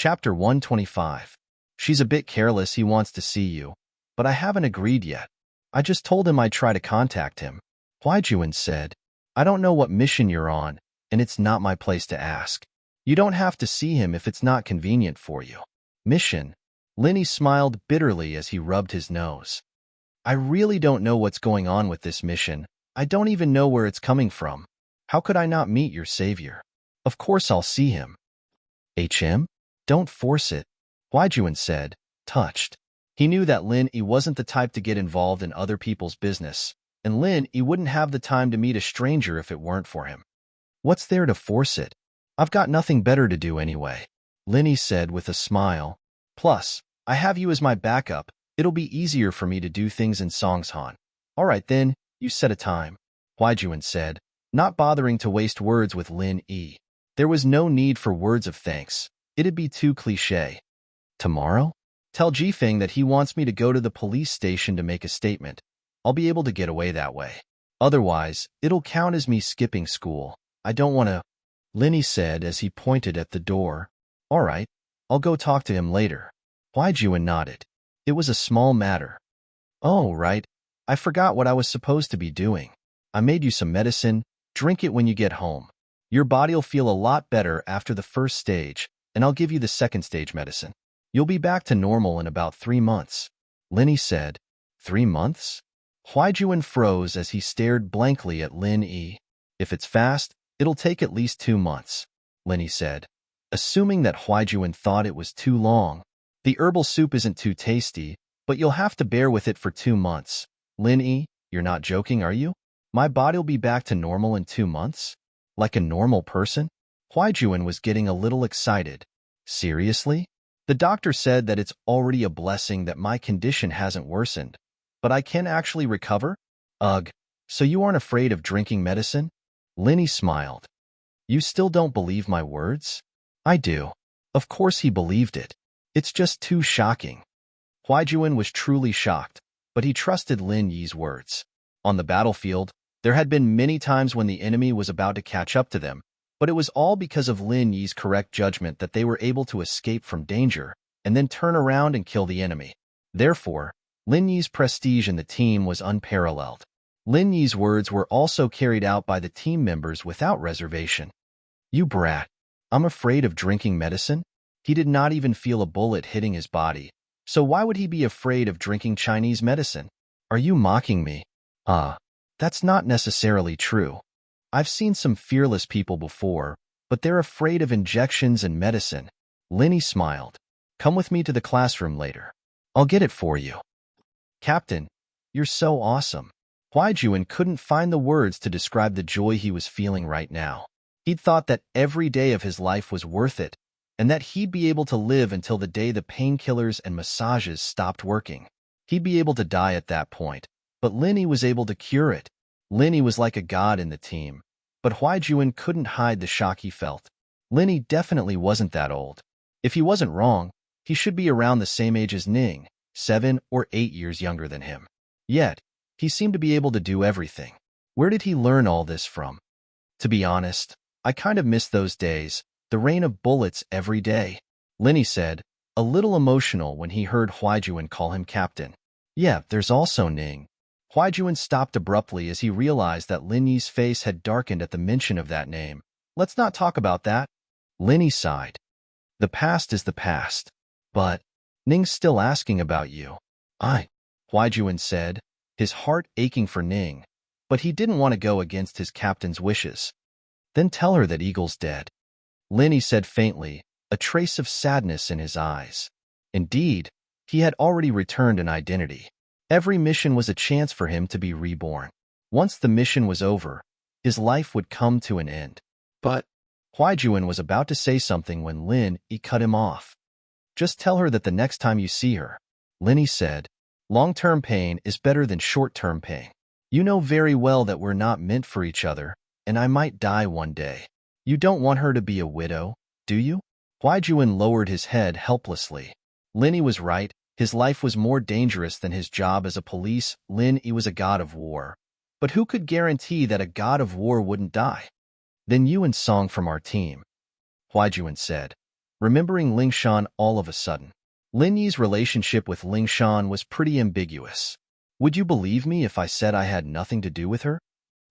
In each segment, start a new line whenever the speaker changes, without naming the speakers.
Chapter 125. She's a bit careless. He wants to see you, but I haven't agreed yet. I just told him I'd try to contact him. Huaijuan said, I don't know what mission you're on, and it's not my place to ask. You don't have to see him if it's not convenient for you. Mission? Linny smiled bitterly as he rubbed his nose. I really don't know what's going on with this mission. I don't even know where it's coming from. How could I not meet your savior? Of course I'll see him. HM? Don't force it, Huaijuan said, touched. He knew that Lin Yi wasn't the type to get involved in other people's business, and Lin Yi wouldn't have the time to meet a stranger if it weren't for him. What's there to force it? I've got nothing better to do anyway, Lin Yi said with a smile. Plus, I have you as my backup. It'll be easier for me to do things in Songshan. All right then, you set a time, Huaijuan said, not bothering to waste words with Lin Yi. There was no need for words of thanks. It'd be too cliché. Tomorrow? Tell Jifeng that he wants me to go to the police station to make a statement. I'll be able to get away that way. Otherwise, it'll count as me skipping school. I don't want to, Linny said as he pointed at the door. All right, I'll go talk to him later. Huaijuan nodded. It was a small matter. Oh, right. I forgot what I was supposed to be doing. I made you some medicine. Drink it when you get home. Your body'll feel a lot better after the first stage, and I'll give you the second stage medicine. You'll be back to normal in about 3 months, Linny said. 3 months? Huaijuan froze as he stared blankly at Lin Yi. If it's fast, it'll take at least 2 months, Linny said, assuming that Huaijuan thought it was too long. The herbal soup isn't too tasty, but you'll have to bear with it for 2 months. Lin Yi, you're not joking, are you? My body'll be back to normal in 2 months? Like a normal person? Huaijuan was getting a little excited. Seriously? The doctor said that it's already a blessing that my condition hasn't worsened, but I can actually recover? Ugh, so you aren't afraid of drinking medicine? Linny smiled. You still don't believe my words? I do. Of course he believed it. It's just too shocking. Huaijuan was truly shocked, but he trusted Lin Yi's words. On the battlefield, there had been many times when the enemy was about to catch up to them, but it was all because of Lin Yi's correct judgment that they were able to escape from danger and then turn around and kill the enemy. Therefore, Lin Yi's prestige in the team was unparalleled. Lin Yi's words were also carried out by the team members without reservation. You brat. I'm afraid of drinking medicine? He did not even feel a bullet hitting his body, so why would he be afraid of drinking Chinese medicine? Are you mocking me? That's not necessarily true. I've seen some fearless people before, but they're afraid of injections and medicine. Linny smiled. Come with me to the classroom later. I'll get it for you. Captain, you're so awesome. Huaijuan couldn't find the words to describe the joy he was feeling right now. He'd thought that every day of his life was worth it, and that he'd be able to live until the day the painkillers and massages stopped working. He'd be able to die at that point, but Linny was able to cure it. Linny was like a god in the team, but Huaijuan couldn't hide the shock he felt. Linny definitely wasn't that old. If he wasn't wrong, he should be around the same age as Ning, 7 or 8 years younger than him. Yet, he seemed to be able to do everything. Where did he learn all this from? To be honest, I kind of miss those days, the rain of bullets every day, Linny said, a little emotional when he heard Huaijuan call him captain. Yeah, there's also Ning. Huaijuan stopped abruptly as he realized that Lin Yi's face had darkened at the mention of that name. Let's not talk about that. Linny sighed. The past is the past. But, Ning's still asking about you. Huaijuan said, his heart aching for Ning, but he didn't want to go against his captain's wishes. Then tell her that Eagle's dead. Linny said faintly, a trace of sadness in his eyes. Indeed, he had already returned an identity. Every mission was a chance for him to be reborn. Once the mission was over, his life would come to an end. But Huaijuan was about to say something when Lin Yi cut him off. Just tell her that the next time you see her, Linny said, long-term pain is better than short-term pain. You know very well that we're not meant for each other, and I might die one day. You don't want her to be a widow, do you? Huaijuan lowered his head helplessly. Linny was right. His life was more dangerous than his job as a police. Lin Yi was a god of war. But who could guarantee that a god of war wouldn't die? Then you and Song from our team, Huaijuan said. remembering Ling Shan all of a sudden. Lin Yi's relationship with Ling Shan was pretty ambiguous. Would you believe me if I said I had nothing to do with her?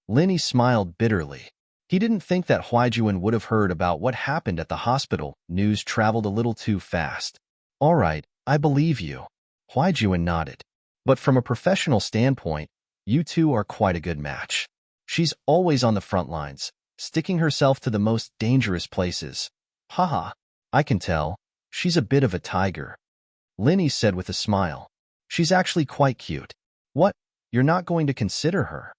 Lin Yi smiled bitterly. He didn't think that Huaijuan would have heard about what happened at the hospital. News traveled a little too fast. All right, I believe you. Huaijuan nodded. But from a professional standpoint, you two are quite a good match. She's always on the front lines, sticking herself to the most dangerous places. Haha, I can tell. She's a bit of a tiger. Lin Yi said with a smile. She's actually quite cute. What? You're not going to consider her?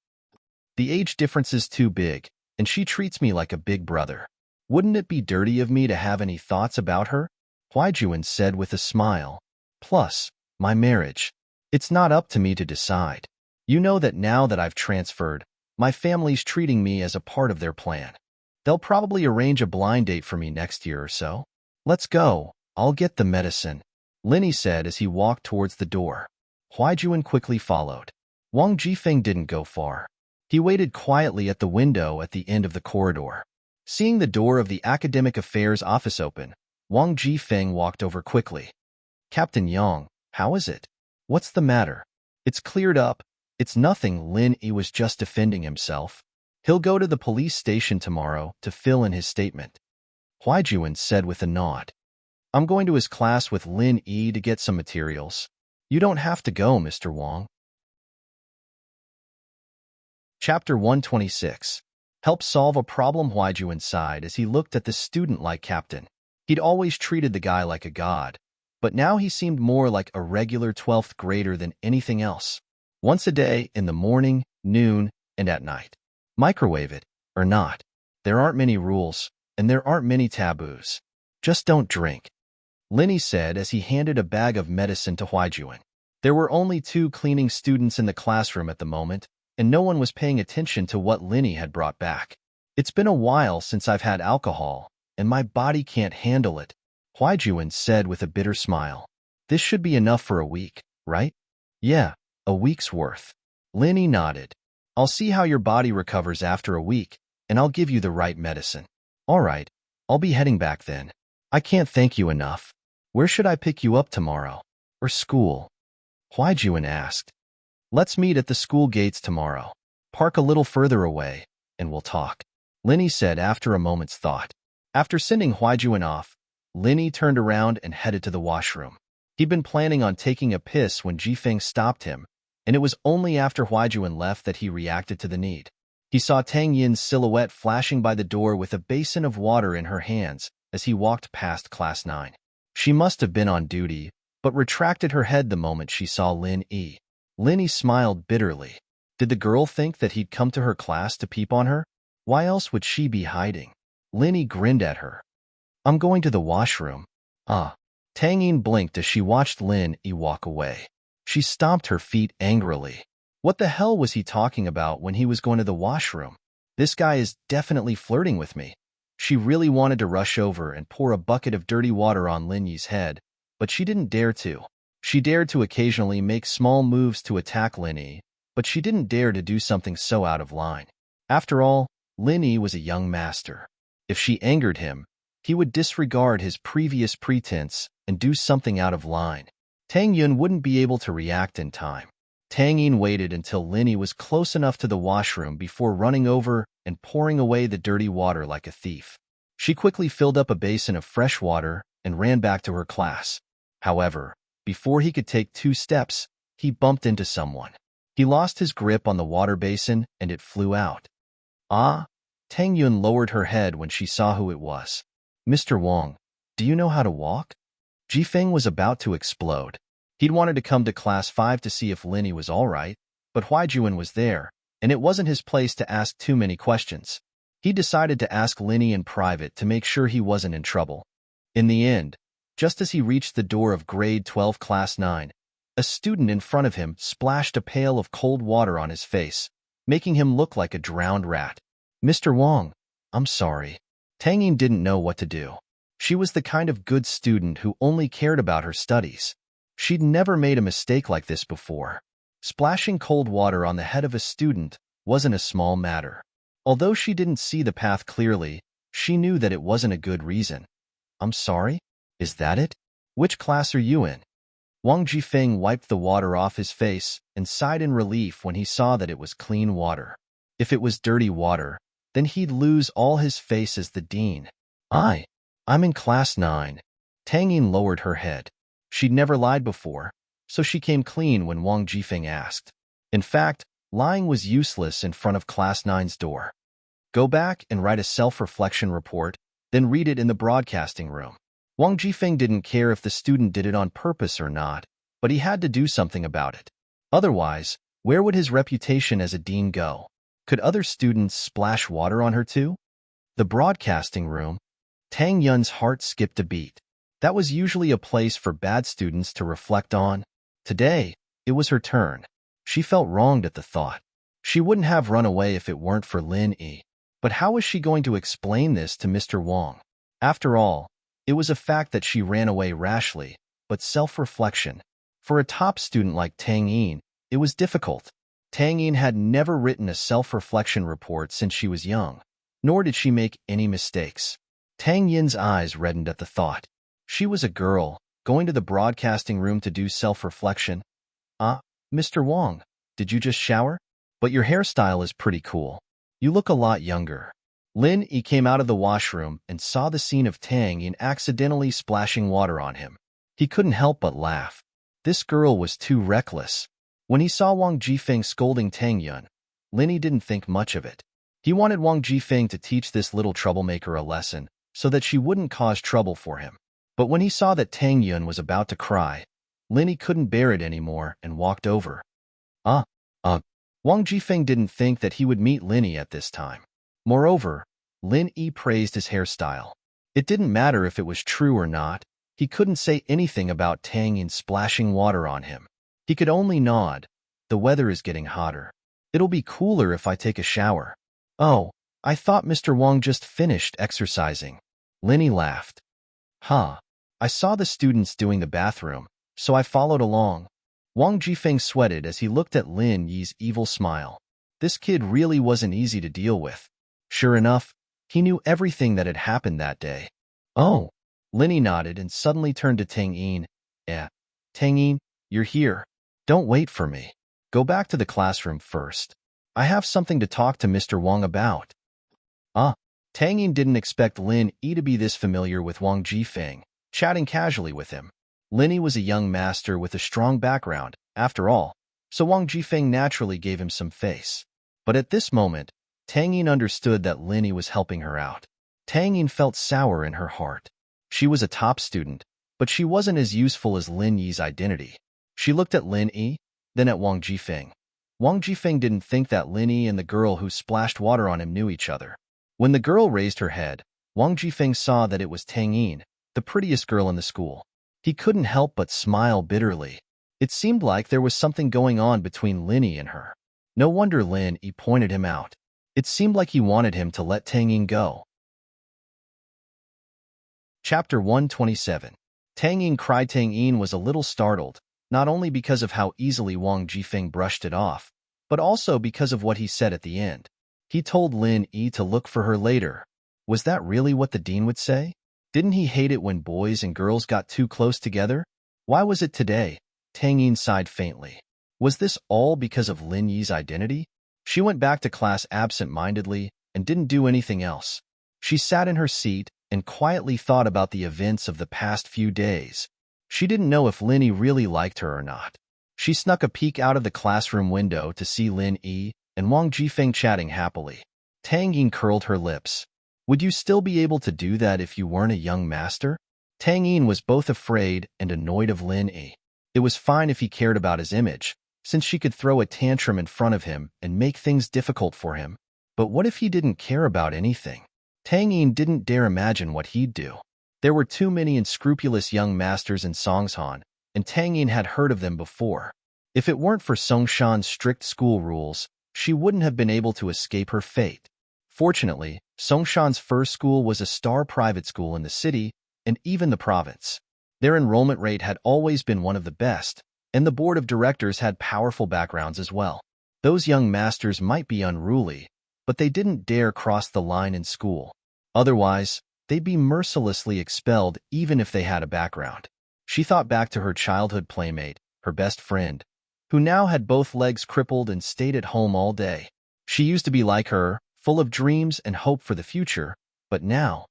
The age difference is too big, and she treats me like a big brother. Wouldn't it be dirty of me to have any thoughts about her? Huaijuan said with a smile. Plus, my marriage. It's not up to me to decide. You know that now that I've transferred, my family's treating me as a part of their plan. They'll probably arrange a blind date for me next year or so. Let's go. I'll get the medicine, Lin Yi said as he walked towards the door. Huaijuan quickly followed. Wang Jifeng didn't go far. He waited quietly at the window at the end of the corridor. Seeing the door of the Academic Affairs office open, Wang Jifeng walked over quickly. Captain Yang, how is it? What's the matter? It's cleared up. It's nothing. Lin Yi was just defending himself. He'll go to the police station tomorrow to fill in his statement. Huaijuan said with a nod. I'm going to his class with Lin Yi to get some materials. You don't have to go, Mr. Wang. Chapter 126. Help solve a problem. Huaijuan sighed as he looked at the student-like captain. He'd always treated the guy like a god, but now he seemed more like a regular 12th grader than anything else. Once a day, in the morning, noon, and at night. Microwave it, or not. There aren't many rules, and there aren't many taboos. Just don't drink, Lin Yi said as he handed a bag of medicine to Huaijuan. There were only 2 cleaning students in the classroom at the moment, and no one was paying attention to what Lin Yi had brought back. It's been a while since I've had alcohol, and my body can't handle it, Huaijuan said with a bitter smile. This should be enough for a week, right? Yeah, a week's worth. Lin Yi nodded. I'll see how your body recovers after a week, and I'll give you the right medicine. All right, I'll be heading back then. I can't thank you enough. Where should I pick you up tomorrow? Or school? Huaijuan asked. Let's meet at the school gates tomorrow. Park a little further away, and we'll talk, Lin Yi said after a moment's thought. After sending Huaijuan off, Lin Yi turned around and headed to the washroom. He'd been planning on taking a piss when Jifeng stopped him, and it was only after Huaijuan left that he reacted to the need. He saw Tang Yin's silhouette flashing by the door with a basin of water in her hands as he walked past Class 9. She must have been on duty, but retracted her head the moment she saw Lin Yi. Lin Yi smiled bitterly. Did the girl think that he'd come to her class to peep on her? Why else would she be hiding? Lin Yi grinned at her. I'm going to the washroom. Ah. Tang Yin blinked as she watched Lin Yi walk away. She stomped her feet angrily. What the hell was he talking about when he was going to the washroom? This guy is definitely flirting with me. She really wanted to rush over and pour a bucket of dirty water on Lin Yi's head, but she didn't dare to. She dared to occasionally make small moves to attack Lin Yi, but she didn't dare to do something so out of line. After all, Lin Yi was a young master. If she angered him, he would disregard his previous pretense and do something out of line. Tang Yun wouldn't be able to react in time. Tang Yin waited until Lin Yi was close enough to the washroom before running over and pouring away the dirty water like a thief. She quickly filled up a basin of fresh water and ran back to her class. However, before he could take 2 steps, he bumped into someone. He lost his grip on the water basin and it flew out. Ah! Tang Yun lowered her head when she saw who it was. Mr. Wang, do you know how to walk? Jifeng was about to explode. He'd wanted to come to Class 5 to see if Lin Yi was all right, but Huaijuan was there, and it wasn't his place to ask too many questions. He decided to ask Lin Yi in private to make sure he wasn't in trouble. In the end, just as he reached the door of Grade 12 Class 9, a student in front of him splashed a pail of cold water on his face, making him look like a drowned rat. Mr. Wang, I'm sorry. Tang Yin didn't know what to do. She was the kind of good student who only cared about her studies. She'd never made a mistake like this before. Splashing cold water on the head of a student wasn't a small matter. Although she didn't see the path clearly, she knew that it wasn't a good reason. I'm sorry? Is that it? Which class are you in? Wang Jifeng wiped the water off his face and sighed in relief when he saw that it was clean water. If it was dirty water, then he'd lose all his face as the dean. I'm in class 9. Tang Yin lowered her head. She'd never lied before, so she came clean when Wang Jifeng asked. In fact, lying was useless in front of class 9's door. Go back and write a self-reflection report, then read it in the broadcasting room. Wang Jifeng didn't care if the student did it on purpose or not, but he had to do something about it. Otherwise, where would his reputation as a dean go? Could other students splash water on her too? The broadcasting room. Tang Yun's heart skipped a beat. That was usually a place for bad students to reflect on. Today, it was her turn. She felt wronged at the thought. She wouldn't have run away if it weren't for Lin Yi. But how was she going to explain this to Mr. Wang? After all, it was a fact that she ran away rashly, but self-reflection. For a top student like Tang Yin, it was difficult. Tang Yin had never written a self-reflection report since she was young, nor did she make any mistakes. Tang Yin's eyes reddened at the thought. She was a girl, going to the broadcasting room to do self-reflection. Mr. Wang, did you just shower? But your hairstyle is pretty cool. You look a lot younger. Lin Yi came out of the washroom and saw the scene of Tang Yin accidentally splashing water on him. He couldn't help but laugh. This girl was too reckless. When he saw Wang Jifeng scolding Tang Yun, Lin Yi didn't think much of it. He wanted Wang Jifeng to teach this little troublemaker a lesson so that she wouldn't cause trouble for him. But when he saw that Tang Yun was about to cry, Lin Yi couldn't bear it anymore and walked over. Wang Jifeng didn't think that he would meet Lin Yi at this time. Moreover, Lin Yi praised his hairstyle. It didn't matter if it was true or not. He couldn't say anything about Tang Yin splashing water on him. He could only nod. The weather is getting hotter. It'll be cooler if I take a shower. Oh, I thought Mr. Wang just finished exercising. Lin Yi laughed. I saw the students doing the bathroom, so I followed along. Wang Jifeng sweated as he looked at Lin Yi's evil smile. This kid really wasn't easy to deal with. Sure enough, he knew everything that had happened that day. Oh, Lin Yi nodded and suddenly turned to Tang Yin. Tang Yin, you're here. Don't wait for me. Go back to the classroom first. I have something to talk to Mr. Wang about. Tang Yin didn't expect Lin Yi to be this familiar with Wang Jifeng, chatting casually with him. Lin Yi was a young master with a strong background, after all, so Wang Jifeng naturally gave him some face. But at this moment, Tang Yin understood that Lin Yi was helping her out. Tang Yin felt sour in her heart. She was a top student, but she wasn't as useful as Lin Yi's identity. She looked at Lin Yi, then at Wang Jifeng. Wang Jifeng didn't think that Lin Yi and the girl who splashed water on him knew each other. When the girl raised her head, Wang Jifeng saw that it was Tang Yin, the prettiest girl in the school. He couldn't help but smile bitterly. It seemed like there was something going on between Lin Yi and her. No wonder Lin Yi pointed him out. It seemed like he wanted him to let Tang Yin go. Chapter 127. Tang Yin cried. Tang Yin was a little startled, not only because of how easily Wang Jifeng brushed it off, but also because of what he said at the end. He told Lin Yi to look for her later. Was that really what the dean would say? Didn't he hate it when boys and girls got too close together? Why was it today? Tang Yin sighed faintly. Was this all because of Lin Yi's identity? She went back to class absent-mindedly and didn't do anything else. She sat in her seat and quietly thought about the events of the past few days. She didn't know if Lin Yi really liked her or not. She snuck a peek out of the classroom window to see Lin Yi and Wang Jifeng chatting happily. Tang Yin curled her lips. Would you still be able to do that if you weren't a young master? Tang Yin was both afraid and annoyed of Lin Yi. It was fine if he cared about his image, since she could throw a tantrum in front of him and make things difficult for him. But what if he didn't care about anything? Tang Yin didn't dare imagine what he'd do. There were too many unscrupulous young masters in Songshan, and Tang Yin had heard of them before. If it weren't for Songshan's strict school rules, she wouldn't have been able to escape her fate. Fortunately, Songshan's first school was a star private school in the city and even the province. Their enrollment rate had always been one of the best, and the board of directors had powerful backgrounds as well. Those young masters might be unruly, but they didn't dare cross the line in school. Otherwise, they'd be mercilessly expelled even if they had a background. She thought back to her childhood playmate, her best friend, who now had both legs crippled and stayed at home all day. She used to be like her, full of dreams and hope for the future, but now,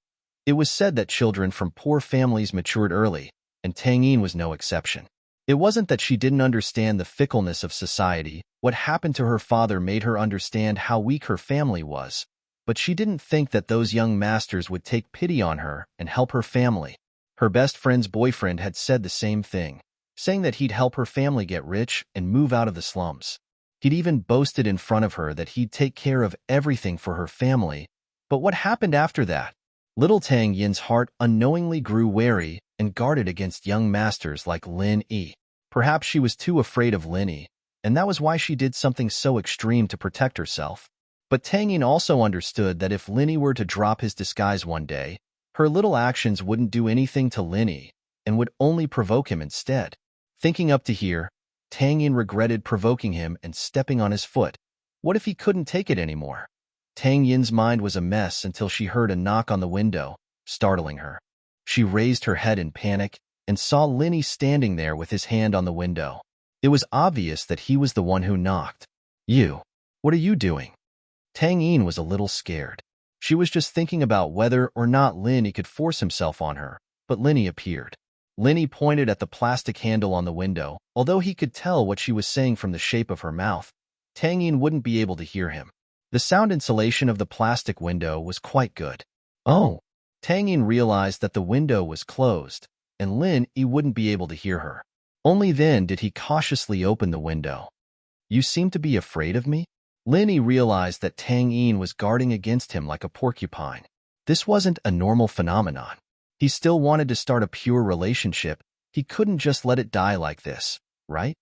it was said that children from poor families matured early, and Tang Yin was no exception. It wasn't that she didn't understand the fickleness of society. What happened to her father made her understand how weak her family was, but she didn't think that those young masters would take pity on her and help her family. Her best friend's boyfriend had said the same thing, saying that he'd help her family get rich and move out of the slums. He'd even boasted in front of her that he'd take care of everything for her family. But what happened after that? Little Tang Yin's heart unknowingly grew wary and guarded against young masters like Lin Yi. Perhaps she was too afraid of Lin Yi, and that was why she did something so extreme to protect herself. But Tang Yin also understood that if Lin Yi were to drop his disguise one day, her little actions wouldn't do anything to Lin Yi and would only provoke him instead. Thinking up to here, Tang Yin regretted provoking him and stepping on his foot. What if he couldn't take it anymore? Tang Yin's mind was a mess until she heard a knock on the window, startling her. She raised her head in panic and saw Lin Yi standing there with his hand on the window. It was obvious that he was the one who knocked. "You, what are you doing?" Tang Yin was a little scared. She was just thinking about whether or not Lin Yi could force himself on her, but Lin Yi appeared. Lin Yi pointed at the plastic handle on the window. Although he could tell what she was saying from the shape of her mouth, Tang Yin wouldn't be able to hear him. The sound insulation of the plastic window was quite good. Oh! Tang Yin realized that the window was closed, and Lin Yi wouldn't be able to hear her. Only then did he cautiously open the window. "You seem to be afraid of me?" Lin Yi realized that Tang Yin was guarding against him like a porcupine. This wasn't a normal phenomenon. He still wanted to start a pure relationship. He couldn't just let it die like this, right?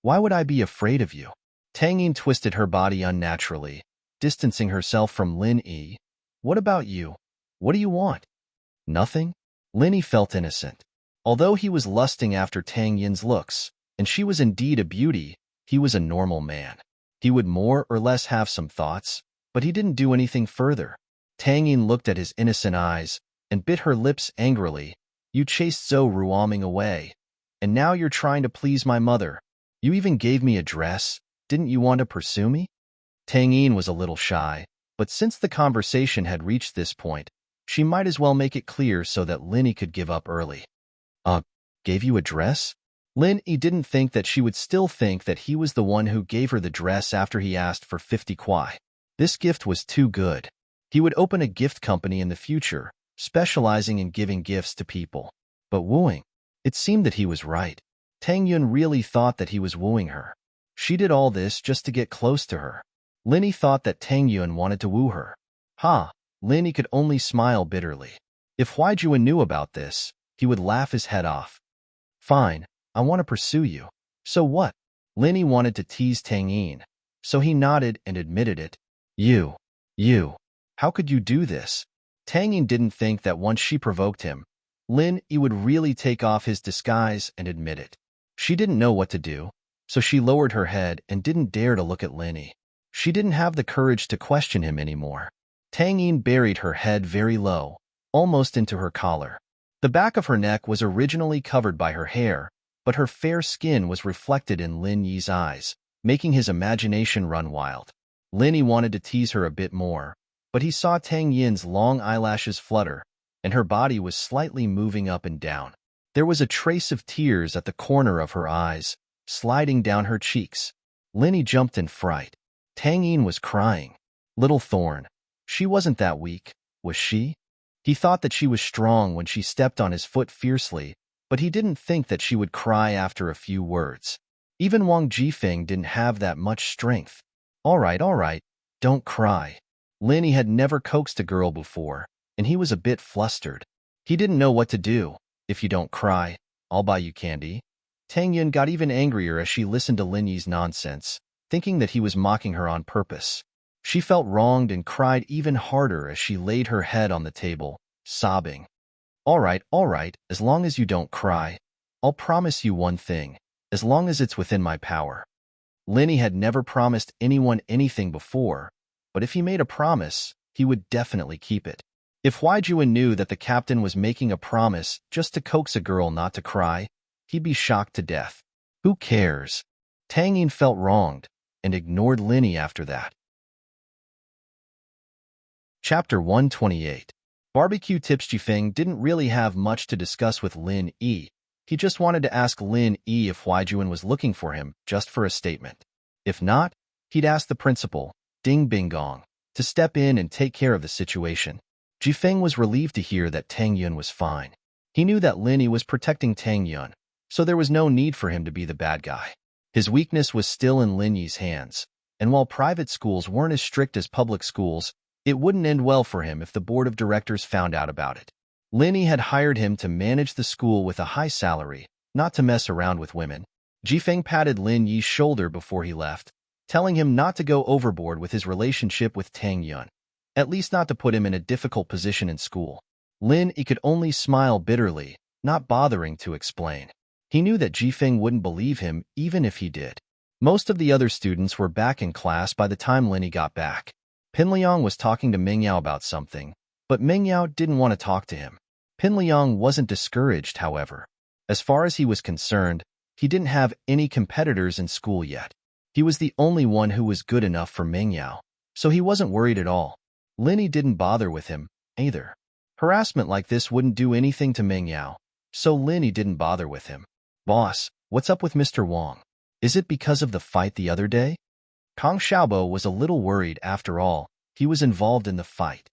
"Why would I be afraid of you?" Tang Yin twisted her body unnaturally, distancing herself from Lin Yi. "What about you? What do you want?" "Nothing." Lin Yi felt innocent. Although he was lusting after Tang Yin's looks, and she was indeed a beauty, he was a normal man. He would more or less have some thoughts, but he didn't do anything further. Tang Yin looked at his innocent eyes and bit her lips angrily. "You chased Zhou Ruoming away, and now you're trying to please my mother. You even gave me a dress. Didn't you want to pursue me?" Tang Yin was a little shy, but since the conversation had reached this point, she might as well make it clear so that Lin Yi could give up early. Gave you a dress?" Lin Yi didn't think that she would still think that he was the one who gave her the dress after he asked for 50 kwai. This gift was too good. He would open a gift company in the future, specializing in giving gifts to people. But wooing? It seemed that he was right. Tang Yun really thought that he was wooing her. She did all this just to get close to her. Lin Yi thought that Tang Yun wanted to woo her. Lin Yi could only smile bitterly. If Huai knew about this, he would laugh his head off. "Fine, I want to pursue you. So what?" Lin Yi wanted to tease Tang Yin, so he nodded and admitted it. You, how could you do this?" Tang Yin didn't think that once she provoked him, Lin Yi would really take off his disguise and admit it. She didn't know what to do, so she lowered her head and didn't dare to look at Lin Yi. She didn't have the courage to question him anymore. Tang Yin buried her head very low, almost into her collar. The back of her neck was originally covered by her hair, but her fair skin was reflected in Lin Yi's eyes, making his imagination run wild. Lin Yi wanted to tease her a bit more, but he saw Tang Yin's long eyelashes flutter, and her body was slightly moving up and down. There was a trace of tears at the corner of her eyes, sliding down her cheeks. Lin Yi jumped in fright. Tang Yin was crying. Little Thorn. She wasn't that weak, was she? He thought that she was strong when she stepped on his foot fiercely, but he didn't think that she would cry after a few words. Even Wang Jifeng didn't have that much strength. All right, don't cry." Lin Yi had never coaxed a girl before, and he was a bit flustered. He didn't know what to do. "If you don't cry, I'll buy you candy." Tang Yun got even angrier as she listened to Lin Yi's nonsense, thinking that he was mocking her on purpose. She felt wronged and cried even harder as she laid her head on the table, sobbing. All right, as long as you don't cry, I'll promise you one thing, as long as it's within my power." Lin Yi had never promised anyone anything before, but if he made a promise, he would definitely keep it. If Huaijuan knew that the captain was making a promise just to coax a girl not to cry, he'd be shocked to death. Who cares? Tang Yin felt wronged and ignored Linny after that. Chapter 128. Barbecue Tips. Jifeng didn't really have much to discuss with Lin Yi. He just wanted to ask Lin Yi if Huaijuan was looking for him, just for a statement. If not, he'd ask the principal, Ding Binggong, to step in and take care of the situation. Jifeng was relieved to hear that Tang Yun was fine. He knew that Lin Yi was protecting Tang Yun, so there was no need for him to be the bad guy. His weakness was still in Lin Yi's hands, and while private schools weren't as strict as public schools, it wouldn't end well for him if the board of directors found out about it. Lin Yi had hired him to manage the school with a high salary, not to mess around with women. Jifeng patted Lin Yi's shoulder before he left, telling him not to go overboard with his relationship with Tang Yun, at least not to put him in a difficult position in school. Lin Yi could only smile bitterly, not bothering to explain. He knew that Jifeng wouldn't believe him even if he did. Most of the other students were back in class by the time Lin Yi got back. Pinliang was talking to Mingyao about something, but Mingyao didn't want to talk to him. Pinliang wasn't discouraged, however. As far as he was concerned, he didn't have any competitors in school yet. He was the only one who was good enough for Mingyao, so he wasn't worried at all. Lin Yi didn't bother with him, either. Harassment like this wouldn't do anything to Mingyao, so Lin Yi didn't bother with him. Boss, what's up with Mr. Wang? Is it because of the fight the other day? Kang Xiaobo was a little worried. After all, he was involved in the fight.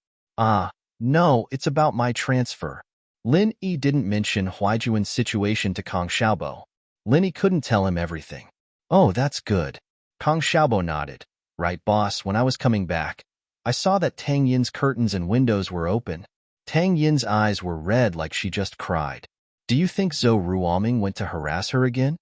No, it's about my transfer. Lin Yi didn't mention Huaijuan's situation to Kang Xiaobo. Lin Yi couldn't tell him everything. Oh, that's good. Kang Xiaobo nodded. Right, boss, when I was coming back, I saw that Tang Yin's curtains and windows were open. Tang Yin's eyes were red like she just cried. Do you think Zhou Ruoming went to harass her again?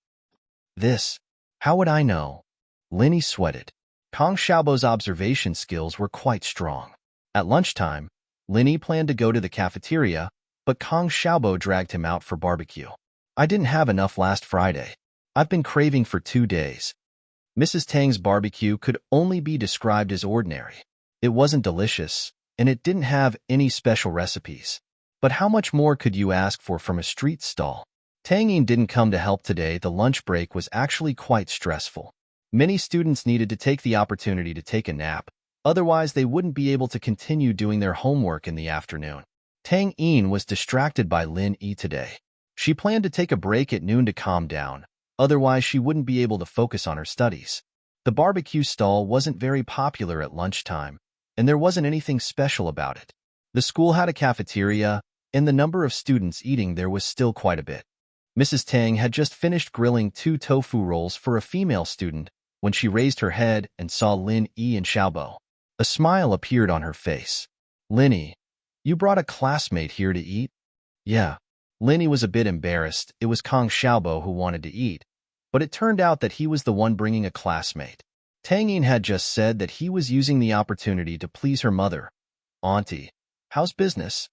How would I know? Lin Yi sweated. Kang Xiaobo's observation skills were quite strong. At lunchtime, Lin Yi planned to go to the cafeteria, but Kang Xiaobo dragged him out for barbecue. I didn't have enough last Friday. I've been craving for 2 days. Mrs. Tang's barbecue could only be described as ordinary. It wasn't delicious, and it didn't have any special recipes. But how much more could you ask for from a street stall? Tang Yin didn't come to help today. The lunch break was actually quite stressful. Many students needed to take the opportunity to take a nap, otherwise they wouldn't be able to continue doing their homework in the afternoon. Tang Yin was distracted by Lin Yi today. She planned to take a break at noon to calm down, otherwise she wouldn't be able to focus on her studies. The barbecue stall wasn't very popular at lunchtime, and there wasn't anything special about it. The school had a cafeteria, and the number of students eating there was still quite a bit. Mrs. Tang had just finished grilling 2 tofu rolls for a female student when she raised her head and saw Lin Yi and Xiaobo. A smile appeared on her face. Lin Yi, you brought a classmate here to eat? Yeah. Lin Yi was a bit embarrassed. It was Kang Xiaobo who wanted to eat, but it turned out that he was the one bringing a classmate. Tang Yin had just said that he was using the opportunity to please her mother. Auntie, how's business?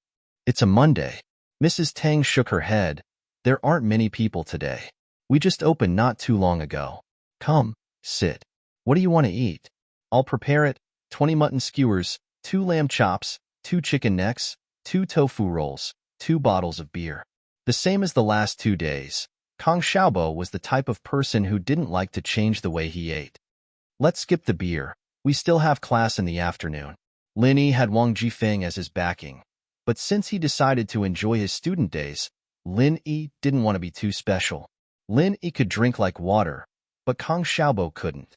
It's a Monday. Mrs. Tang shook her head. There aren't many people today. We just opened not too long ago. Come, sit. What do you want to eat? I'll prepare it. 20 mutton skewers, 2 lamb chops, 2 chicken necks, 2 tofu rolls, 2 bottles of beer. The same as the last 2 days. Kang Xiaobo was the type of person who didn't like to change the way he ate. Let's skip the beer. We still have class in the afternoon. Lin Yi had Wang Jifeng as his backing, but since he decided to enjoy his student days, Lin Yi didn't want to be too special. Lin Yi could drink like water, but Kang Xiaobo couldn't.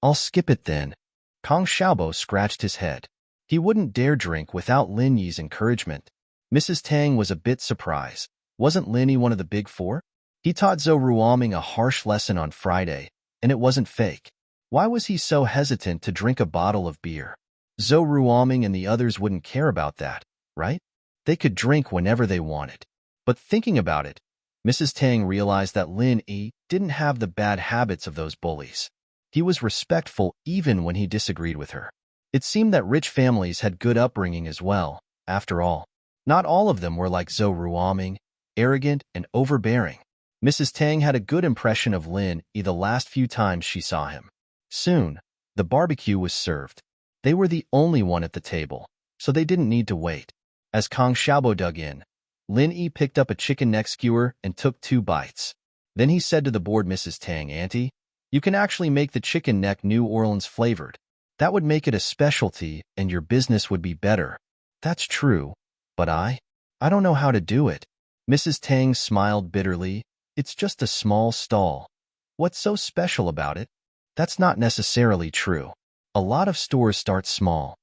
I'll skip it then. Kang Xiaobo scratched his head. He wouldn't dare drink without Lin Yi's encouragement. Mrs. Tang was a bit surprised. Wasn't Lin Yi one of the big 4? He taught Zhou Ruoming a harsh lesson on Friday, and it wasn't fake. Why was he so hesitant to drink a bottle of beer? Zhou Ruoming and the others wouldn't care about that, right? They could drink whenever they wanted. But thinking about it, Mrs. Tang realized that Lin Yi didn't have the bad habits of those bullies. He was respectful even when he disagreed with her. It seemed that rich families had good upbringing as well, after all. Not all of them were like Zhou Ruoming, arrogant and overbearing. Mrs. Tang had a good impression of Lin Yi the last few times she saw him. Soon, the barbecue was served. They were the only one at the table, so they didn't need to wait. As Kong Xiaobo dug in, Lin Yi picked up a chicken neck skewer and took 2 bites. Then he said to the bored Mrs. Tang, "Auntie, you can actually make the chicken neck New Orleans flavored. That would make it a specialty and your business would be better." "That's true, but I don't know how to do it." Mrs. Tang smiled bitterly. "It's just a small stall. What's so special about it?" "That's not necessarily true. A lot of stores start small,"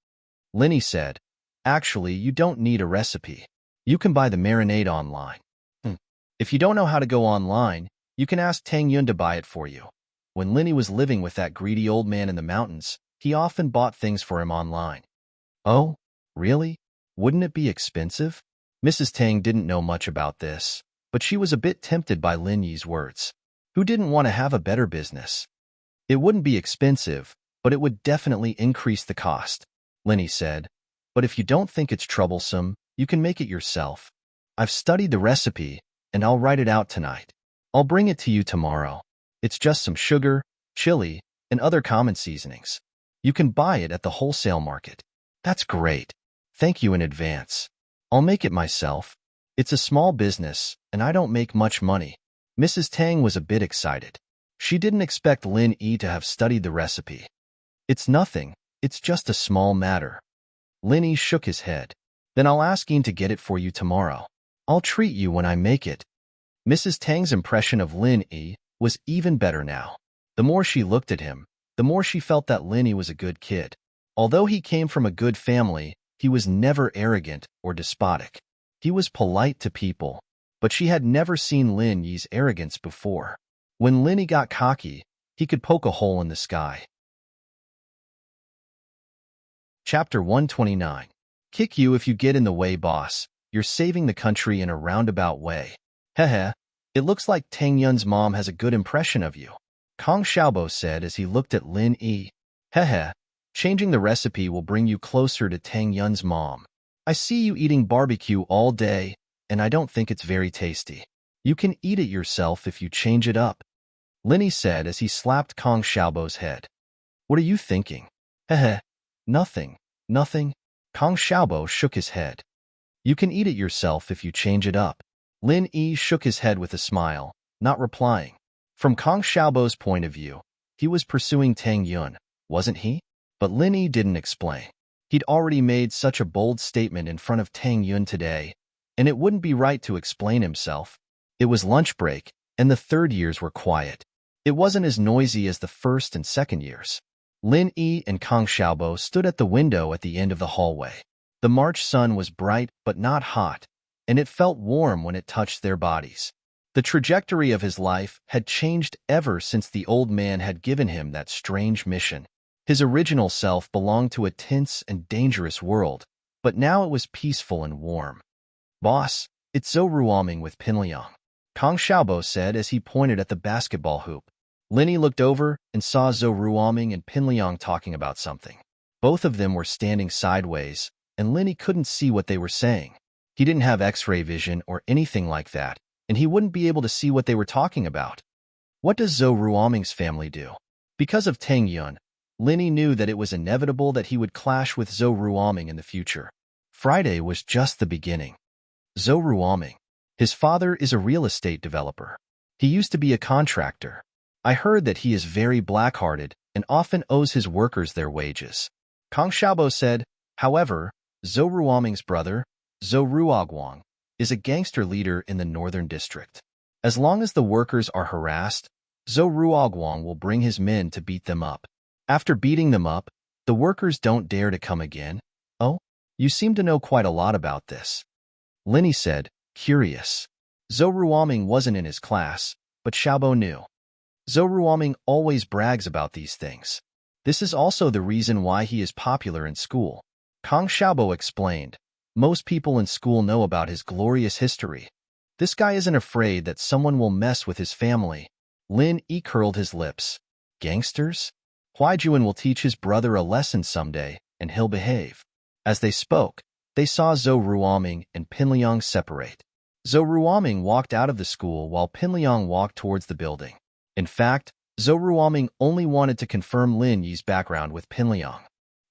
Linny said. "Actually, you don't need a recipe. You can buy the marinade online. If you don't know how to go online, you can ask Tang Yun to buy it for you." When Linny was living with that greedy old man in the mountains, he often bought things for him online. "Oh, really? Wouldn't it be expensive?" Mrs. Tang didn't know much about this, but she was a bit tempted by Lin Yi's words. Who didn't want to have a better business? "It wouldn't be expensive, but it would definitely increase the cost," Linny said. "But if you don't think it's troublesome, you can make it yourself. I've studied the recipe, and I'll write it out tonight. I'll bring it to you tomorrow. It's just some sugar, chili, and other common seasonings. You can buy it at the wholesale market." "That's great. Thank you in advance. I'll make it myself. It's a small business, and I don't make much money." Mrs. Tang was a bit excited. She didn't expect Lin Yi to have studied the recipe. "It's nothing. It's just a small matter." Lin Yi shook his head. "Then I'll ask Yin to get it for you tomorrow. I'll treat you when I make it." Mrs. Tang's impression of Lin Yi was even better now. The more she looked at him, the more she felt that Lin Yi was a good kid. Although he came from a good family, he was never arrogant or despotic. He was polite to people, but she had never seen Lin Yi's arrogance before. When Lin Yi got cocky, he could poke a hole in the sky. Chapter 129. Kick you if you get in the way, boss. You're saving the country in a roundabout way. Hehe, it looks like Tang Yun's mom has a good impression of you, Kong Xiaobo said as he looked at Lin Yi. Hehe, changing the recipe will bring you closer to Tang Yun's mom. I see you eating barbecue all day, and I don't think it's very tasty. You can eat it yourself if you change it up, Lin Yi said as he slapped Kong Xiaobo's head. What are you thinking? Hehe, nothing, nothing. Kong Xiaobo shook his head. You can eat it yourself if you change it up. Lin Yi shook his head with a smile, not replying. From Kong Xiaobo's point of view, he was pursuing Tang Yun, wasn't he? But Lin Yi didn't explain. He'd already made such a bold statement in front of Tang Yun today, and it wouldn't be right to explain himself. It was lunch break, and the third years were quiet. It wasn't as noisy as the first and second years. Lin Yi and Kong Xiaobo stood at the window at the end of the hallway. The March sun was bright but not hot, and it felt warm when it touched their bodies. The trajectory of his life had changed ever since the old man had given him that strange mission. His original self belonged to a tense and dangerous world, but now it was peaceful and warm. Boss, it's Zhou Ruoming with Pinliang, Kong Xiaobo said as he pointed at the basketball hoop. Lin Yi looked over and saw Zhou Ruoming and Pinliang talking about something. Both of them were standing sideways, and Lin Yi couldn't see what they were saying. He didn't have X-ray vision or anything like that, and he wouldn't be able to see what they were talking about. What does Zhou Ruoming's family do? Because of Tang Yun, Lin Yi knew that it was inevitable that he would clash with Zhou Ruoming in the future. Friday was just the beginning. Zhou Ruoming. His father is a real estate developer. He used to be a contractor. I heard that he is very black-hearted and often owes his workers their wages, Kong Xiaobo said. However, Zhou Ruoming's brother, Zhou Ruoguang, is a gangster leader in the northern district. As long as the workers are harassed, Zhou Ruoguang will bring his men to beat them up. After beating them up, the workers don't dare to come again. Oh, you seem to know quite a lot about this, Lin Yi said, curious. Zhou Ruoming wasn't in his class, but Xiaobo knew. Zhou Ruoming always brags about these things. This is also the reason why he is popular in school, Kong Xiaobo explained. Most people in school know about his glorious history. This guy isn't afraid that someone will mess with his family. Lin Yi curled his lips. Gangsters? Huaijuan will teach his brother a lesson someday, and he'll behave. As they spoke, they saw Zhou Ruoming and Pinliang separate. Zhou Ruoming walked out of the school while Pinliang walked towards the building. In fact, Zhou Ruoming only wanted to confirm Lin Yi's background with Pinliang.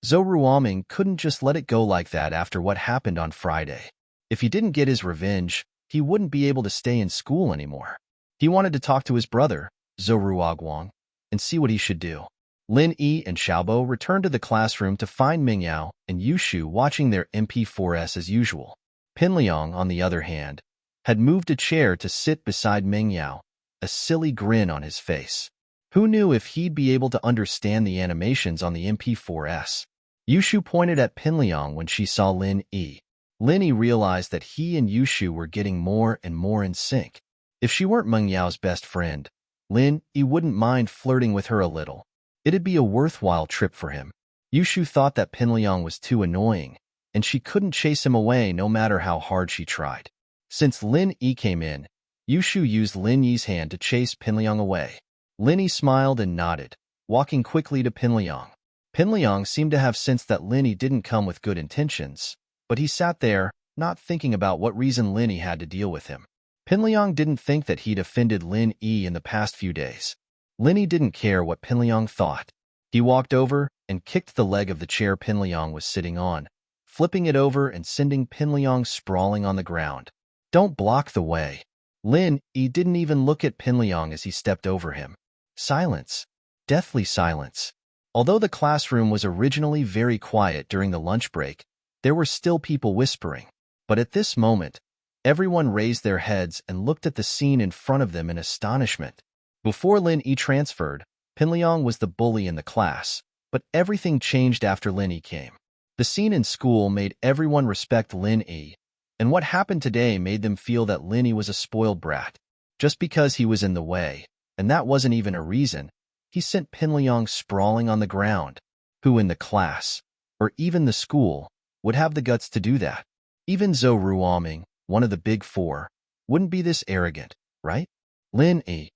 Zhou Ruoming couldn't just let it go like that after what happened on Friday. If he didn't get his revenge, he wouldn't be able to stay in school anymore. He wanted to talk to his brother, Zhou Ruoguang, and see what he should do. Lin Yi and Xiaobo returned to the classroom to find Mingyao and Yushu watching their MP4S as usual. Pinliang, on the other hand, had moved a chair to sit beside Mingyao, a silly grin on his face. Who knew if he'd be able to understand the animations on the MP4S? Yushu pointed at Pinliang when she saw Lin Yi. Lin Yi realized that he and Yushu were getting more and more in sync. If she weren't Mengyao's best friend, Lin Yi wouldn't mind flirting with her a little. It'd be a worthwhile trip for him. Yushu thought that Pinliang was too annoying, and she couldn't chase him away no matter how hard she tried. Since Lin Yi came in, Yushu used Lin Yi's hand to chase Pinliang away. Lin Yi smiled and nodded, walking quickly to Pinliang. Pinliang seemed to have sensed that Lin Yi didn't come with good intentions, but he sat there, not thinking about what reason Lin Yi had to deal with him. Pinliang didn't think that he'd offended Lin Yi in the past few days. Lin Yi didn't care what Pinliang thought. He walked over and kicked the leg of the chair Pinliang was sitting on, flipping it over and sending Pinliang sprawling on the ground. Don't block the way. Lin Yi didn't even look at Pinliang as he stepped over him. Silence. Deathly silence. Although the classroom was originally very quiet during the lunch break, there were still people whispering. But at this moment, everyone raised their heads and looked at the scene in front of them in astonishment. Before Lin Yi transferred, Pinliang was the bully in the class, but everything changed after Lin Yi came. The scene in school made everyone respect Lin Yi, and what happened today made them feel that Lin Yi was a spoiled brat. Just because he was in the way, and that wasn't even a reason, he sent Pinliang sprawling on the ground. Who in the class, or even the school, would have the guts to do that? Even Zhou Ruoming, one of the big four, wouldn't be this arrogant, right? Lin Yi.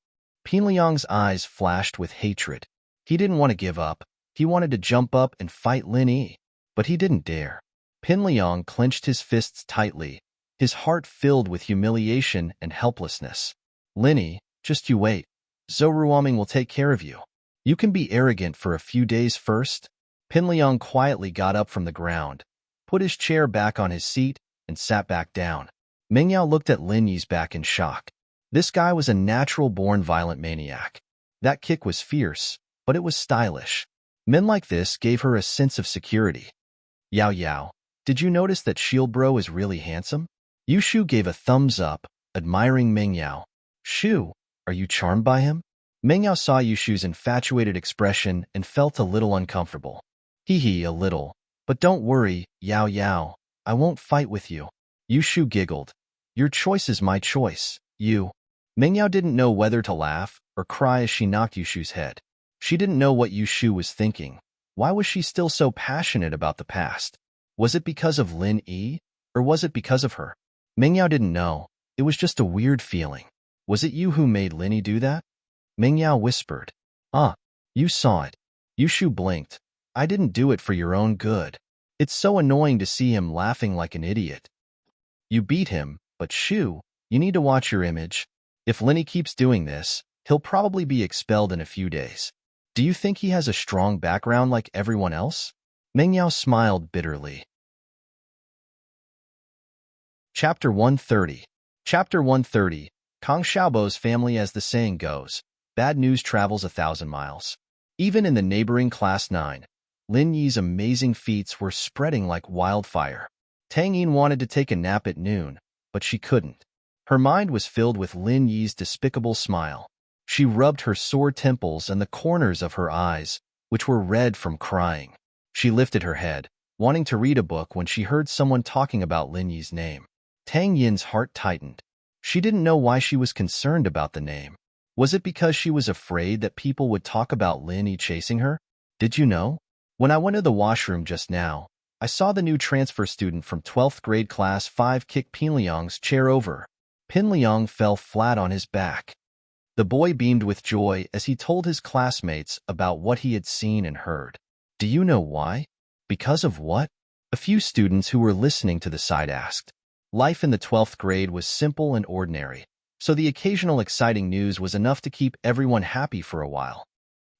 Pinliang's eyes flashed with hatred. He didn't want to give up. He wanted to jump up and fight Lin Yi, but he didn't dare. Pinliang clenched his fists tightly, his heart filled with humiliation and helplessness. Lin Yi, just you wait. Zhou Ruoming will take care of you. You can be arrogant for a few days first. Pinliang quietly got up from the ground, put his chair back on his seat, and sat back down. Mingyao looked at Lin Yi's back in shock. This guy was a natural-born violent maniac. That kick was fierce, but it was stylish. Men like this gave her a sense of security. Yao Yao, did you notice that Shield Bro is really handsome? Yushu gave a thumbs up, admiring Mingyao. Shu, are you charmed by him? Mingyao saw Yushu's infatuated expression and felt a little uncomfortable. Hee, a little. But don't worry, Yao Yao, I won't fight with you. Yushu giggled. Your choice is my choice, you. Mingyao didn't know whether to laugh or cry as she knocked Yushu's head. She didn't know what Yushu was thinking. Why was she still so passionate about the past? Was it because of Lin Yi, or was it because of her? Mingyao didn't know. It was just a weird feeling. Was it you who made Lin Yi do that? Mingyao whispered. You saw it. Yushu blinked. I didn't do it for your own good. It's so annoying to see him laughing like an idiot. You beat him, but Shu, you need to watch your image. If Lin Yi keeps doing this, he'll probably be expelled in a few days. Do you think he has a strong background like everyone else? Mingyao smiled bitterly. Chapter 130. Chapter 130. Kang Xiaobo's family, as the saying goes, bad news travels 1,000 miles. Even in the neighboring Class 9, Lin Yi's amazing feats were spreading like wildfire. Tang Yin wanted to take a nap at noon, but she couldn't. Her mind was filled with Lin Yi's despicable smile. She rubbed her sore temples and the corners of her eyes, which were red from crying. She lifted her head, wanting to read a book when she heard someone talking about Lin Yi's name. Tang Yin's heart tightened. She didn't know why she was concerned about the name. Was it because she was afraid that people would talk about Lin Yi chasing her? Did you know? When I went to the washroom just now, I saw the new transfer student from 12th grade Class 5 kick Pinliang's chair over. Pinliang fell flat on his back. The boy beamed with joy as he told his classmates about what he had seen and heard. Do you know why? Because of what? A few students who were listening to the side asked. Life in the 12th grade was simple and ordinary, so the occasional exciting news was enough to keep everyone happy for a while.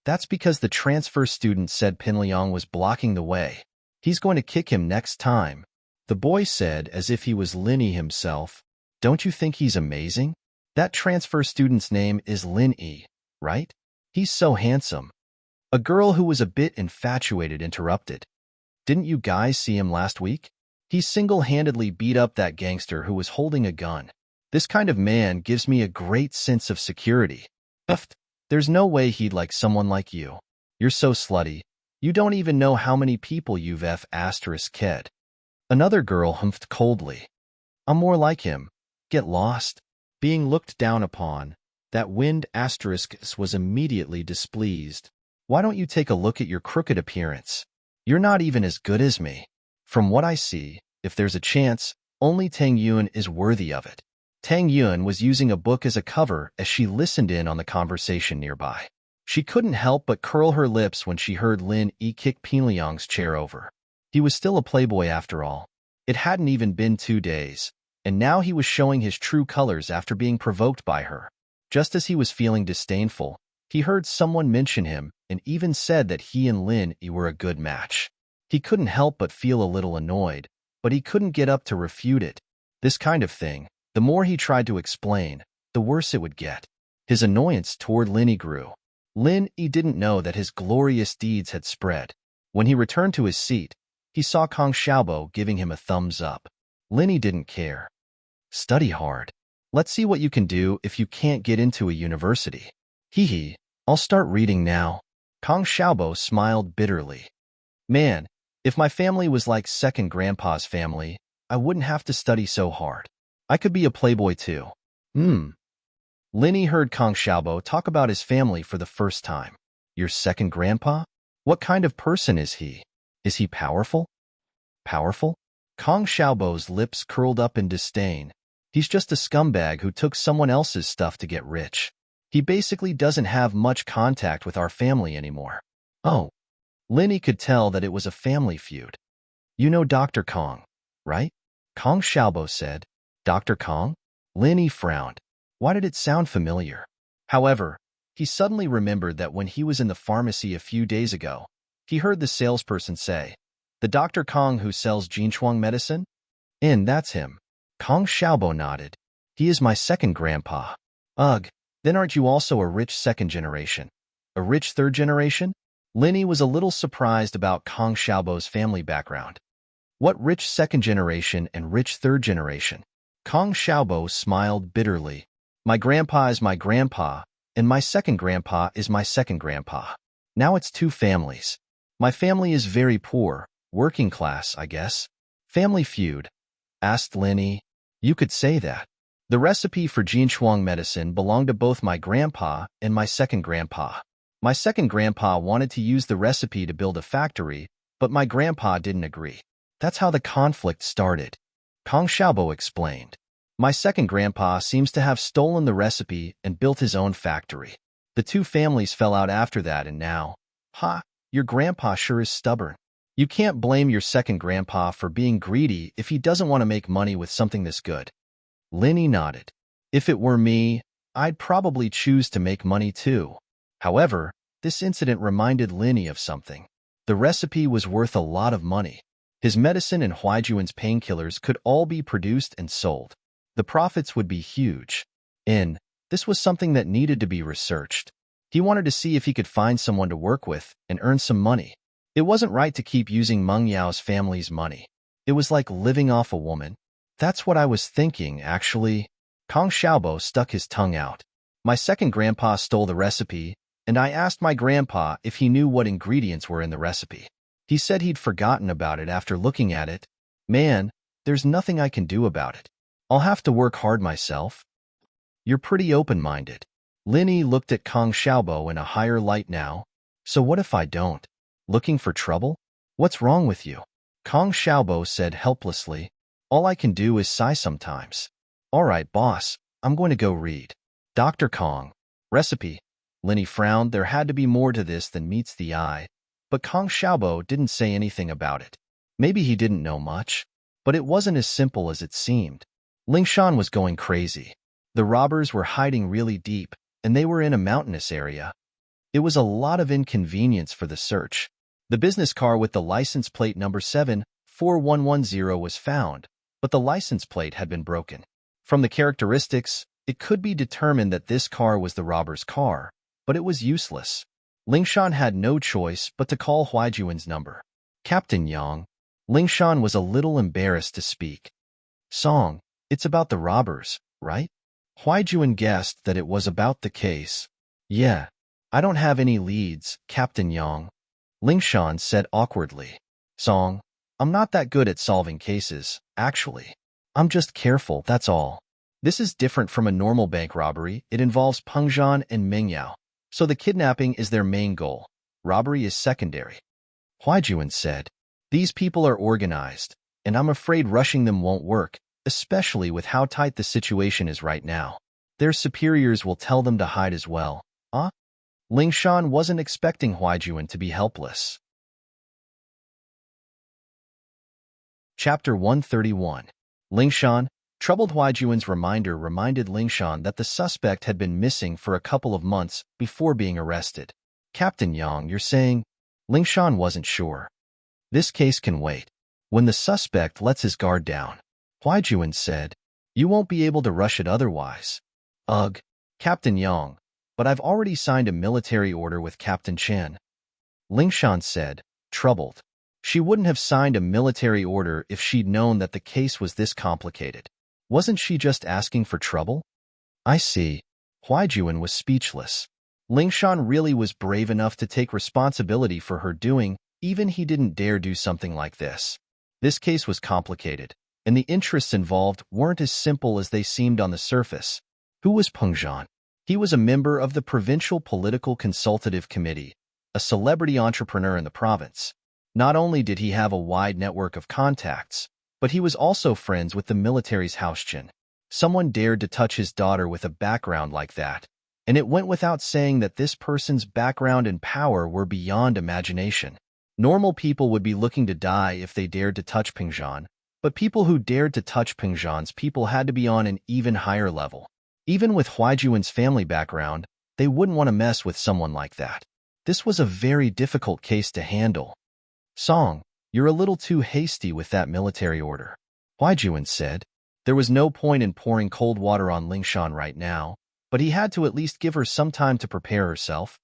That's because the transfer student said Pinliang was blocking the way. He's going to kick him next time. The boy said as if he was Linny himself. Don't you think he's amazing? That transfer student's name is Lin Yi, right? He's so handsome. A girl who was a bit infatuated interrupted. Didn't you guys see him last week? He single-handedly beat up that gangster who was holding a gun. This kind of man gives me a great sense of security. Uffed. There's no way he'd like someone like you. You're so slutty. You don't even know how many people you've ked. Another girl humphed coldly. I'm more like him. Get lost. Being looked down upon, that wind was immediately displeased. Why don't you take a look at your crooked appearance? You're not even as good as me. From what I see, if there's a chance, only Tang Yun is worthy of it. Tang Yun was using a book as a cover as she listened in on the conversation nearby. She couldn't help but curl her lips when she heard Lin Yi kick Pinliang's chair over. He was still a playboy after all. It hadn't even been 2 days, and now he was showing his true colors after being provoked by her. Just as he was feeling disdainful, he heard someone mention him and even said that he and Lin Yi were a good match. He couldn't help but feel a little annoyed, but he couldn't get up to refute it. This kind of thing, the more he tried to explain, the worse it would get. His annoyance toward Lin Yi grew. Lin Yi didn't know that his glorious deeds had spread. When he returned to his seat, he saw Kong Xiaobo giving him a thumbs up. Lin Yi didn't care. Study hard. Let's see what you can do if you can't get into a university. Hee hee, I'll start reading now. Kong Xiaobo smiled bitterly. Man, if my family was like second grandpa's family, I wouldn't have to study so hard. I could be a playboy too. Lin Yi heard Kong Xiaobo talk about his family for the first time. Your second grandpa? What kind of person is he? Is he powerful? Powerful? Kong Xiaobo's lips curled up in disdain. He's just a scumbag who took someone else's stuff to get rich. He basically doesn't have much contact with our family anymore. Oh. Lin Yi could tell that it was a family feud. You know Dr. Kong, right? Kong Xiaobo said. Dr. Kong? Lin Yi frowned. Why did it sound familiar? However, he suddenly remembered that when he was in the pharmacy a few days ago, he heard the salesperson say, the Dr. Kong who sells Jinchuang medicine? That's him. Kong Xiaobo nodded. He is my second grandpa. Ugh, then aren't you also a rich second generation? A rich third generation? Lin Yi was a little surprised about Kong Xiaobo's family background. What rich second generation and rich third generation? Kong Xiaobo smiled bitterly. My grandpa is my grandpa, and my second grandpa is my second grandpa. Now it's 2 families. My family is very poor, working class, I guess. Family feud? Asked Lin Yi. You could say that. The recipe for Jinchuang medicine belonged to both my grandpa and my second grandpa. My second grandpa wanted to use the recipe to build a factory, but my grandpa didn't agree. That's how the conflict started. Kong Xiaobo explained. My second grandpa seems to have stolen the recipe and built his own factory. The 2 families fell out after that and now, your grandpa sure is stubborn. You can't blame your second grandpa for being greedy if he doesn't want to make money with something this good. Lin Yi nodded. If it were me, I'd probably choose to make money too. However, this incident reminded Lin Yi of something. The recipe was worth a lot of money. His medicine and Huaijuan's painkillers could all be produced and sold. The profits would be huge. This was something that needed to be researched. He wanted to see if he could find someone to work with and earn some money. It wasn't right to keep using Meng Yao's family's money. It was like living off a woman. That's what I was thinking, actually. Kong Xiaobo stuck his tongue out. My second grandpa stole the recipe, and I asked my grandpa if he knew what ingredients were in the recipe. He said he'd forgotten about it after looking at it. Man, there's nothing I can do about it. I'll have to work hard myself. You're pretty open-minded. Lin Yi looked at Kong Xiaobo in a higher light now. So what if I don't? Looking for trouble? What's wrong with you? Kong Xiaobo said helplessly. All I can do is sigh sometimes. All right, boss, I'm going to go read. Dr. Kong. Recipe. Lin Yi frowned. There had to be more to this than meets the eye. But Kong Xiaobo didn't say anything about it. Maybe he didn't know much. But it wasn't as simple as it seemed. Lingshan was going crazy. The robbers were hiding really deep, and they were in a mountainous area. It was a lot of inconvenience for the search. The business car with the license plate number 74110 was found, but the license plate had been broken. From the characteristics, it could be determined that this car was the robber's car, but it was useless. Lingshan had no choice but to call Huaijuan's number. Captain Yang. Lingshan was a little embarrassed to speak. Song, it's about the robbers, right? Huaijuan guessed that it was about the case. Yeah, I don't have any leads, Captain Yang. Lingshan said awkwardly. Song, I'm not that good at solving cases, actually. I'm just careful, that's all. This is different from a normal bank robbery. It involves Pengzhan and Mingyao, so the kidnapping is their main goal. Robbery is secondary. Huaijuan said, these people are organized, and I'm afraid rushing them won't work, especially with how tight the situation is right now. Their superiors will tell them to hide as well. Huh? Lingshan wasn't expecting Huaijuan to be helpless. Chapter 131. Lingshan. Troubled Huaijuan's reminder reminded Lingshan that the suspect had been missing for a couple of months before being arrested. Captain Yang, you're saying? Lingshan wasn't sure. This case can wait. When the suspect lets his guard down, Huaijuan said, you won't be able to rush it otherwise. Ugh, Captain Yang, but I've already signed a military order with Captain Chen. Lingshan said, troubled. She wouldn't have signed a military order if she'd known that the case was this complicated. Wasn't she just asking for trouble? I see. Huaijuan was speechless. Lingshan really was brave enough to take responsibility for her doing, even he didn't dare do something like this. This case was complicated, and the interests involved weren't as simple as they seemed on the surface. Who was Pengzhan? He was a member of the Provincial Political Consultative Committee, a celebrity entrepreneur in the province. Not only did he have a wide network of contacts, but he was also friends with the military's Hauschen. Someone dared to touch his daughter with a background like that, and it went without saying that this person's background and power were beyond imagination. Normal people would be looking to die if they dared to touch Pengzhan, but people who dared to touch Pengzhan's people had to be on an even higher level. Even with Huaijuan's family background, they wouldn't want to mess with someone like that. This was a very difficult case to handle. Song, you're a little too hasty with that military order, Huaijuan said. There was no point in pouring cold water on Lingshan right now, but he had to at least give her some time to prepare herself.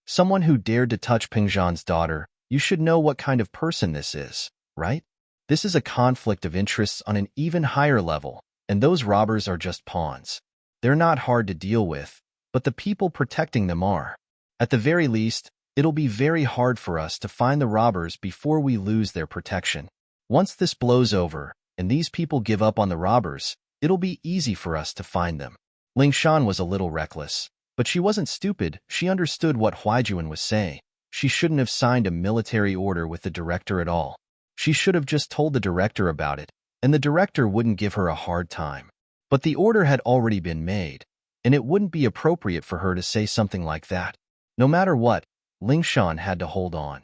Someone who dared to touch Pengzhan's daughter, you should know what kind of person this is, right? This is a conflict of interests on an even higher level, and those robbers are just pawns. They're not hard to deal with, but the people protecting them are. At the very least, it'll be very hard for us to find the robbers before we lose their protection. Once this blows over, and these people give up on the robbers, it'll be easy for us to find them. Lingshan was a little reckless, but she wasn't stupid. She understood what Huaijuan was saying. She shouldn't have signed a military order with the director at all. She should have just told the director about it, and the director wouldn't give her a hard time. But the order had already been made, and it wouldn't be appropriate for her to say something like that. No matter what, Lingshan had to hold on.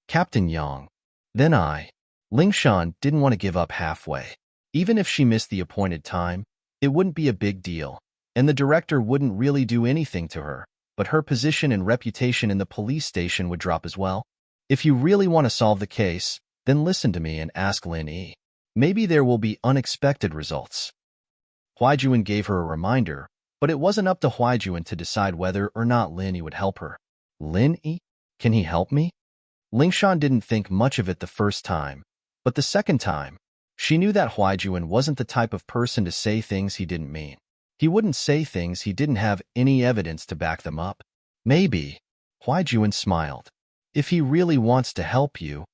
Captain Yang. Then Lingshan didn't want to give up halfway. Even if she missed the appointed time, it wouldn't be a big deal, and the director wouldn't really do anything to her, but her position and reputation in the police station would drop as well. If you really want to solve the case, then listen to me and ask Lin Yi. Maybe there will be unexpected results. Huaijuan gave her a reminder, but it wasn't up to Huaijuan to decide whether or not Lin Yi would help her. Lin Yi? Can he help me? Lingshan didn't think much of it the first time, but the second time, she knew that Huaijuan wasn't the type of person to say things he didn't mean. He wouldn't say things he didn't have any evidence to back them up. Maybe. Huaijuan smiled. If he really wants to help you,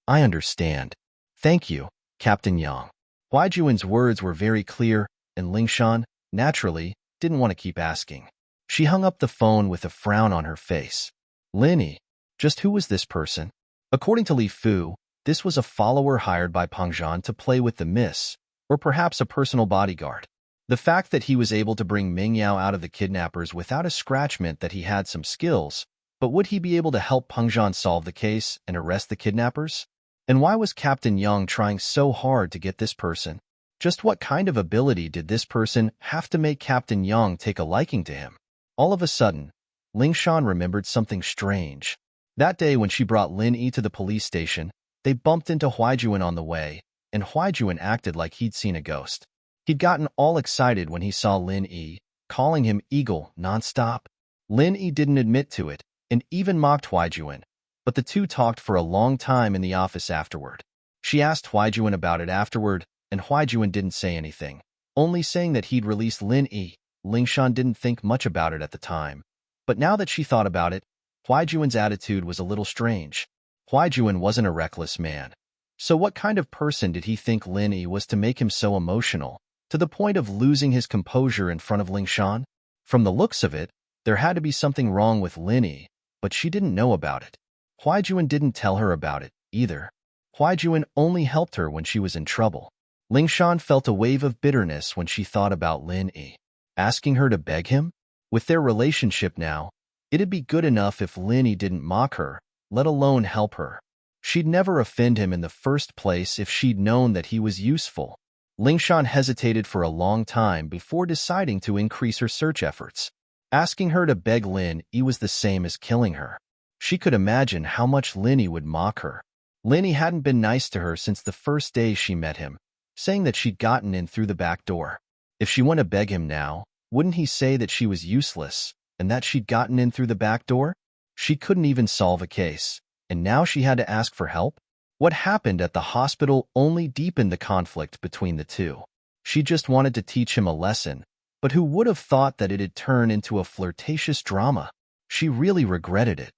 I understand. Thank you, Captain Yang. Huaijuan's words were very clear, and Lingshan, naturally, didn't want to keep asking. She hung up the phone with a frown on her face. Lin Yi, just who was this person? According to Li Fu, this was a follower hired by Pengzhan to play with the miss, or perhaps a personal bodyguard. The fact that he was able to bring Mingyao out of the kidnappers without a scratch meant that he had some skills, but would he be able to help Pengzhan solve the case and arrest the kidnappers? And why was Captain Yang trying so hard to get this person? Just what kind of ability did this person have to make Captain Yang take a liking to him? All of a sudden, Ling Shan remembered something strange. That day when she brought Lin Yi to the police station, they bumped into Huaijuan on the way, and Huaijuan acted like he'd seen a ghost. He'd gotten all excited when he saw Lin Yi, calling him Eagle nonstop. Lin Yi didn't admit to it, and even mocked Huaijuan, but the two talked for a long time in the office afterward. She asked Huaijuan about it afterward, and Huaijuan didn't say anything, only saying that he'd released Lin Yi. Ling Shan didn't think much about it at the time, but now that she thought about it, Huaijuan's attitude was a little strange. Huaijuan wasn't a reckless man. So what kind of person did he think Lin Yi was to make him so emotional, to the point of losing his composure in front of Ling Shan? From the looks of it, there had to be something wrong with Lin Yi, but she didn't know about it. Huaijuan didn't tell her about it, either. Huaijuan only helped her when she was in trouble. Ling Shan felt a wave of bitterness when she thought about Lin Yi. Asking her to beg him? With their relationship now, it'd be good enough if Lin Yi didn't mock her, let alone help her. She'd never offend him in the first place if she'd known that he was useful. Ling Shan hesitated for a long time before deciding to increase her search efforts. Asking her to beg Lin Yi was the same as killing her. She could imagine how much Lin Yi would mock her. Lin Yi hadn't been nice to her since the first day she met him, saying that she'd gotten in through the back door. If she went to beg him now, wouldn't he say that she was useless and that she'd gotten in through the back door? She couldn't even solve a case, and now she had to ask for help? What happened at the hospital only deepened the conflict between the two. She just wanted to teach him a lesson, but who would have thought that it'd turn into a flirtatious drama? She really regretted it.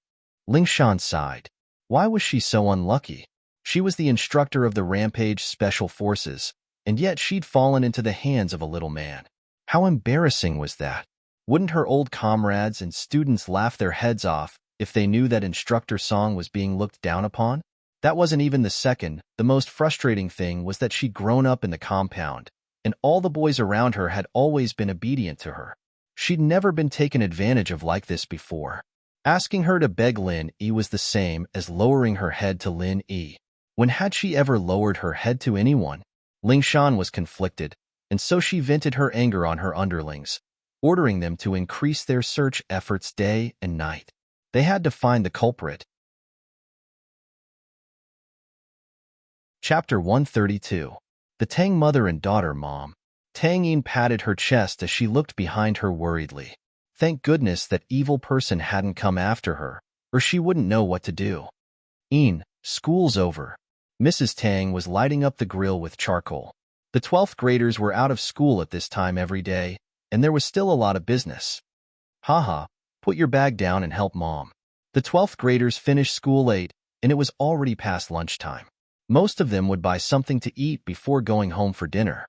Ling Shan sighed. Why was she so unlucky? She was the instructor of the Rampage Special Forces, and yet she'd fallen into the hands of a little man. How embarrassing was that? Wouldn't her old comrades and students laugh their heads off if they knew that Instructor Song was being looked down upon? That wasn't even the second. The most frustrating thing was that she'd grown up in the compound, and all the boys around her had always been obedient to her. She'd never been taken advantage of like this before. Asking her to beg Lin Yi was the same as lowering her head to Lin Yi. When had she ever lowered her head to anyone? Ling Shan was conflicted, and so she vented her anger on her underlings, ordering them to increase their search efforts day and night. They had to find the culprit. Chapter 132. The Tang Mother and Daughter Mom. Tang Yin patted her chest as she looked behind her worriedly. Thank goodness that evil person hadn't come after her, or she wouldn't know what to do. Yin, school's over. Mrs. Tang was lighting up the grill with charcoal. The 12th graders were out of school at this time every day, and there was still a lot of business. Haha, put your bag down and help Mom. The 12th graders finished school late, and it was already past lunchtime. Most of them would buy something to eat before going home for dinner.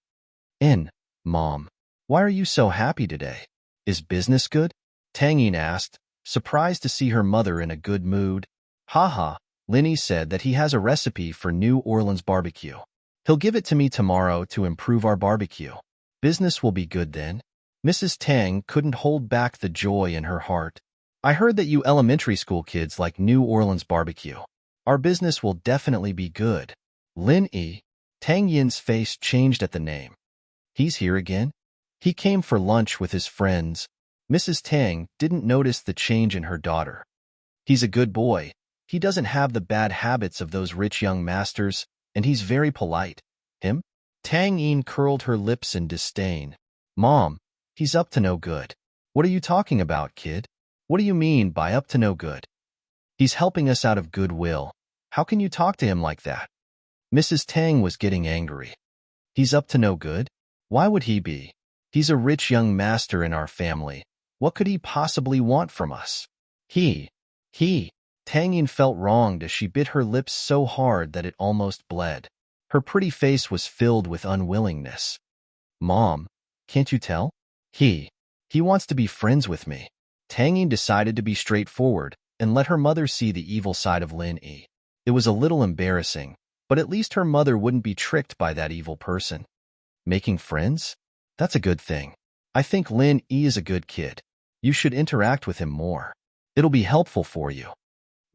Mom, why are you so happy today? Is business good? Tang Yin asked, surprised to see her mother in a good mood. Haha, Lin Yi said that he has a recipe for New Orleans barbecue. He'll give it to me tomorrow to improve our barbecue. Business will be good then. Mrs. Tang couldn't hold back the joy in her heart. I heard that you elementary school kids like New Orleans barbecue. Our business will definitely be good. Lin Yi. Tang Yin's face changed at the name. He's here again? He came for lunch with his friends. Mrs. Tang didn't notice the change in her daughter. He's a good boy. He doesn't have the bad habits of those rich young masters, and he's very polite. Him? Tang Yin curled her lips in disdain. Mom, he's up to no good. What are you talking about, kid? What do you mean by up to no good? He's helping us out of goodwill. How can you talk to him like that? Mrs. Tang was getting angry. He's up to no good? Why would he be? He's a rich young master in our family. What could he possibly want from us? He. Tang Yin felt wronged as she bit her lips so hard that it almost bled. Her pretty face was filled with unwillingness. Mom, can't you tell? He wants to be friends with me. Tang Yin decided to be straightforward and let her mother see the evil side of Lin Yi. It was a little embarrassing, but at least her mother wouldn't be tricked by that evil person. Making friends? That's a good thing. I think Lin Yi is a good kid. You should interact with him more. It'll be helpful for you.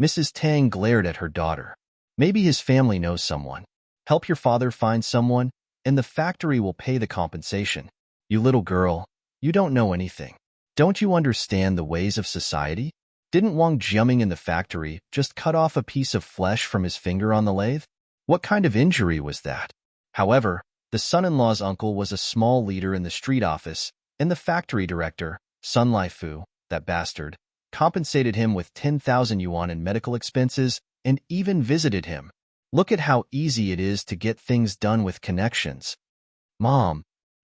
Mrs. Tang glared at her daughter. Maybe his family knows someone. Help your father find someone, and the factory will pay the compensation. You little girl, you don't know anything. Don't you understand the ways of society? Didn't Wang Jiaming in the factory just cut off a piece of flesh from his finger on the lathe? What kind of injury was that? However, the son-in-law's uncle was a small leader in the street office, and the factory director, Sun Laifu, that bastard, compensated him with 10,000 yuan in medical expenses and even visited him. Look at how easy it is to get things done with connections. Mom,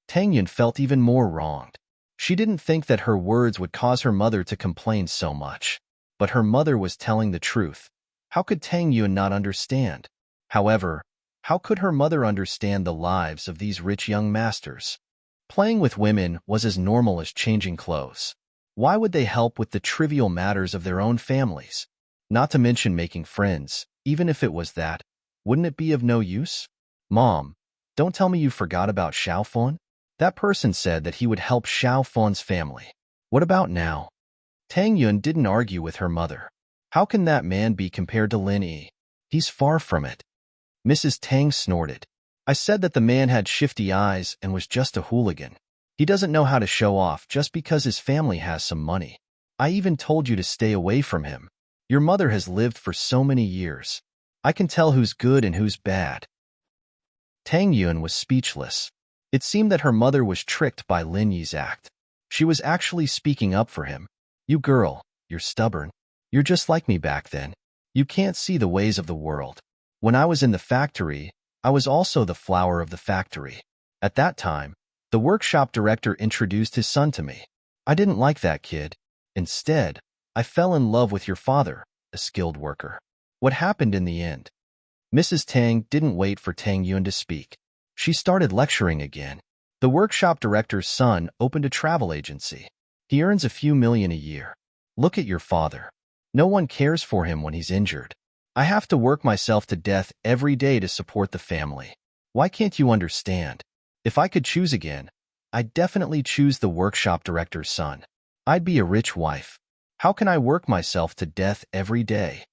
Tang Yun felt even more wronged. She didn't think that her words would cause her mother to complain so much. But her mother was telling the truth. How could Tang Yun not understand? However, how could her mother understand the lives of these rich young masters? Playing with women was as normal as changing clothes. Why would they help with the trivial matters of their own families? Not to mention making friends, even if it was that. Wouldn't it be of no use? Mom, don't tell me you forgot about Xiaofan? That person said that he would help Xiaofan's family. What about now? Tang Yun didn't argue with her mother. How can that man be compared to Lin Yi? He's far from it. Mrs. Tang snorted. I said that the man had shifty eyes and was just a hooligan. He doesn't know how to show off just because his family has some money. I even told you to stay away from him. Your mother has lived for so many years. I can tell who's good and who's bad. Tang Yun was speechless. It seemed that her mother was tricked by Lin Yi's act. She was actually speaking up for him. You girl, you're stubborn. You're just like me back then. You can't see the ways of the world. When I was in the factory, I was also the flower of the factory. At that time, the workshop director introduced his son to me. I didn't like that kid. Instead, I fell in love with your father, a skilled worker. What happened in the end? Mrs. Tang didn't wait for Tang Yun to speak. She started lecturing again. The workshop director's son opened a travel agency. He earns a few million a year. Look at your father. No one cares for him when he's injured. I have to work myself to death every day to support the family. Why can't you understand? If I could choose again, I'd definitely choose the workshop director's son. I'd be a rich wife. How can I work myself to death every day?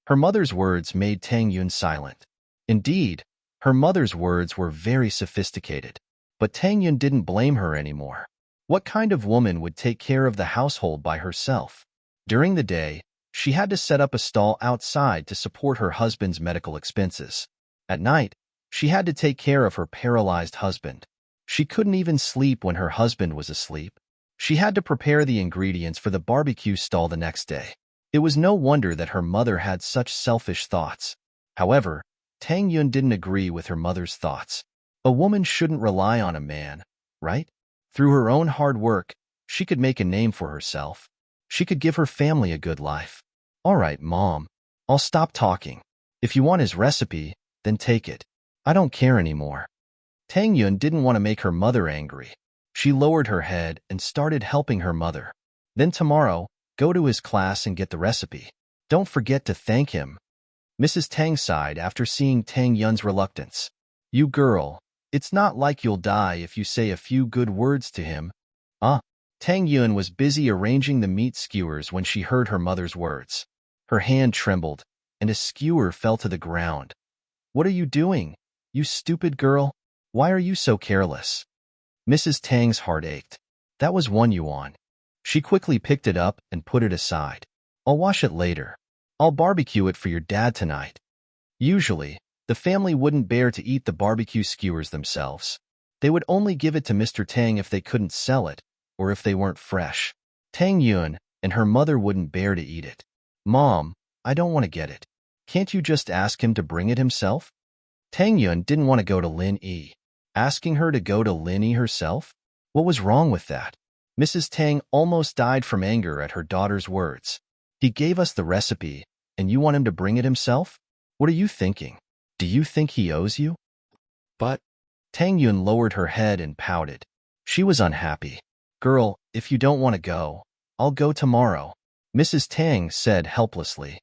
Her mother's words made Tang Yun silent. Indeed, her mother's words were very sophisticated. But Tang Yun didn't blame her anymore. What kind of woman would take care of the household by herself? During the day, she had to set up a stall outside to support her husband's medical expenses. At night, she had to take care of her paralyzed husband. She couldn't even sleep when her husband was asleep. She had to prepare the ingredients for the barbecue stall the next day. It was no wonder that her mother had such selfish thoughts. However, Tang Yun didn't agree with her mother's thoughts. A woman shouldn't rely on a man, right? Through her own hard work, she could make a name for herself. She could give her family a good life. All right, Mom, I'll stop talking. If you want his recipe, then take it. I don't care anymore. Tang Yun didn't want to make her mother angry. She lowered her head and started helping her mother. Then tomorrow, go to his class and get the recipe. Don't forget to thank him. Mrs. Tang sighed after seeing Tang Yun's reluctance. You girl, it's not like you'll die if you say a few good words to him. Tang Yun was busy arranging the meat skewers when she heard her mother's words. Her hand trembled, and a skewer fell to the ground. What are you doing, you stupid girl? Why are you so careless? Mrs. Tang's heart ached. That was 1 yuan. She quickly picked it up and put it aside. I'll wash it later. I'll barbecue it for your dad tonight. Usually, the family wouldn't bear to eat the barbecue skewers themselves. They would only give it to Mr. Tang if they couldn't sell it, or if they weren't fresh. Tang Yun and her mother wouldn't bear to eat it. Mom, I don't want to get it. Can't you just ask him to bring it himself? Tang Yun didn't want to go to Lin Yi. Asking her to go to Lin Yi herself? What was wrong with that? Mrs. Tang almost died from anger at her daughter's words. He gave us the recipe, and you want him to bring it himself? What are you thinking? Do you think he owes you? But Tang Yun lowered her head and pouted. She was unhappy. Girl, if you don't want to go, I'll go tomorrow, Mrs. Tang said helplessly.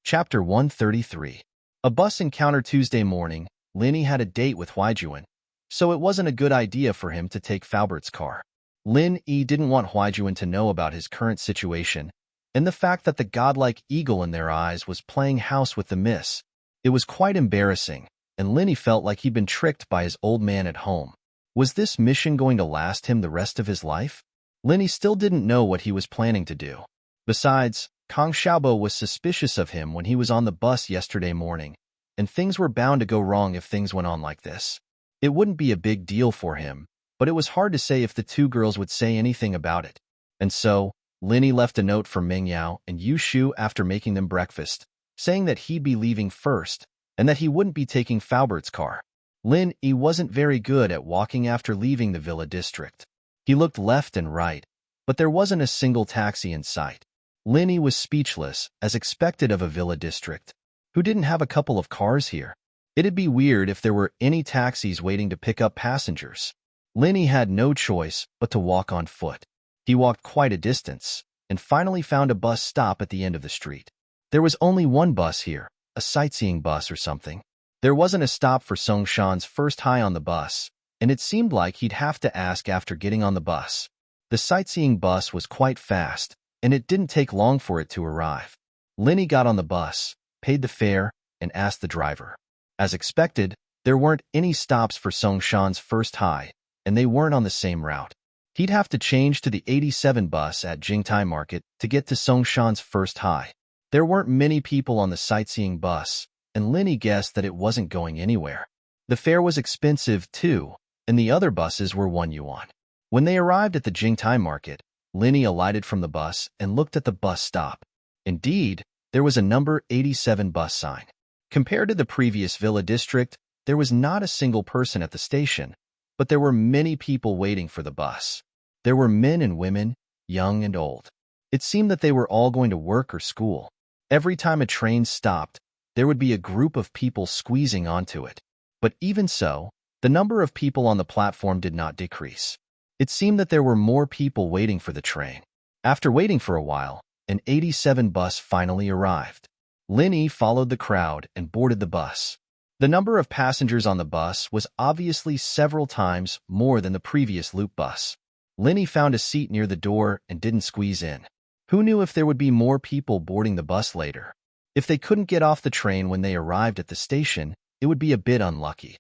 Chapter 133. A bus encounter Tuesday morning. Lin Yi had a date with Huijuan, so it wasn't a good idea for him to take Faubert's car. Lin Yi didn't want Huijuan to know about his current situation and the fact that the godlike eagle in their eyes was playing house with the miss. It was quite embarrassing, and Lin Yi felt like he'd been tricked by his old man at home. Was this mission going to last him the rest of his life? Linny still didn't know what he was planning to do. Besides, Kang Xiaobo was suspicious of him when he was on the bus yesterday morning, and things were bound to go wrong if things went on like this. It wouldn't be a big deal for him, but it was hard to say if the two girls would say anything about it. And so, Linny left a note for Ming Yao and Yu Shu after making them breakfast, saying that he'd be leaving first, and that he wouldn't be taking Faubert's car. Lin Yi wasn't very good at walking after leaving the villa district. He looked left and right, but there wasn't a single taxi in sight. Lin Yi was speechless, as expected of a villa district. Who didn't have a couple of cars here? It'd be weird if there were any taxis waiting to pick up passengers. Lin Yi had no choice but to walk on foot. He walked quite a distance, and finally found a bus stop at the end of the street. There was only one bus here, a sightseeing bus or something. There wasn't a stop for Song Shan's first high on the bus, and it seemed like he'd have to ask after getting on the bus. The sightseeing bus was quite fast, and it didn't take long for it to arrive. Lin Yi got on the bus, paid the fare, and asked the driver. As expected, there weren't any stops for Song Shan's first high, and they weren't on the same route. He'd have to change to the 87 bus at Jingtai Market to get to Song Shan's first high. There weren't many people on the sightseeing bus, and Lin Yi guessed that it wasn't going anywhere. The fare was expensive too, and the other buses were 1 yuan. When they arrived at the Jingtai Market, Lin Yi alighted from the bus and looked at the bus stop. Indeed, there was a number 87 bus sign. Compared to the previous villa district, there was not a single person at the station, but there were many people waiting for the bus. There were men and women, young and old. It seemed that they were all going to work or school. Every time a train stopped, there would be a group of people squeezing onto it. But even so, the number of people on the platform did not decrease. It seemed that there were more people waiting for the train. After waiting for a while, an 87 bus finally arrived. Lin Yi followed the crowd and boarded the bus. The number of passengers on the bus was obviously several times more than the previous loop bus. Lin Yi found a seat near the door and didn't squeeze in. Who knew if there would be more people boarding the bus later? If they couldn't get off the train when they arrived at the station, it would be a bit unlucky.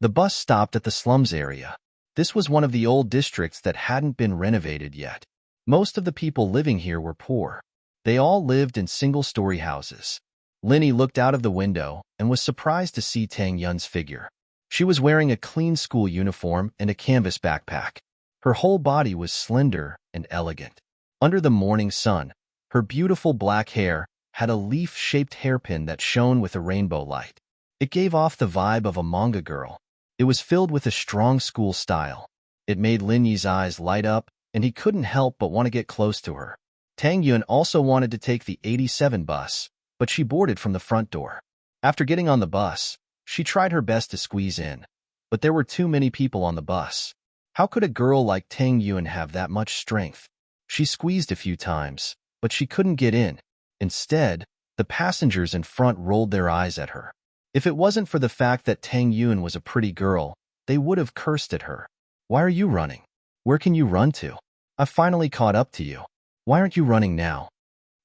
The bus stopped at the slums area. This was one of the old districts that hadn't been renovated yet. Most of the people living here were poor. They all lived in single-story houses. Lin Yi looked out of the window and was surprised to see Tang Yun's figure. She was wearing a clean school uniform and a canvas backpack. Her whole body was slender and elegant. Under the morning sun, her beautiful black hair had a leaf-shaped hairpin that shone with a rainbow light. It gave off the vibe of a manga girl. It was filled with a strong school style. It made Lin Yi's eyes light up, and he couldn't help but want to get close to her. Tang Yun also wanted to take the 87 bus, but she boarded from the front door. After getting on the bus, she tried her best to squeeze in, but there were too many people on the bus. How could a girl like Tang Yun have that much strength? She squeezed a few times, but she couldn't get in. Instead, the passengers in front rolled their eyes at her. If it wasn't for the fact that Tang Yun was a pretty girl, they would have cursed at her. Why are you running? Where can you run to? I've finally caught up to you. Why aren't you running now?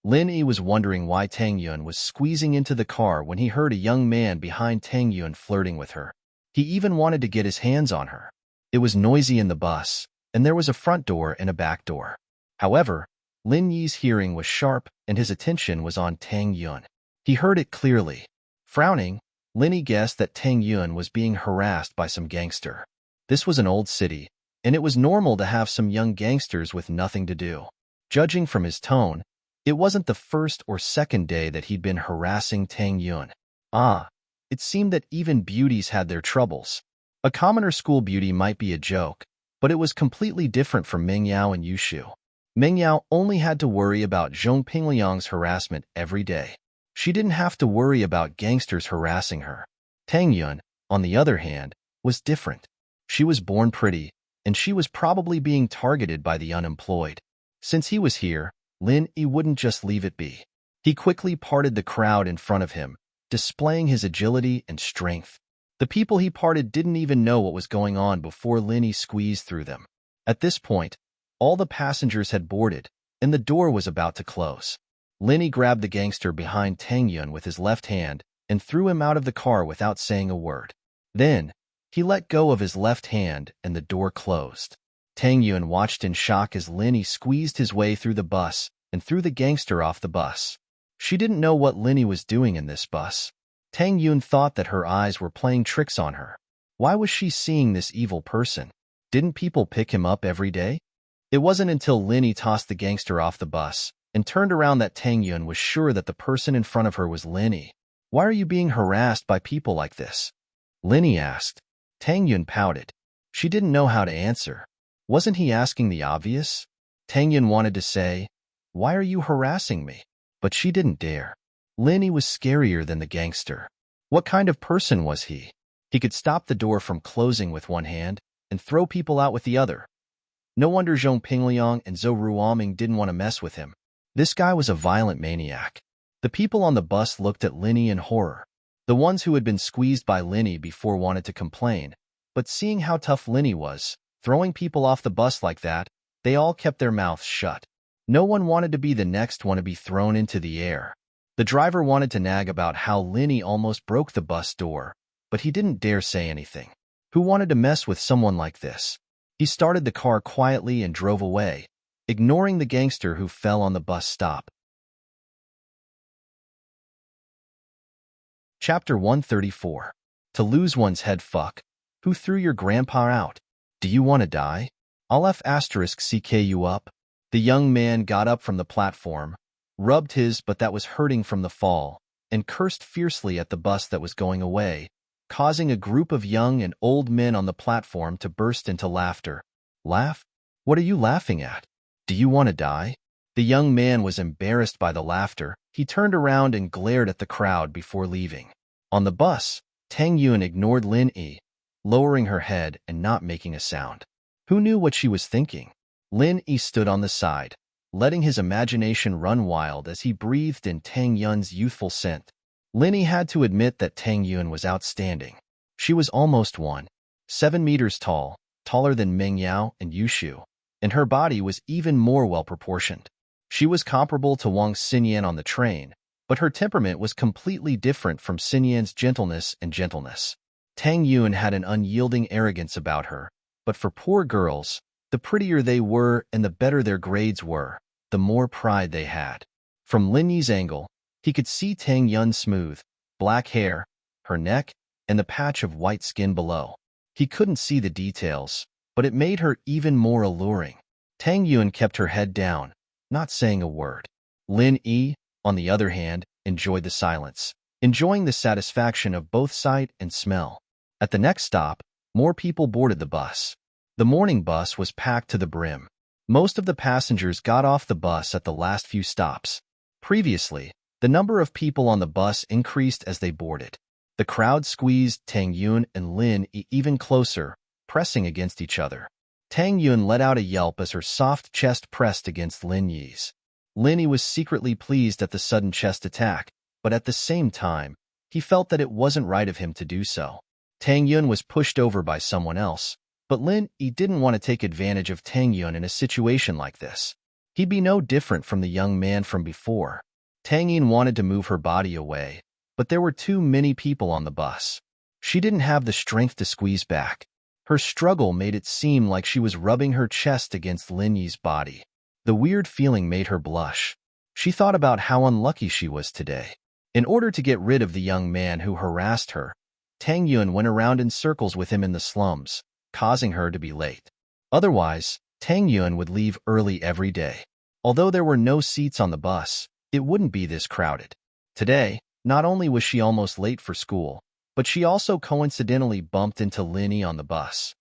Lin Yi was wondering why Tang Yun was squeezing into the car when he heard a young man behind Tang Yun flirting with her. He even wanted to get his hands on her. It was noisy in the bus, and there was a front door and a back door. However, Lin Yi's hearing was sharp and his attention was on Tang Yun. He heard it clearly. Frowning, Lin Yi guessed that Tang Yun was being harassed by some gangster. This was an old city, and it was normal to have some young gangsters with nothing to do. Judging from his tone, it wasn't the first or second day that he'd been harassing Tang Yun. It seemed that even beauties had their troubles. A commoner school beauty might be a joke, but it was completely different from Ming Yao and Yu Shu. Ming Yao only had to worry about Zhong Pingliang's harassment every day. She didn't have to worry about gangsters harassing her. Tang Yun, on the other hand, was different. She was born pretty, and she was probably being targeted by the unemployed. Since he was here, Lin Yi wouldn't just leave it be. He quickly parted the crowd in front of him, displaying his agility and strength. The people he parted didn't even know what was going on before Lin Yi squeezed through them. At this point, all the passengers had boarded, and the door was about to close. Lin Yi grabbed the gangster behind Tang Yun with his left hand and threw him out of the car without saying a word. Then, He let go of his left hand and the door closed. Tang Yun watched in shock as Linny squeezed his way through the bus and threw the gangster off the bus. She didn't know what Linny was doing in this bus. Tang Yun thought that her eyes were playing tricks on her. Why was she seeing this evil person? Didn't people pick him up every day? It wasn't until Linny tossed the gangster off the bus and turned around that Tang Yun was sure that the person in front of her was Linny. Why are you being harassed by people like this? Linny asked. Tang Yun pouted. She didn't know how to answer. Wasn't he asking the obvious? Tang Yun wanted to say, "Why are you harassing me?" But she didn't dare. Linny was scarier than the gangster. What kind of person was he? He could stop the door from closing with one hand and throw people out with the other. No wonder Zhong Pingliang and Zhou Ruoming didn't want to mess with him. This guy was a violent maniac. The people on the bus looked at Linny in horror. The ones who had been squeezed by Linny before wanted to complain, but seeing how tough Linny was, throwing people off the bus like that, they all kept their mouths shut. No one wanted to be the next one to be thrown into the air. The driver wanted to nag about how Linny almost broke the bus door, but he didn't dare say anything. Who wanted to mess with someone like this? He started the car quietly and drove away, ignoring the gangster who fell on the bus stop. Chapter 134. To lose one's head. Fuck. Who threw your grandpa out? Do you want to die? I'll CK you up. The young man got up from the platform, rubbed his but that was hurting from the fall, and cursed fiercely at the bus that was going away, causing a group of young and old men on the platform to burst into laughter. Laugh? What are you laughing at? Do you want to die? The young man was embarrassed by the laughter. He turned around and glared at the crowd before leaving. On the bus, Tang Yun ignored Lin Yi, lowering her head and not making a sound. Who knew what she was thinking? Lin Yi stood on the side, letting his imagination run wild as he breathed in Tang Yun's youthful scent. Lin Yi had to admit that Tang Yun was outstanding. She was almost 1.7 meters tall, taller than Meng Yao and Yushu, and her body was even more well-proportioned. She was comparable to Wang Xinyan on the train, but her temperament was completely different from Xinyan's gentleness and gentleness. Tang Yun had an unyielding arrogance about her, but for poor girls, the prettier they were and the better their grades were, the more pride they had. From Lin Yi's angle, he could see Tang Yun's smooth, black hair, her neck, and the patch of white skin below. He couldn't see the details, but it made her even more alluring. Tang Yun kept her head down, not saying a word. Lin Yi, on the other hand, enjoyed the silence, enjoying the satisfaction of both sight and smell. At the next stop, more people boarded the bus. The morning bus was packed to the brim. Most of the passengers got off the bus at the last few stops. Previously, the number of people on the bus increased as they boarded. The crowd squeezed Tang Yun and Lin Yi even closer, pressing against each other. Tang Yun let out a yelp as her soft chest pressed against Lin Yi's. Lin Yi was secretly pleased at the sudden chest attack, but at the same time, he felt that it wasn't right of him to do so. Tang Yun was pushed over by someone else, but Lin Yi didn't want to take advantage of Tang Yun in a situation like this. He'd be no different from the young man from before. Tang Yun wanted to move her body away, but there were too many people on the bus. She didn't have the strength to squeeze back. Her struggle made it seem like she was rubbing her chest against Lin Yi's body. The weird feeling made her blush. She thought about how unlucky she was today. In order to get rid of the young man who harassed her, Tang Yun went around in circles with him in the slums, causing her to be late. Otherwise, Tang Yun would leave early every day. Although there were no seats on the bus, it wouldn't be this crowded. Today, not only was she almost late for school, but she also coincidentally bumped into Lin Yi on the bus.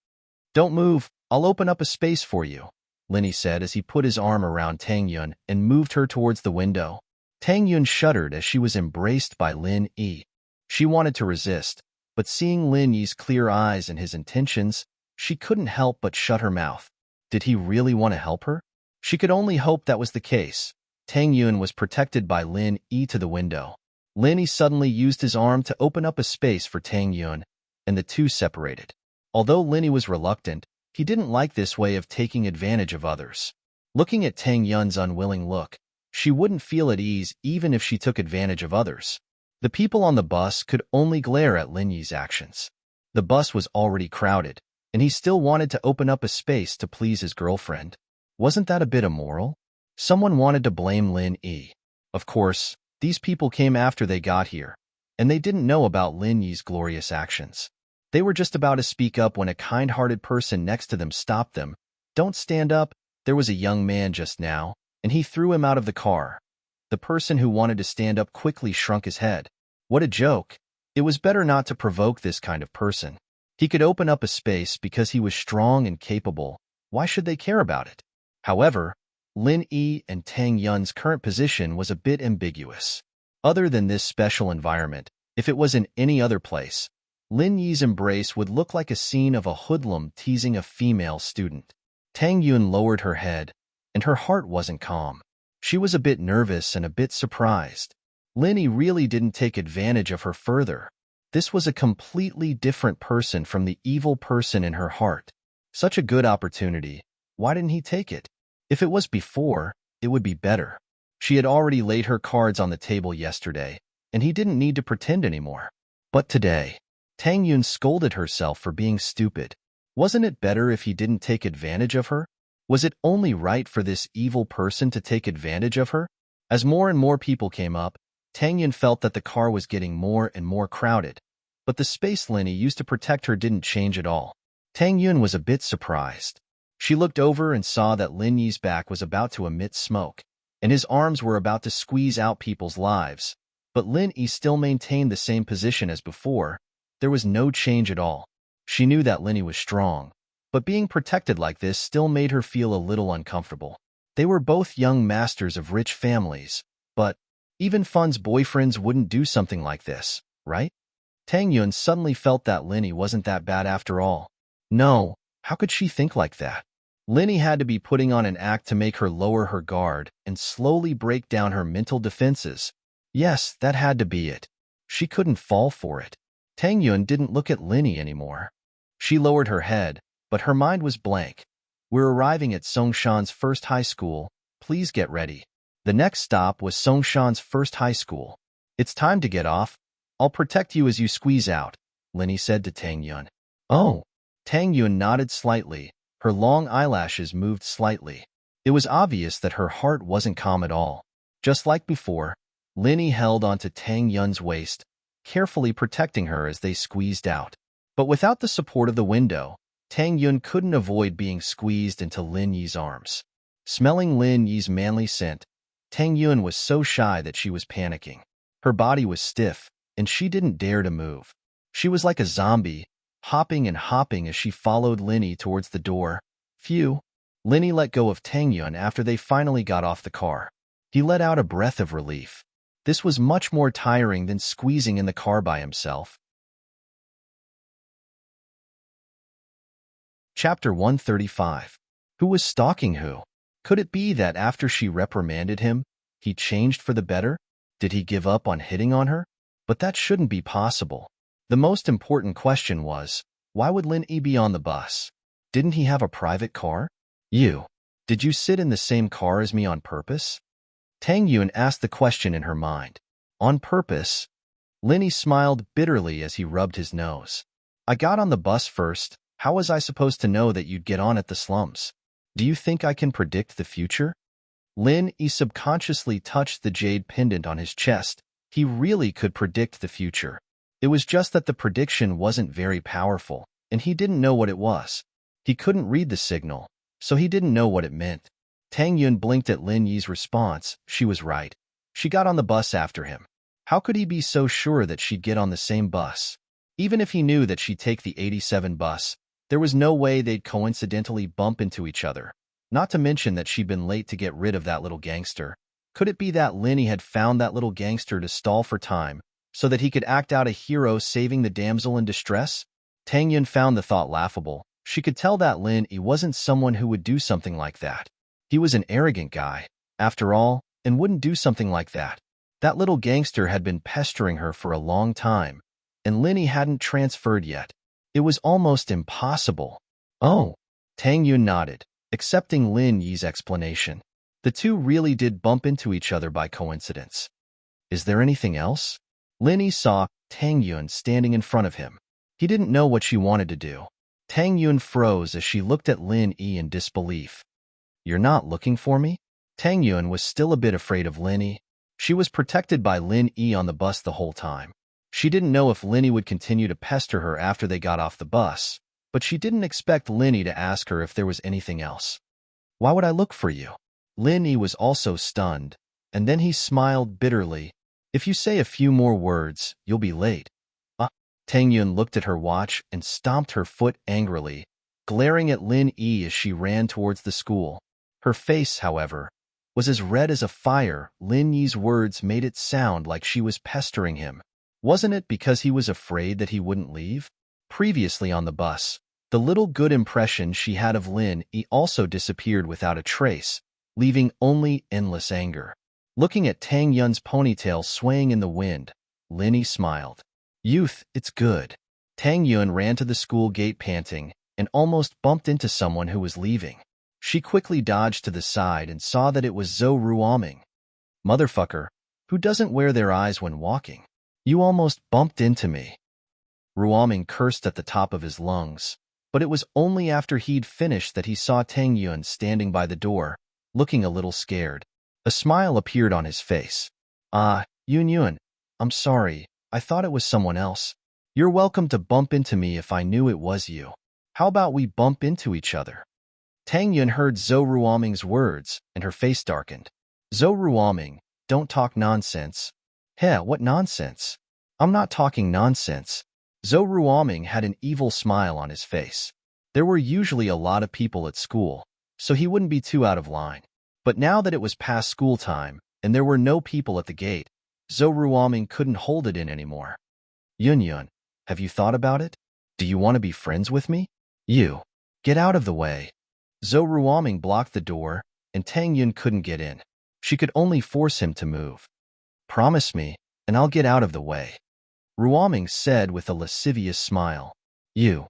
"Don't move, I'll open up a space for you," Lin Yi said as he put his arm around Tang Yun and moved her towards the window. Tang Yun shuddered as she was embraced by Lin Yi. She wanted to resist, but seeing Lin Yi's clear eyes and his intentions, she couldn't help but shut her mouth. Did he really want to help her? She could only hope that was the case. Tang Yun was protected by Lin Yi to the window. Lin Yi suddenly used his arm to open up a space for Tang Yun, and the two separated. Although Lin Yi was reluctant, he didn't like this way of taking advantage of others. Looking at Tang Yun's unwilling look, she wouldn't feel at ease even if she took advantage of others. The people on the bus could only glare at Lin Yi's actions. The bus was already crowded, and he still wanted to open up a space to please his girlfriend. Wasn't that a bit immoral? Someone wanted to blame Lin Yi. Of course, these people came after they got here, and they didn't know about Lin Yi's glorious actions. They were just about to speak up when a kind-hearted person next to them stopped them. Don't stand up, there was a young man just now, and he threw him out of the car. The person who wanted to stand up quickly shrunk his head. What a joke. It was better not to provoke this kind of person. He could open up a space because he was strong and capable. Why should they care about it? However, Lin Yi and Tang Yun's current position was a bit ambiguous. Other than this special environment, if it was in any other place, Lin Yi's embrace would look like a scene of a hoodlum teasing a female student. Tang Yun lowered her head, and her heart wasn't calm. She was a bit nervous and a bit surprised. Lin Yi really didn't take advantage of her further. This was a completely different person from the evil person in her heart. Such a good opportunity. Why didn't he take it? If it was before, it would be better. She had already laid her cards on the table yesterday, and he didn't need to pretend anymore. But today, Tang Yun scolded herself for being stupid. Wasn't it better if he didn't take advantage of her? Was it only right for this evil person to take advantage of her? As more and more people came up, Tang Yun felt that the car was getting more and more crowded. But the space Lin Yi used to protect her didn't change at all. Tang Yun was a bit surprised. She looked over and saw that Lin Yi's back was about to emit smoke, and his arms were about to squeeze out people's lives. But Lin Yi still maintained the same position as before. There was no change at all. She knew that Lin Yi was strong, but being protected like this still made her feel a little uncomfortable. They were both young masters of rich families, but even Fun's boyfriends wouldn't do something like this, right? Tang Yun suddenly felt that Lin Yi wasn't that bad after all. No, how could she think like that? Lin Yi had to be putting on an act to make her lower her guard and slowly break down her mental defenses. Yes, that had to be it. She couldn't fall for it. Tang Yun didn't look at Lin Yi anymore. She lowered her head, but her mind was blank. We're arriving at Songshan's first high school. Please get ready. The next stop was Songshan's first high school. It's time to get off. I'll protect you as you squeeze out, Lin Yi said to Tang Yun. Oh. Tang Yun nodded slightly. Her long eyelashes moved slightly. It was obvious that her heart wasn't calm at all. Just like before, Lin Yi held onto Tang Yun's waist, carefully protecting her as they squeezed out. But without the support of the window, Tang Yun couldn't avoid being squeezed into Lin Yi's arms. Smelling Lin Yi's manly scent, Tang Yun was so shy that she was panicking. Her body was stiff, and she didn't dare to move. She was like a zombie, hopping and hopping as she followed Lin Yi towards the door. Phew! Lin Yi let go of Tang Yun after they finally got off the car. He let out a breath of relief. This was much more tiring than squeezing in the car by himself. Chapter 135. Who was stalking who? Could it be that after she reprimanded him, he changed for the better? Did he give up on hitting on her? But that shouldn't be possible. The most important question was, why would Lin Yi be on the bus? Didn't he have a private car? Did you sit in the same car as me on purpose? Tang Yun asked the question in her mind. On purpose? Lin Yi smiled bitterly as he rubbed his nose. I got on the bus first. How was I supposed to know that you'd get on at the slums? Do you think I can predict the future? Lin Yi subconsciously touched the jade pendant on his chest. He really could predict the future. It was just that the prediction wasn't very powerful, and he didn't know what it was. He couldn't read the signal, so he didn't know what it meant. Tang Yun blinked at Lin Yi's response. She was right. She got on the bus after him. How could he be so sure that she'd get on the same bus? Even if he knew that she'd take the 87 bus, there was no way they'd coincidentally bump into each other. Not to mention that she'd been late to get rid of that little gangster. Could it be that Lin Yi had found that little gangster to stall for time, so that he could act out a hero saving the damsel in distress? Tang Yun found the thought laughable. She could tell that Lin Yi wasn't someone who would do something like that. He was an arrogant guy, after all, and wouldn't do something like that. That little gangster had been pestering her for a long time, and Lin Yi hadn't transferred yet. It was almost impossible. Oh. Tang Yun nodded, accepting Lin Yi's explanation. The two really did bump into each other by coincidence. Is there anything else? Lin Yi saw Tang Yun standing in front of him. He didn't know what she wanted to do. Tang Yun froze as she looked at Lin Yi in disbelief. You're not looking for me? Tang Yun was still a bit afraid of Lin Yi. She was protected by Lin Yi on the bus the whole time. She didn't know if Lin Yi would continue to pester her after they got off the bus, but she didn't expect Lin Yi to ask her if there was anything else. Why would I look for you? Lin Yi was also stunned, and then he smiled bitterly. If you say a few more words, you'll be late. Tang Yun looked at her watch and stomped her foot angrily, glaring at Lin Yi as she ran towards the school. Her face, however, was as red as a fire. Lin Yi's words made it sound like she was pestering him. Wasn't it because he was afraid that he wouldn't leave? Previously on the bus, the little good impression she had of Lin Yi also disappeared without a trace, leaving only endless anger. Looking at Tang Yun's ponytail swaying in the wind, Lin Yi smiled. Youth, it's good. Tang Yun ran to the school gate panting and almost bumped into someone who was leaving. She quickly dodged to the side and saw that it was Zhou Ruoming. Motherfucker, who doesn't wear their eyes when walking? You almost bumped into me. Ruoming cursed at the top of his lungs, but it was only after he'd finished that he saw Tang Yun standing by the door, looking a little scared. A smile appeared on his face. Yun, I'm sorry. I thought it was someone else. You're welcome to bump into me if I knew it was you. How about we bump into each other? Tang Yun heard Zhou Ruoming's words, and her face darkened. Zhou Ruoming, don't talk nonsense. Heh, what nonsense? I'm not talking nonsense. Zhou Ruoming had an evil smile on his face. There were usually a lot of people at school, so he wouldn't be too out of line. But now that it was past school time, and there were no people at the gate, Zhou Ruoming couldn't hold it in anymore. Yun, have you thought about it? Do you want to be friends with me? You. Get out of the way. Zhou Ruoming blocked the door, and Tang Yun couldn't get in. She could only force him to move. Promise me, and I'll get out of the way. Ruoming said with a lascivious smile. You.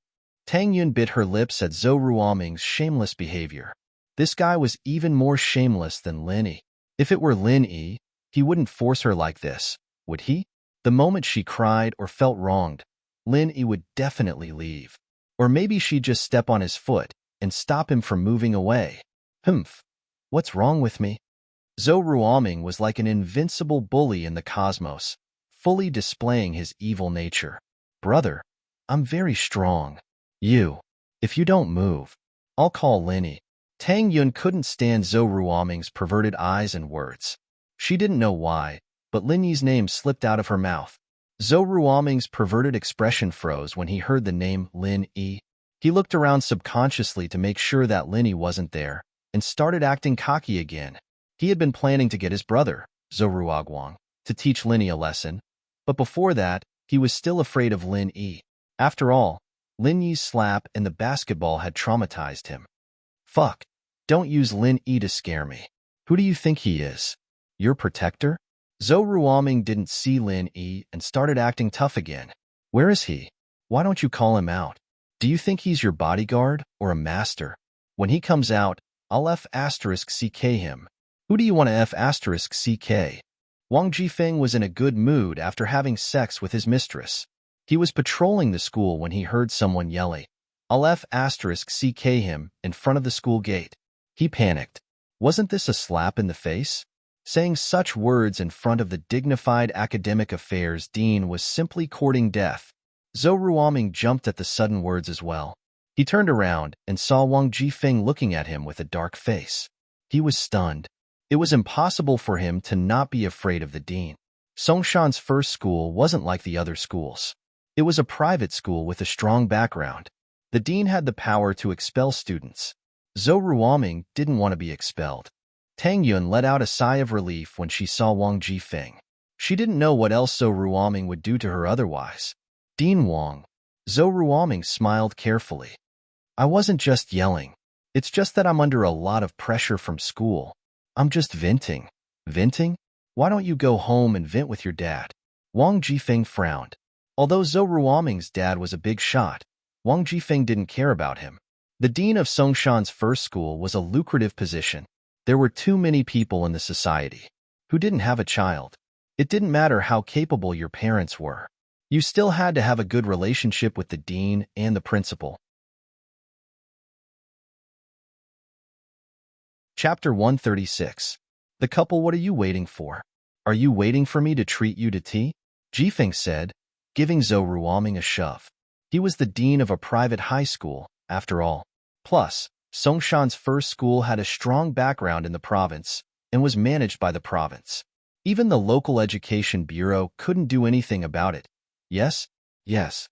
Tang Yun bit her lips at Zhou Ruoming's shameless behavior. This guy was even more shameless than Lin Yi. If it were Lin Yi, he wouldn't force her like this, would he? The moment she cried or felt wronged, Lin Yi would definitely leave. Or maybe she'd just step on his foot and stop him from moving away. Humph. What's wrong with me? Zhou Ruoming was like an invincible bully in the cosmos, fully displaying his evil nature. Brother, I'm very strong. If you don't move, I'll call Lin Yi. Tang Yun couldn't stand Zhou Ruoming's perverted eyes and words. She didn't know why, but Lin Yi's name slipped out of her mouth. Zhou Ruoming's perverted expression froze when he heard the name Lin Yi. He looked around subconsciously to make sure that Lin Yi wasn't there, and started acting cocky again. He had been planning to get his brother, Zhou Ruoguang, to teach Lin Yi a lesson, but before that, he was still afraid of Lin Yi. After all, Lin Yi's slap and the basketball had traumatized him. Fuck. Don't use Lin Yi to scare me. Who do you think he is? Your protector? Zhou Ruoming didn't see Lin Yi and started acting tough again. Where is he? Why don't you call him out? Do you think he's your bodyguard or a master? When he comes out, I'll F***ck him. Who do you want to F***ck? Wang Jifeng was in a good mood after having sex with his mistress. He was patrolling the school when he heard someone yelling, I'll F***ck him in front of the school gate. He panicked. Wasn't this a slap in the face? Saying such words in front of the dignified academic affairs dean was simply courting death. Zhou Ruoming jumped at the sudden words as well. He turned around and saw Wang Jifeng looking at him with a dark face. He was stunned. It was impossible for him to not be afraid of the dean. Songshan's first school wasn't like the other schools. It was a private school with a strong background. The dean had the power to expel students. Zhou Ruoming didn't want to be expelled. Tang Yun let out a sigh of relief when she saw Wang Jifeng. She didn't know what else Zhou Ruoming would do to her otherwise. Dean Wang. Zhou Ruoming smiled carefully. I wasn't just yelling. It's just that I'm under a lot of pressure from school. I'm just venting. Venting? Why don't you go home and vent with your dad? Wang Jifeng frowned. Although Zhou Ruoming's dad was a big shot, Wang Jifeng didn't care about him. The dean of Songshan's first school was a lucrative position. There were too many people in the society who didn't have a child. It didn't matter how capable your parents were. You still had to have a good relationship with the dean and the principal. Chapter 136. The couple, what are you waiting for? Are you waiting for me to treat you to tea? Jifeng said, giving Zhou Ruoming a shove. He was the dean of a private high school, after all. Plus, Songshan's first school had a strong background in the province and was managed by the province. Even the local education bureau couldn't do anything about it. Yes? Yes.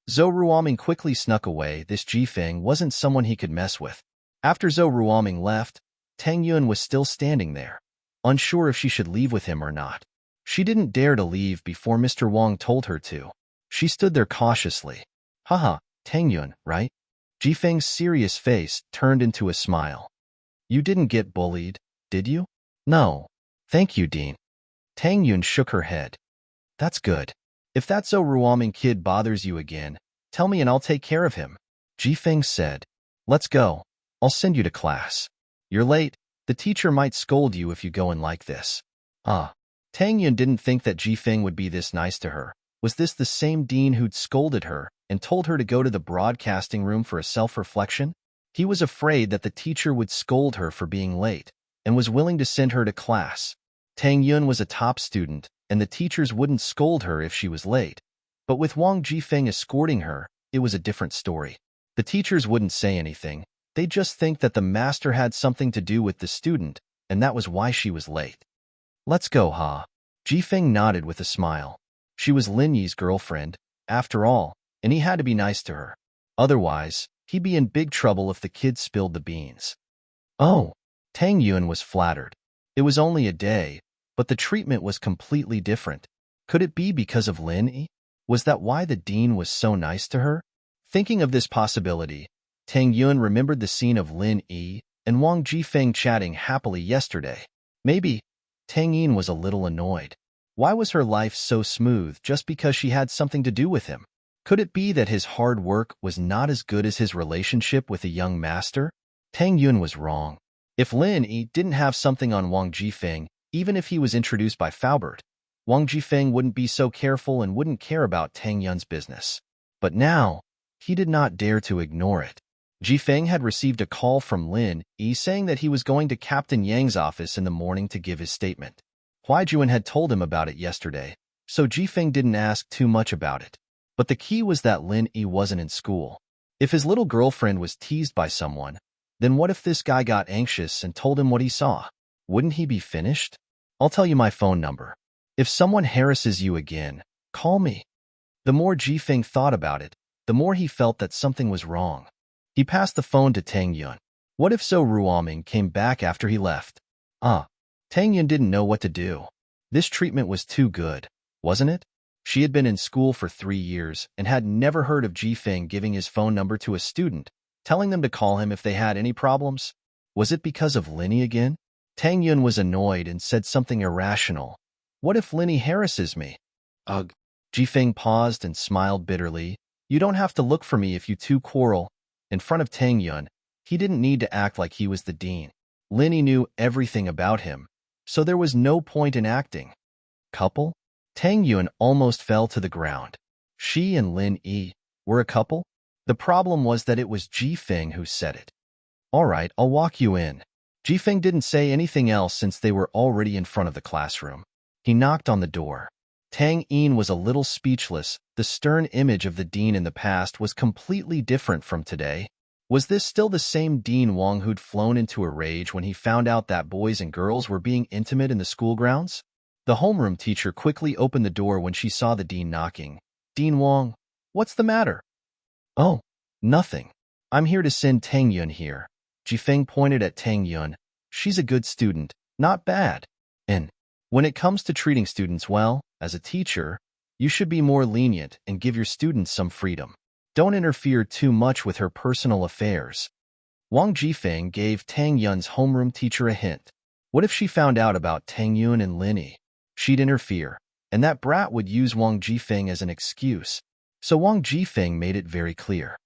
Zhou Ruoming quickly snuck away. This Jifeng wasn't someone he could mess with. After Zhou Ruoming left, Tang Yun was still standing there, unsure if she should leave with him or not. She didn't dare to leave before Mr. Wang told her to. She stood there cautiously. Haha, Tang Yun, right? Jifeng's serious face turned into a smile. You didn't get bullied, did you? No. Thank you, Dean. Tang Yun shook her head. That's good. If that Zhou Ruoming kid bothers you again, tell me and I'll take care of him. Jifeng said. Let's go. I'll send you to class. You're late. The teacher might scold you if you go in like this. Tang Yun didn't think that Jifeng would be this nice to her. Was this the same dean who'd scolded her and told her to go to the broadcasting room for a self-reflection? He was afraid that the teacher would scold her for being late and was willing to send her to class. Tang Yun was a top student, and the teachers wouldn't scold her if she was late. But with Wang Jifeng escorting her, it was a different story. The teachers wouldn't say anything. They'd just think that the master had something to do with the student, and that was why she was late. Let's go, Ha. Jifeng nodded with a smile. She was Lin Yi's girlfriend, after all, and he had to be nice to her. Otherwise, he'd be in big trouble if the kid spilled the beans. Oh, Tang Yun was flattered. It was only a day, but the treatment was completely different. Could it be because of Lin Yi? Was that why the dean was so nice to her? Thinking of this possibility, Tang Yun remembered the scene of Lin Yi and Wang Jifeng chatting happily yesterday. Maybe Tang Yun was a little annoyed. Why was her life so smooth just because she had something to do with him? Could it be that his hard work was not as good as his relationship with a young master? Tang Yun was wrong. If Lin Yi didn't have something on Wang Jifeng, even if he was introduced by Faubert, Wang Jifeng wouldn't be so careful and wouldn't care about Tang Yun's business. But now, he did not dare to ignore it. Jifeng had received a call from Lin Yi saying that he was going to Captain Yang's office in the morning to give his statement. Huaijuan had told him about it yesterday, so Jifeng didn't ask too much about it. But the key was that Lin Yi wasn't in school. If his little girlfriend was teased by someone, then what if this guy got anxious and told him what he saw? Wouldn't he be finished? I'll tell you my phone number. If someone harasses you again, call me. The more Jifeng thought about it, the more he felt that something was wrong. He passed the phone to Tang Yun. What if Zhou Ruoming came back after he left? Tang Yun didn't know what to do. This treatment was too good, wasn't it? She had been in school for 3 years and had never heard of Jifeng giving his phone number to a student, telling them to call him if they had any problems. Was it because of Lin Yi again? Tang Yun was annoyed and said something irrational. What if Lin Yi harasses me? Ugh. Jifeng paused and smiled bitterly. You don't have to look for me if you two quarrel. In front of Tang Yun, he didn't need to act like he was the dean. Lin Yi knew everything about him, so there was no point in acting. Couple? Tang Yun almost fell to the ground. She and Lin Yi were a couple? The problem was that it was Jifeng who said it. All right, I'll walk you in. Jifeng didn't say anything else since they were already in front of the classroom. He knocked on the door. Tang Yun was a little speechless. The stern image of the dean in the past was completely different from today. Was this still the same Dean Wang who'd flown into a rage when he found out that boys and girls were being intimate in the school grounds? The homeroom teacher quickly opened the door when she saw the dean knocking. Dean Wang, what's the matter? Oh, nothing. I'm here to send Tang Yun here. Jifeng pointed at Tang Yun. She's a good student, not bad. And when it comes to treating students well, as a teacher, you should be more lenient and give your students some freedom. Don't interfere too much with her personal affairs. Wang Jifeng gave Tang Yun's homeroom teacher a hint. What if she found out about Tang Yun and Lin Yi? She'd interfere, and that brat would use Wang Jifeng as an excuse. So Wang Jifeng made it very clear.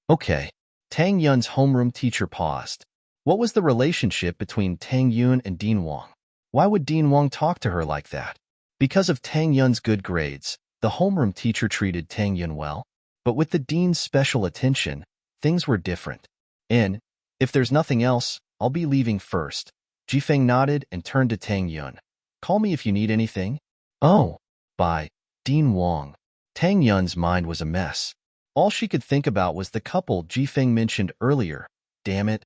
Okay. Tang Yun's homeroom teacher paused. What was the relationship between Tang Yun and Dean Wang? Why would Dean Wang talk to her like that? Because of Tang Yun's good grades, The homeroom teacher treated Tang Yun well, but with the dean's special attention, things were different. And, if there's nothing else, I'll be leaving first. Jifeng nodded and turned to Tang Yun. Call me if you need anything. Oh, bye, Dean Wang. Tang Yun's mind was a mess. All she could think about was the couple Jifeng mentioned earlier. Damn it.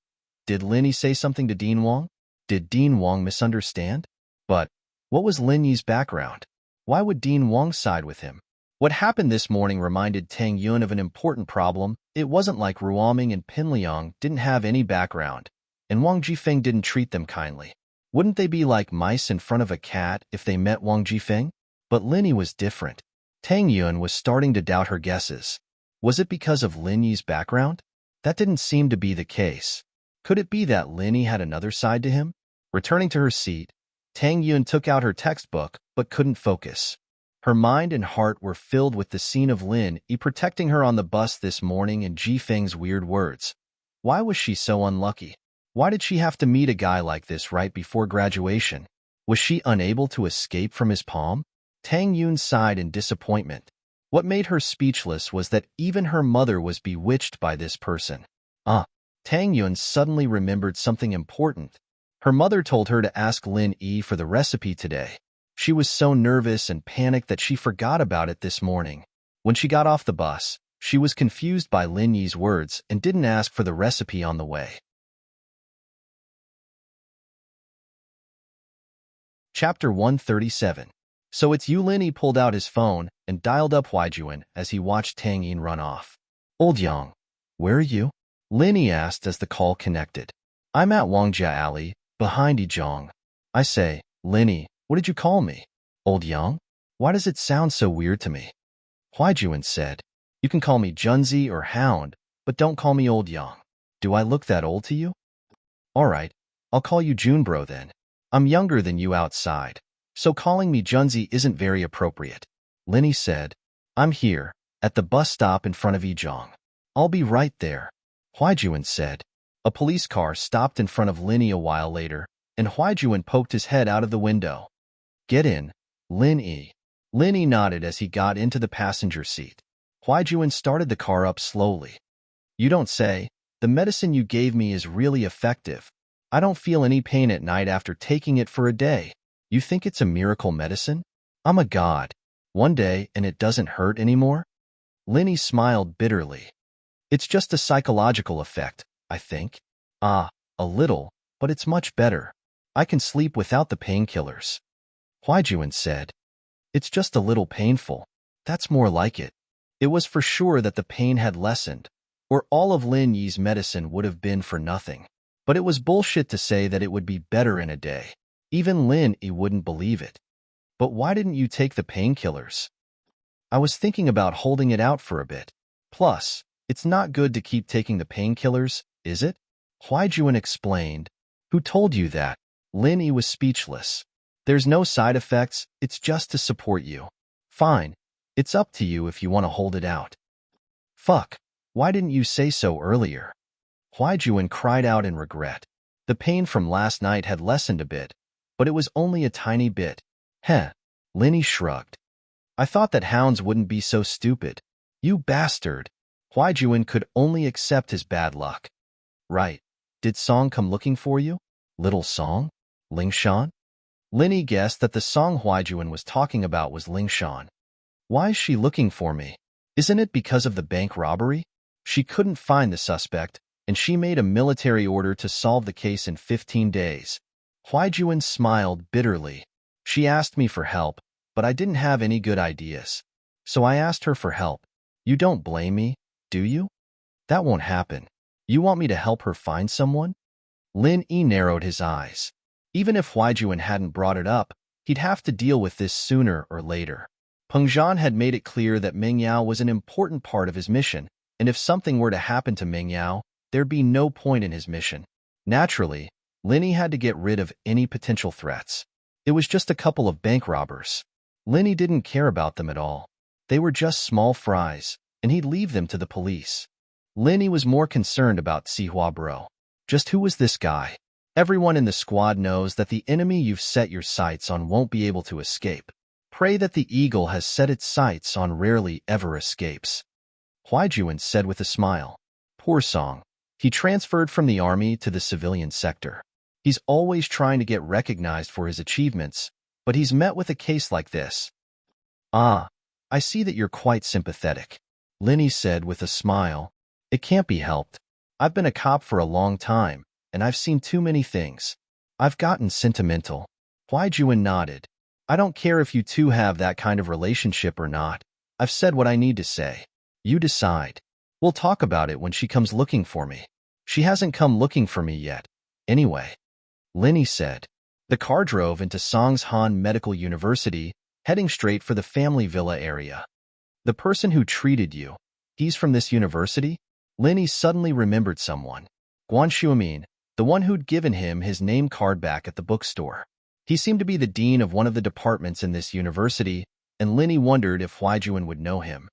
Did Lin say something to Dean Wang? Did Dean Wang misunderstand? But, what was Lin Yi's background? Why would Dean Wang side with him? What happened this morning reminded Tang Yun of an important problem. It wasn't like Ruoming and Pinliang didn't have any background, and Wang Jifeng didn't treat them kindly. Wouldn't they be like mice in front of a cat if they met Wang Jifeng? But Lin Yi was different. Tang Yun was starting to doubt her guesses. Was it because of Lin Yi's background? That didn't seem to be the case. Could it be that Lin Yi had another side to him? Returning to her seat, Tang Yun took out her textbook but couldn't focus. Her mind and heart were filled with the scene of Lin Yi protecting her on the bus this morning and Jifeng's weird words. Why was she so unlucky? Why did she have to meet a guy like this right before graduation? Was she unable to escape from his palm? Tang Yun sighed in disappointment. What made her speechless was that even her mother was bewitched by this person. Tang Yun suddenly remembered something important. Her mother told her to ask Lin Yi for the recipe today. She was so nervous and panicked that she forgot about it this morning. When she got off the bus, she was confused by Lin Yi's words and didn't ask for the recipe on the way. Chapter 137. So it's you. Lin Yi pulled out his phone and dialed up Huijuan as he watched Tang Yin run off. Old Yang, where are you? Lin Yi asked as the call connected. I'm at Wangjia Alley, behind Yizhong. I say, Lin Yi, what did you call me? Old Yang? Why does it sound so weird to me? Huijuan said, you can call me Junzi or Hound, but don't call me Old Yang. Do I look that old to you? Alright, I'll call you Junbro then. I'm younger than you outside, so calling me Junzi isn't very appropriate. Lin Yi said, I'm here, at the bus stop in front of Yizhong. I'll be right there. Huijuan said. A police car stopped in front of Lin Yi a while later, and Huijuan poked his head out of the window. Get in, Lin Yi. Lin Yi nodded as he got into the passenger seat. Huijuan started the car up slowly. You don't say. The medicine you gave me is really effective. I don't feel any pain at night after taking it for a day. You think it's a miracle medicine? I'm a god. One day and it doesn't hurt anymore? Lin Yi smiled bitterly. It's just a psychological effect, I think. A little, but it's much better. I can sleep without the painkillers. Huijuan said. It's just a little painful. That's more like it. It was for sure that the pain had lessened, or all of Lin Yi's medicine would have been for nothing. But it was bullshit to say that it would be better in a day. Even Lin Yi wouldn't believe it. But why didn't you take the painkillers? I was thinking about holding it out for a bit. Plus, it's not good to keep taking the painkillers, is it? Huijuan explained. Who told you that? Lin Yi was speechless. There's no side effects, it's just to support you. Fine, it's up to you if you want to hold it out. Fuck, why didn't you say so earlier? Huijuan cried out in regret. The pain from last night had lessened a bit, but it was only a tiny bit. Heh, Lin Yi shrugged. I thought that hounds wouldn't be so stupid. You bastard. Huijuan could only accept his bad luck. Right. Did Song come looking for you? Little Song? Lingshan? Lin Yi guessed that the Song Huijuan was talking about was Lingshan. Why is she looking for me? Isn't it because of the bank robbery? She couldn't find the suspect, and she made a military order to solve the case in 15 days. Huijuan smiled bitterly. She asked me for help, but I didn't have any good ideas. So I asked her for help. You don't blame me, do you? That won't happen. You want me to help her find someone? Lin Yi narrowed his eyes. Even if Huijuan hadn't brought it up, he'd have to deal with this sooner or later. Peng Zhan had made it clear that Meng Yao was an important part of his mission, and if something were to happen to Meng Yao, there'd be no point in his mission. Naturally, Lin Yi had to get rid of any potential threats. It was just a couple of bank robbers. Lin Yi didn't care about them at all. They were just small fries, and he'd leave them to the police. Lin Yi was more concerned about Sihua Bro. Just who was this guy? Everyone in the squad knows that the enemy you've set your sights on won't be able to escape. Pray that the eagle has set its sights on rarely ever escapes. Huaijuan said with a smile. Poor Song. He transferred from the army to the civilian sector. He's always trying to get recognized for his achievements, but he's met with a case like this. Ah, I see that you're quite sympathetic, Linny said with a smile. It can't be helped. I've been a cop for a long time, and I've seen too many things. I've gotten sentimental. Huaijuan nodded. I don't care if you two have that kind of relationship or not. I've said what I need to say. You decide. We'll talk about it when she comes looking for me. She hasn't come looking for me yet. Anyway, Linny said. The car drove into Songshan Medical University, heading straight for the family villa area. The person who treated you, he's from this university? Linny suddenly remembered someone. Guan Shuamin, the one who'd given him his name card back at the bookstore. He seemed to be the dean of one of the departments in this university, and Linny wondered if Huaijuan would know him.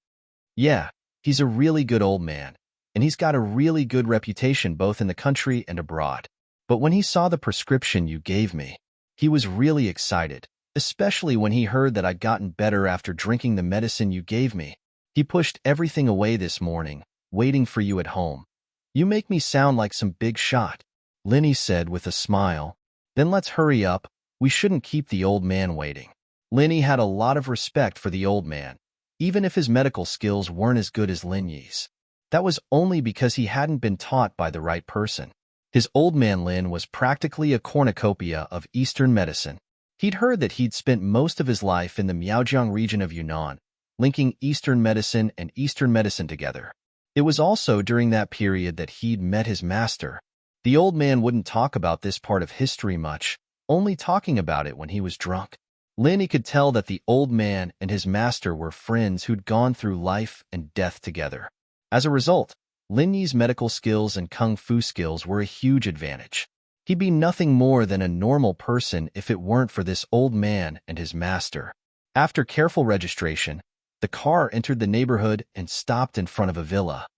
Yeah, he's a really good old man, and he's got a really good reputation both in the country and abroad. But when he saw the prescription you gave me, he was really excited, especially when he heard that I'd gotten better after drinking the medicine you gave me. He pushed everything away this morning, waiting for you at home. You make me sound like some big shot, Linny said with a smile. Then let's hurry up. We shouldn't keep the old man waiting. Linny had a lot of respect for the old man, even if his medical skills weren't as good as Lin's. That was only because he hadn't been taught by the right person. His old man Lin was practically a cornucopia of Eastern medicine. He'd heard that he'd spent most of his life in the Miaojiang region of Yunnan, linking Eastern medicine and Eastern medicine together. It was also during that period that he'd met his master. The old man wouldn't talk about this part of history much, only talking about it when he was drunk. Linny could tell that the old man and his master were friends who'd gone through life and death together. As a result, Lin's medical skills and kung fu skills were a huge advantage. He'd be nothing more than a normal person if it weren't for this old man and his master. After careful registration, the car entered the neighborhood and stopped in front of a villa.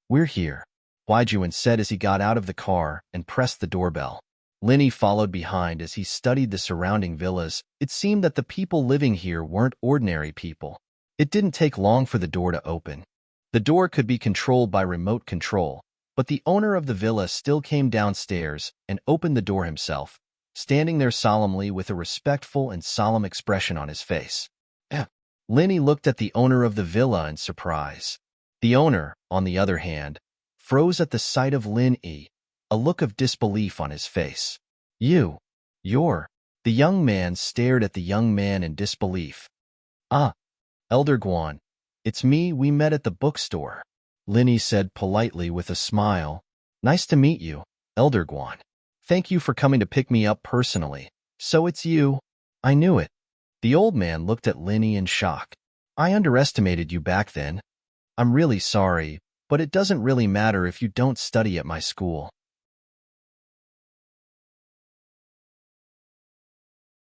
We're here, Huaijuan said as he got out of the car and pressed the doorbell. Linny followed behind as he studied the surrounding villas. It seemed that the people living here weren't ordinary people. It didn't take long for the door to open. The door could be controlled by remote control, but the owner of the villa still came downstairs and opened the door himself, standing there solemnly with a respectful and solemn expression on his face. Linny looked at the owner of the villa in surprise. The owner, on the other hand, froze at the sight of Linny, a look of disbelief on his face. You're... The young man stared at the young man in disbelief. Ah, Elder Guan, it's me. We met at the bookstore, Linny said politely with a smile. Nice to meet you, Elder Guan. Thank you for coming to pick me up personally. So it's you. I knew it. The old man looked at Linny in shock. I underestimated you back then. I'm really sorry, but it doesn't really matter if you don't study at my school.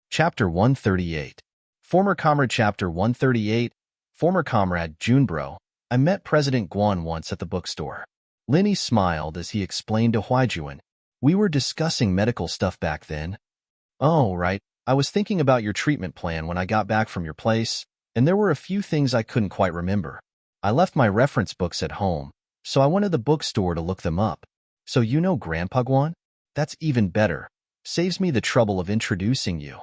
Chapter 138. Former Comrade. Chapter 138. Former Comrade Junbro. I met President Guan once at the bookstore. Linny smiled as he explained to Huaijuan. We were discussing medical stuff back then. Oh, right. I was thinking about your treatment plan when I got back from your place, and there were a few things I couldn't quite remember. I left my reference books at home, so I went to the bookstore to look them up. So you know Grandpa Guan? That's even better. Saves me the trouble of introducing you.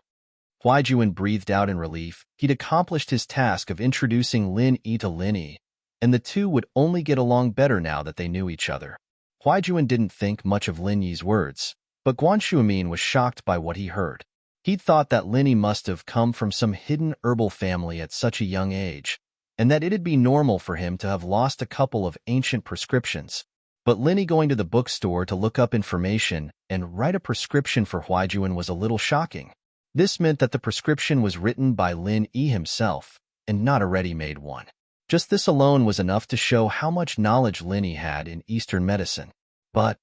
Huaijuan breathed out in relief. He'd accomplished his task of introducing Linny to Linny, and the two would only get along better now that they knew each other. Huaijuan didn't think much of Linny's words, but Guan Shuamin was shocked by what he heard. He'd thought that Linny must have come from some hidden herbal family at such a young age, and that it'd be normal for him to have lost a couple of ancient prescriptions. But Linny going to the bookstore to look up information and write a prescription for Huaijuan was a little shocking. This meant that the prescription was written by Linny himself, and not a ready-made one. Just this alone was enough to show how much knowledge Linny had in Eastern medicine. But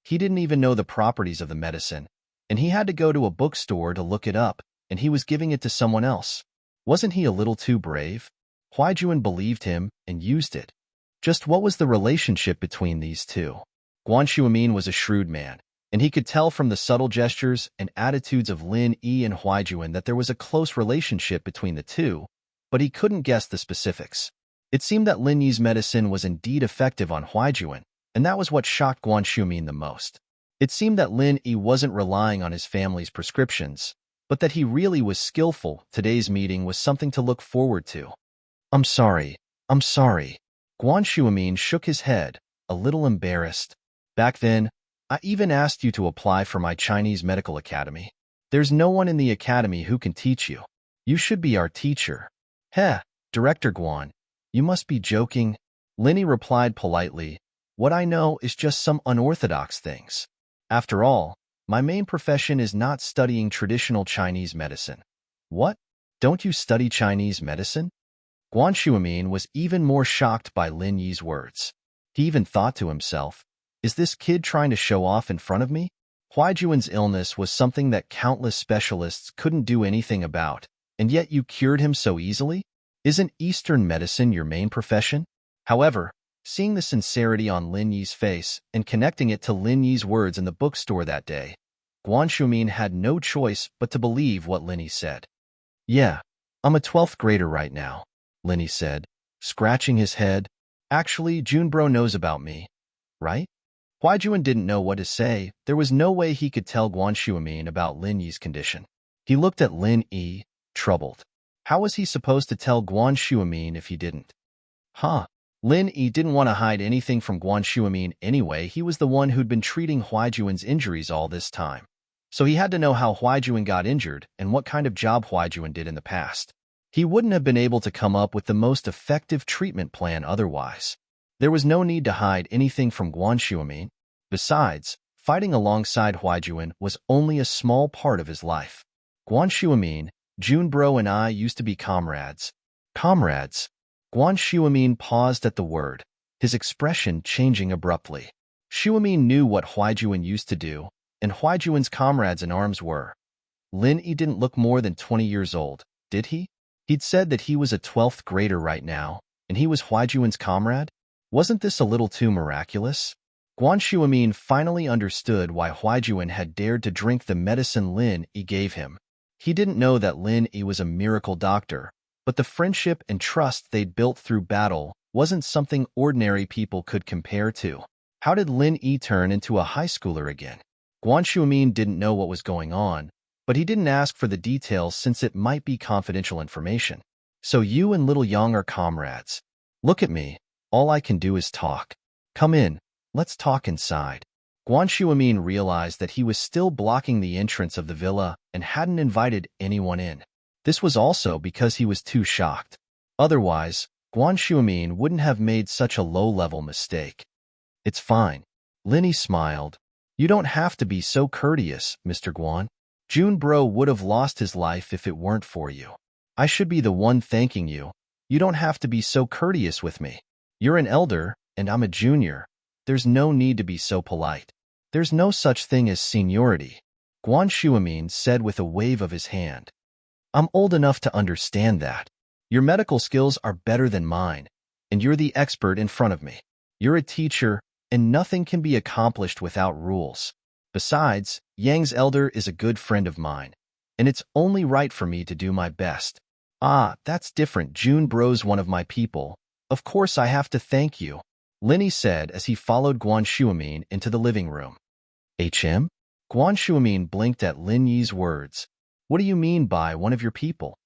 he didn't even know the properties of the medicine, and he had to go to a bookstore to look it up, and he was giving it to someone else. Wasn't he a little too brave? Huaijuan believed him and used it. Just what was the relationship between these two? Guan Shuamin was a shrewd man. and he could tell from the subtle gestures and attitudes of Lin Yi and Huaijuan that there was a close relationship between the two, but he couldn't guess the specifics. It seemed that Lin Yi's medicine was indeed effective on Huaijuan, and that was what shocked Guan Shumin the most. It seemed that Lin Yi wasn't relying on his family's prescriptions, but that he really was skillful. Today's meeting was something to look forward to. I'm sorry. Guan Shumin shook his head, a little embarrassed. Back then, I even asked you to apply for my Chinese medical academy. There's no one in the academy who can teach you. You should be our teacher. Heh, Director Guan, you must be joking. Linny replied politely, what I know is just some unorthodox things. After all, my main profession is not studying traditional Chinese medicine. What? Don't you study Chinese medicine? Guan Shumin was even more shocked by Lin Yi's words. He even thought to himself, is this kid trying to show off in front of me? Huaijuan's illness was something that countless specialists couldn't do anything about, and yet you cured him so easily? Isn't Eastern medicine your main profession? However, seeing the sincerity on Lin Yi's face and connecting it to Lin Yi's words in the bookstore that day, Guan Shumin had no choice but to believe what Lin Yi said. Yeah, I'm a 12th grader right now, Lin Yi said, scratching his head. Actually, Junbro knows about me, right? Huaijuan didn't know what to say. There was no way he could tell Guan Shumin about Lin Yi's condition. He looked at Lin Yi, troubled. How was he supposed to tell Guan Shumin if he didn't? Lin Yi didn't want to hide anything from Guan Shumin anyway. He was the one who'd been treating Huaijuan's injuries all this time. So he had to know how Huaijuan got injured and what kind of job Huaijuan did in the past. He wouldn't have been able to come up with the most effective treatment plan otherwise. There was no need to hide anything from Guan Shumin. Besides, fighting alongside Huaijuan was only a small part of his life. Guan Shumin, Junbro and I used to be comrades. Comrades? Guan Shumin paused at the word, his expression changing abruptly. Shumin knew what Huaijuan used to do, and Huaijuan's comrades in arms were. Lin Yi didn't look more than 20 years old, did he? He'd said that he was a 12th grader right now, and he was Huaijuan's comrade? Wasn't this a little too miraculous? Guan Shumin finally understood why Huaijuan had dared to drink the medicine Lin Yi gave him. He didn't know that Lin Yi was a miracle doctor, but the friendship and trust they'd built through battle wasn't something ordinary people could compare to. How did Lin Yi turn into a high schooler again? Guan Shumin didn't know what was going on, but he didn't ask for the details since it might be confidential information. So you and little Yang are comrades. Look at me. All I can do is talk. Come in. Let's talk inside. Guan Shumin realized that he was still blocking the entrance of the villa and hadn't invited anyone in. This was also because he was too shocked. Otherwise, Guan Shumin wouldn't have made such a low-level mistake. It's fine. Lin Yi smiled. You don't have to be so courteous, Mr. Guan. Junbro would have lost his life if it weren't for you. I should be the one thanking you. You don't have to be so courteous with me. You're an elder, and I'm a junior. There's no need to be so polite. There's no such thing as seniority, Guan Shumin said with a wave of his hand. I'm old enough to understand that. Your medical skills are better than mine, and you're the expert in front of me. You're a teacher, and nothing can be accomplished without rules. Besides, Yang's elder is a good friend of mine, and it's only right for me to do my best. Ah, that's different. Junbro's one of my people. Of course I have to thank you, Lin Yi said as he followed Guan Shumin into the living room. HM? Guan Shumin blinked at Lin Yi's words. What do you mean by one of your people?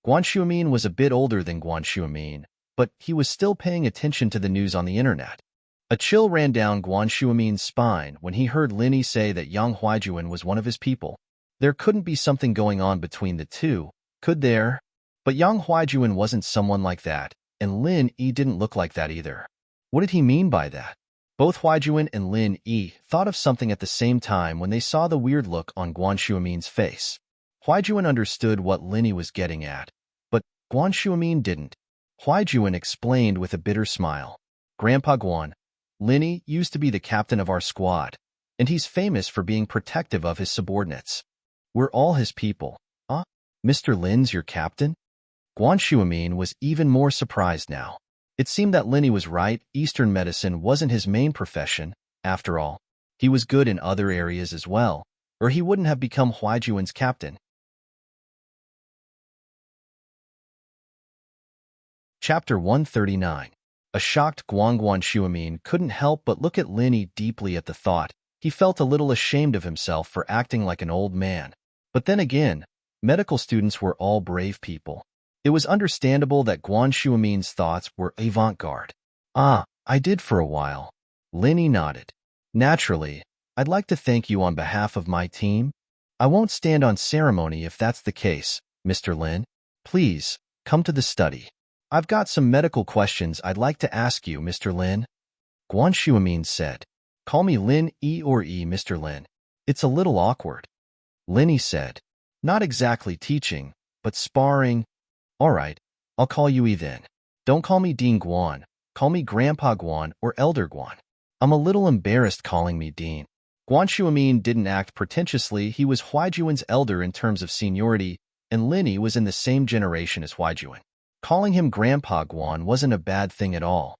Guan Shumin was a bit older than Guan Shumin, but he was still paying attention to the news on the internet. A chill ran down Guan Shumin's spine when he heard Lin Yi say that Yang Huaijuan was one of his people. There couldn't be something going on between the two, could there? But Yang Huaijuan wasn't someone like that, and Lin Yi didn't look like that either. What did he mean by that? Both Huaijuan and Lin Yi thought of something at the same time when they saw the weird look on Guan Shumin's face. Huaijuan understood what Lin Yi was getting at, but Guan Shumin didn't. Huaijuan explained with a bitter smile. Grandpa Guan, Lin Yi used to be the captain of our squad, and he's famous for being protective of his subordinates. We're all his people. Mr. Lin's your captain? Guan Shumin was even more surprised now. It seemed that Lin Yi was right. Eastern medicine wasn't his main profession, after all. He was good in other areas as well, or he wouldn't have become Huaijuan's captain. Chapter 139. A shocked Guangguan Shuamin couldn't help but look at Lin Yi deeply at the thought. He felt a little ashamed of himself for acting like an old man. But then again, medical students were all brave people. It was understandable that Guan Shuamin's thoughts were avant-garde. Ah, I did for a while. Lin Yi nodded. Naturally, I'd like to thank you on behalf of my team. I won't stand on ceremony if that's the case, Mr. Lin. Please, come to the study. I've got some medical questions I'd like to ask you, Mr. Lin. Guan Shuamin said. Call me Lin Yi or E, Mr. Lin. It's a little awkward. Lin Yi said. Not exactly teaching, but sparring. All right, I'll call you E then. Don't call me Dean Guan. Call me Grandpa Guan or Elder Guan. I'm a little embarrassed calling me Dean. Guan Shuamin didn't act pretentiously. He was Huaijuan's elder in terms of seniority, and Lin Yi was in the same generation as Huaijuan. Calling him Grandpa Guan wasn't a bad thing at all.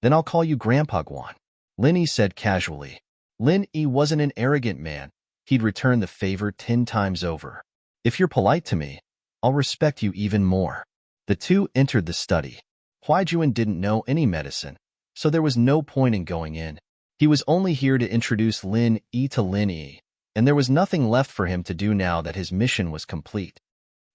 Then I'll call you Grandpa Guan, Lin Yi said casually. Lin Yi wasn't an arrogant man. He'd return the favor 10 times over. If you're polite to me, I'll respect you even more. The two entered the study. Huaijuan didn't know any medicine, so there was no point in going in. He was only here to introduce Lin Yi to Lin Yi, and there was nothing left for him to do now that his mission was complete.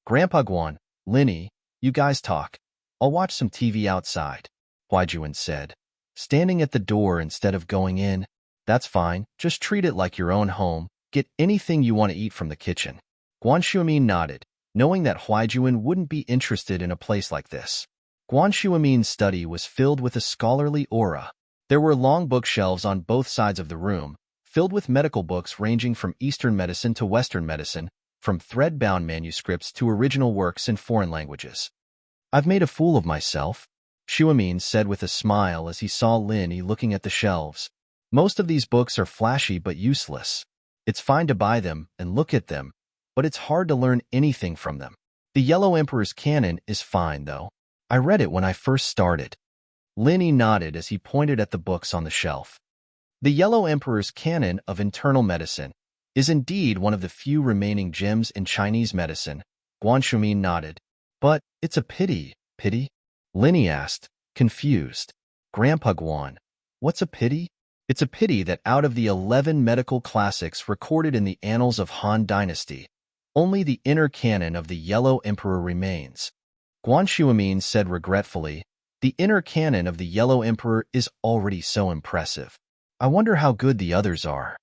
Grandpa Guan, Lin Yi, you guys talk. I'll watch some TV outside, Huaijuan said, standing at the door instead of going in. That's fine, just treat it like your own home. Get anything you want to eat from the kitchen. Guan Shuamin nodded, knowing that Huaijuan wouldn't be interested in a place like this. Guan Shuamin's study was filled with a scholarly aura. There were long bookshelves on both sides of the room, filled with medical books ranging from Eastern medicine to Western medicine, from thread-bound manuscripts to original works in foreign languages. I've made a fool of myself, Shuamin said with a smile as he saw Lin Yi looking at the shelves. Most of these books are flashy but useless. It's fine to buy them and look at them, but it's hard to learn anything from them. The Yellow Emperor's Canon is fine, though. I read it when I first started. Lin Yi nodded as he pointed at the books on the shelf. The Yellow Emperor's Canon of Internal Medicine is indeed one of the few remaining gems in Chinese medicine. Guan Shuamin nodded. But it's a pity. Pity? Lin Yi asked, confused. Grandpa Guan, what's a pity? It's a pity that out of the 11 medical classics recorded in the annals of Han Dynasty, only the inner canon of the Yellow Emperor remains. Guan Shuamin said regretfully, the inner canon of the Yellow Emperor is already so impressive. I wonder how good the others are.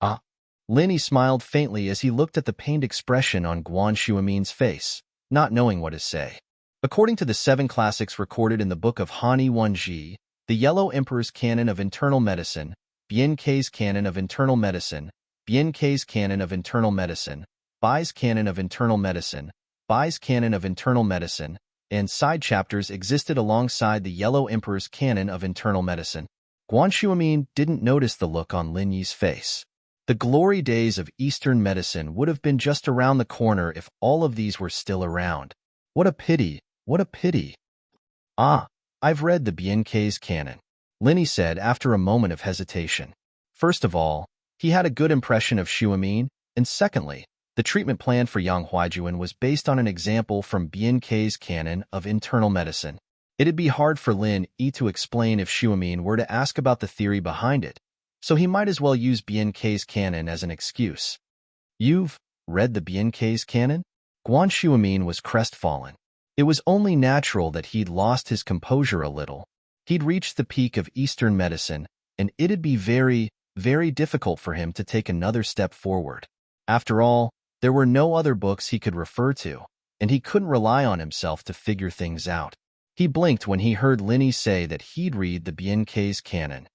Ah. Lin Yi smiled faintly as he looked at the pained expression on Guan Shuamin's face, not knowing what to say. According to the 7 classics recorded in the book of Hani Wenji, the Yellow Emperor's Canon of Internal Medicine, Bian Kei's Canon of Internal Medicine, Bian Kei's Canon of Internal Medicine, Bai's Canon of Internal Medicine, Bai's Canon of Internal Medicine, and side chapters existed alongside the Yellow Emperor's Canon of Internal Medicine. Guan Shuamin didn't notice the look on Lin Yi's face. The glory days of Eastern medicine would have been just around the corner if all of these were still around. What a pity, what a pity. Ah, I've read the Bian Kei's Canon, Lin Yi said after a moment of hesitation. First of all, he had a good impression of Shuamin, and secondly, the treatment plan for Yang Huaijuan was based on an example from Bian Kei's Canon of Internal Medicine. It'd be hard for Lin Yi to explain if Shuamin were to ask about the theory behind it, so he might as well use Bian Kei's Canon as an excuse. You've read the Bian Kei's Canon? Guan Shuamin was crestfallen. It was only natural that he'd lost his composure a little. He'd reached the peak of Eastern medicine, and it'd be very, very difficult for him to take another step forward. After all, there were no other books he could refer to, and he couldn't rely on himself to figure things out. He blinked when he heard Lin Yi say that he'd read the Bian Kei's Canon.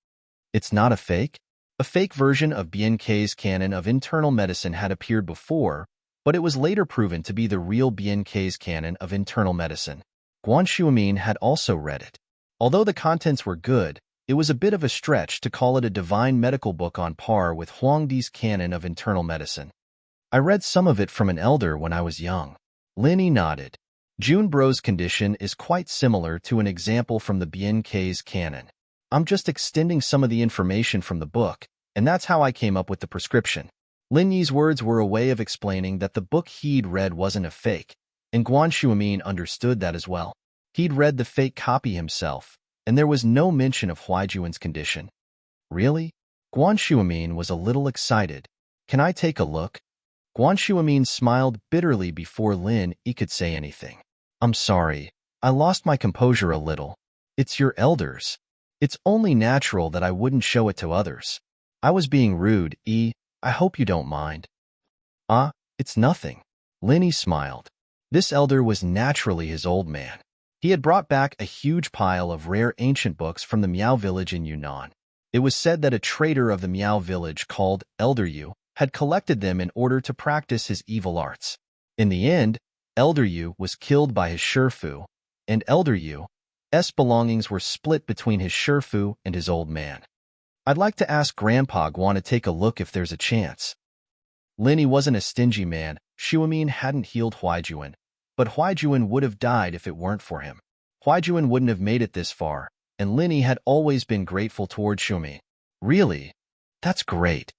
It's not a fake? A fake version of Bian Kei's Canon of Internal Medicine had appeared before, but it was later proven to be the real Bian Kei's Canon of Internal Medicine. Guan Shuamin had also read it. Although the contents were good, it was a bit of a stretch to call it a divine medical book on par with Huangdi's Canon of Internal Medicine. I read some of it from an elder when I was young. Lin Yi nodded. Junbro's condition is quite similar to an example from the Bian Kei's Canon. I'm just extending some of the information from the book, and that's how I came up with the prescription. Lin Yi's words were a way of explaining that the book he'd read wasn't a fake, and Guan Shuimin understood that as well. He'd read the fake copy himself, and there was no mention of Huaijuan's condition. Really? Guan Shuimin was a little excited. Can I take a look? Guan Shuimin smiled bitterly before Lin Yi could say anything. I'm sorry. I lost my composure a little. It's your elders. It's only natural that I wouldn't show it to others. I was being rude, Yi. I hope you don't mind. It's nothing. Lin Yi smiled. This elder was naturally his old man. He had brought back a huge pile of rare ancient books from the Miao village in Yunnan. It was said that a trader of the Miao village called Elder Yu had collected them in order to practice his evil arts. In the end, Elder Yu was killed by his Shifu, and Elder Yu's belongings were split between his Shifu and his old man. I'd like to ask Grandpa Guan to take a look if there's a chance. Lin Yi wasn't a stingy man. Shuimin hadn't healed Huaijuan, but Huaijuan would have died if it weren't for him. Huaijuan wouldn't have made it this far, and Lin Yi had always been grateful toward Shuimin. Really? That's great.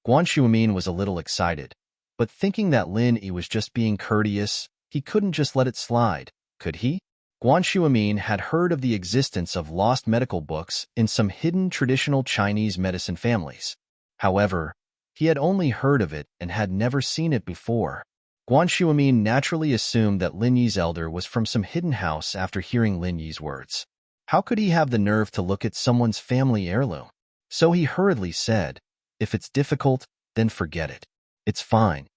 Guan Shuimin was a little excited, but thinking that Lin Yi was just being courteous, he couldn't just let it slide, could he? Guan Shuimin had heard of the existence of lost medical books in some hidden traditional Chinese medicine families. However, he had only heard of it and had never seen it before. Guan Shuimin naturally assumed that Lin Yi's elder was from some hidden house after hearing Lin Yi's words. How could he have the nerve to look at someone's family heirloom? So he hurriedly said, if it's difficult, then forget it. It's fine.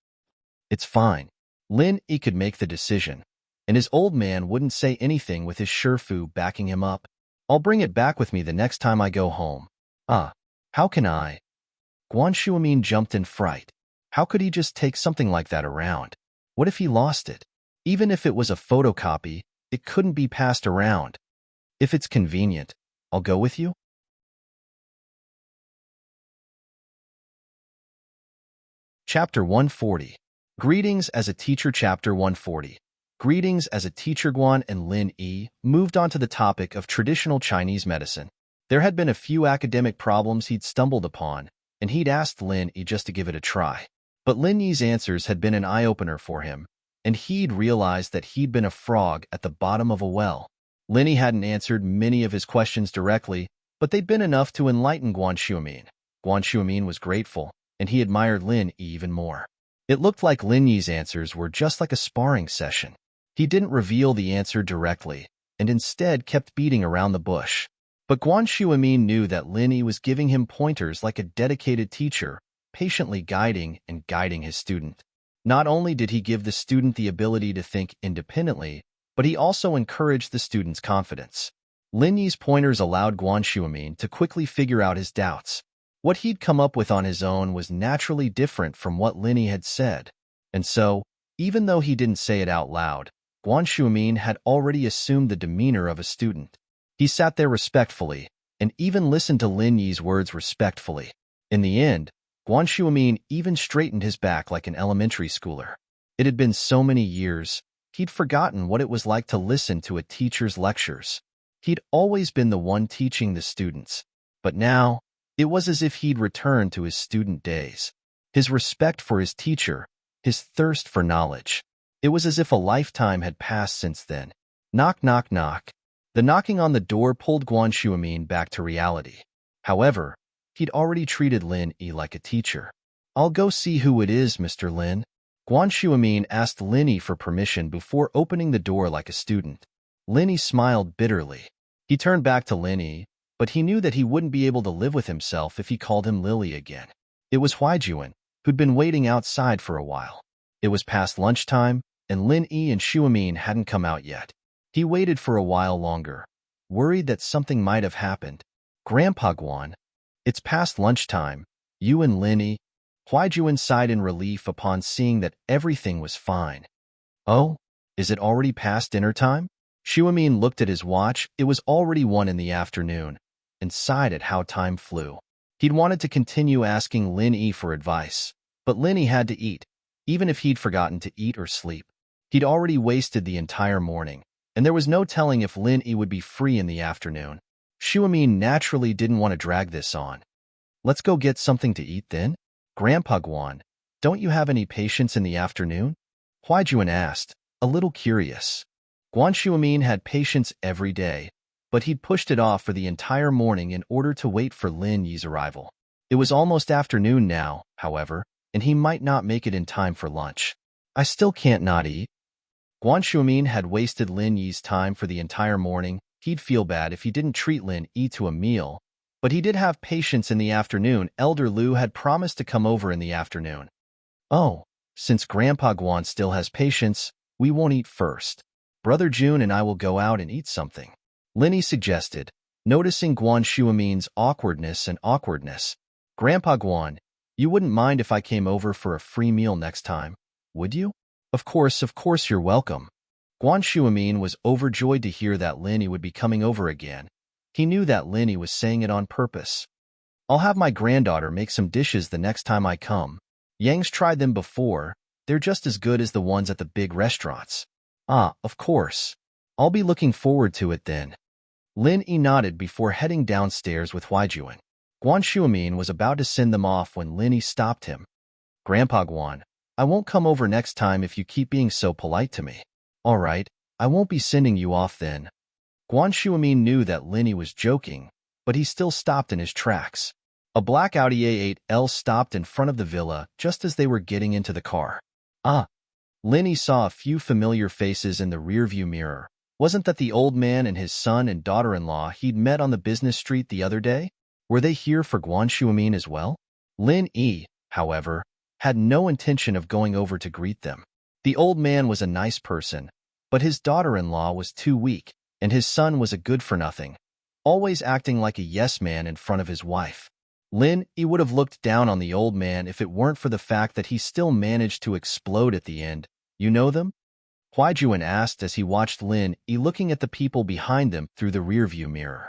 It's fine. Lin Yi could make the decision, and his old man wouldn't say anything with his Shifu backing him up. I'll bring it back with me the next time I go home. How can I? Guan Shuimin jumped in fright. How could he just take something like that around? What if he lost it? Even if it was a photocopy, it couldn't be passed around. If it's convenient, I'll go with you. Chapter 140. Greetings as a Teacher. Chapter 140. Greetings as a Teacher. Guan and Lin Yi moved on to the topic of traditional Chinese medicine. There had been a few academic problems he'd stumbled upon, and he'd asked Lin Yi just to give it a try. But Lin Yi's answers had been an eye-opener for him, and he'd realized that he'd been a frog at the bottom of a well. Lin Yi hadn't answered many of his questions directly, but they'd been enough to enlighten Guan Shuimin. Guan Shuimin was grateful, and he admired Lin Yi even more. It looked like Lin Yi's answers were just like a sparring session. He didn't reveal the answer directly, and instead kept beating around the bush. But Guan Shuimin knew that Lin Yi was giving him pointers like a dedicated teacher, patiently guiding his student. Not only did he give the student the ability to think independently, but he also encouraged the student's confidence. Lin Yi's pointers allowed Guan Shuimin to quickly figure out his doubts. What he'd come up with on his own was naturally different from what Lin Yi had said. And so, even though he didn't say it out loud, Guan Shuimin had already assumed the demeanor of a student. He sat there respectfully, and even listened to Lin Yi's words respectfully. In the end, Guan Shuimin even straightened his back like an elementary schooler. It had been so many years, he'd forgotten what it was like to listen to a teacher's lectures. He'd always been the one teaching the students, but now, it was as if he'd returned to his student days. His respect for his teacher, his thirst for knowledge. It was as if a lifetime had passed since then. Knock, knock, knock. The knocking on the door pulled Guan Shuimin back to reality. However, he'd already treated Lin Yi like a teacher. I'll go see who it is, Mr. Lin. Guan Shuimin asked Lin Yi for permission before opening the door like a student. Lin Yi smiled bitterly. He turned back to Lin Yi, but he knew that he wouldn't be able to live with himself if he called him Lily again. It was Huaijuan, who'd been waiting outside for a while. It was past lunchtime, and Lin Yi and Shuimin hadn't come out yet. He waited for a while longer, worried that something might have happened. Grandpa Guan, it's past lunchtime. You and Lin Yi. Huaijuan sighed in relief upon seeing that everything was fine. Oh, is it already past dinner time? Shuimin looked at his watch. It was already 1 in the afternoon, and sighed at how time flew. He'd wanted to continue asking Lin Yi for advice, but Lin Yi had to eat, even if he'd forgotten to eat or sleep. He'd already wasted the entire morning, and there was no telling if Lin Yi would be free in the afternoon. Shuimin naturally didn't want to drag this on. Let's go get something to eat then? Grandpa Guan, don't you have any patience in the afternoon? Huaijuan asked, a little curious. Guan Shuamin had patience every day, but he'd pushed it off for the entire morning in order to wait for Lin Yi's arrival. It was almost afternoon now, however, and he might not make it in time for lunch. I still can't not eat. Guan Shuamin had wasted Lin Yi's time for the entire morning. He'd feel bad if he didn't treat Lin Yi to a meal, but he did have patience in the afternoon. Elder Lu had promised to come over in the afternoon. Oh, since Grandpa Guan still has patience, we won't eat first. Brother Jun and I will go out and eat something. Lin Yi suggested, noticing Guan Shuamin's awkwardness. Grandpa Guan, you wouldn't mind if I came over for a free meal next time, would you? Of course, you're welcome. Guan Shuamin was overjoyed to hear that Lin Yi would be coming over again. He knew that Lin Yi was saying it on purpose. I'll have my granddaughter make some dishes the next time I come. Yang's tried them before. They're just as good as the ones at the big restaurants. Ah, of course. I'll be looking forward to it then. Lin Yi nodded before heading downstairs with Huaijuan. Guan Shuamin was about to send them off when Lin Yi stopped him. Grandpa Guan, I won't come over next time if you keep being so polite to me. All right, I won't be sending you off then. Guan Shuamin knew that Lin Yi was joking, but he still stopped in his tracks. A black Audi A8L stopped in front of the villa just as they were getting into the car. Ah! Lin Yi saw a few familiar faces in the rearview mirror. Wasn't that the old man and his son and daughter-in-law he'd met on the business street the other day? Were they here for Guan Shuamin as well? Lin Yi, however, had no intention of going over to greet them. The old man was a nice person, but his daughter-in-law was too weak, and his son was a good-for-nothing, always acting like a yes-man in front of his wife. Lin Yi would have looked down on the old man if it weren't for the fact that he still managed to explode at the end. You know them? Huaijuan asked as he watched Lin Yi looking at the people behind them through the rearview mirror.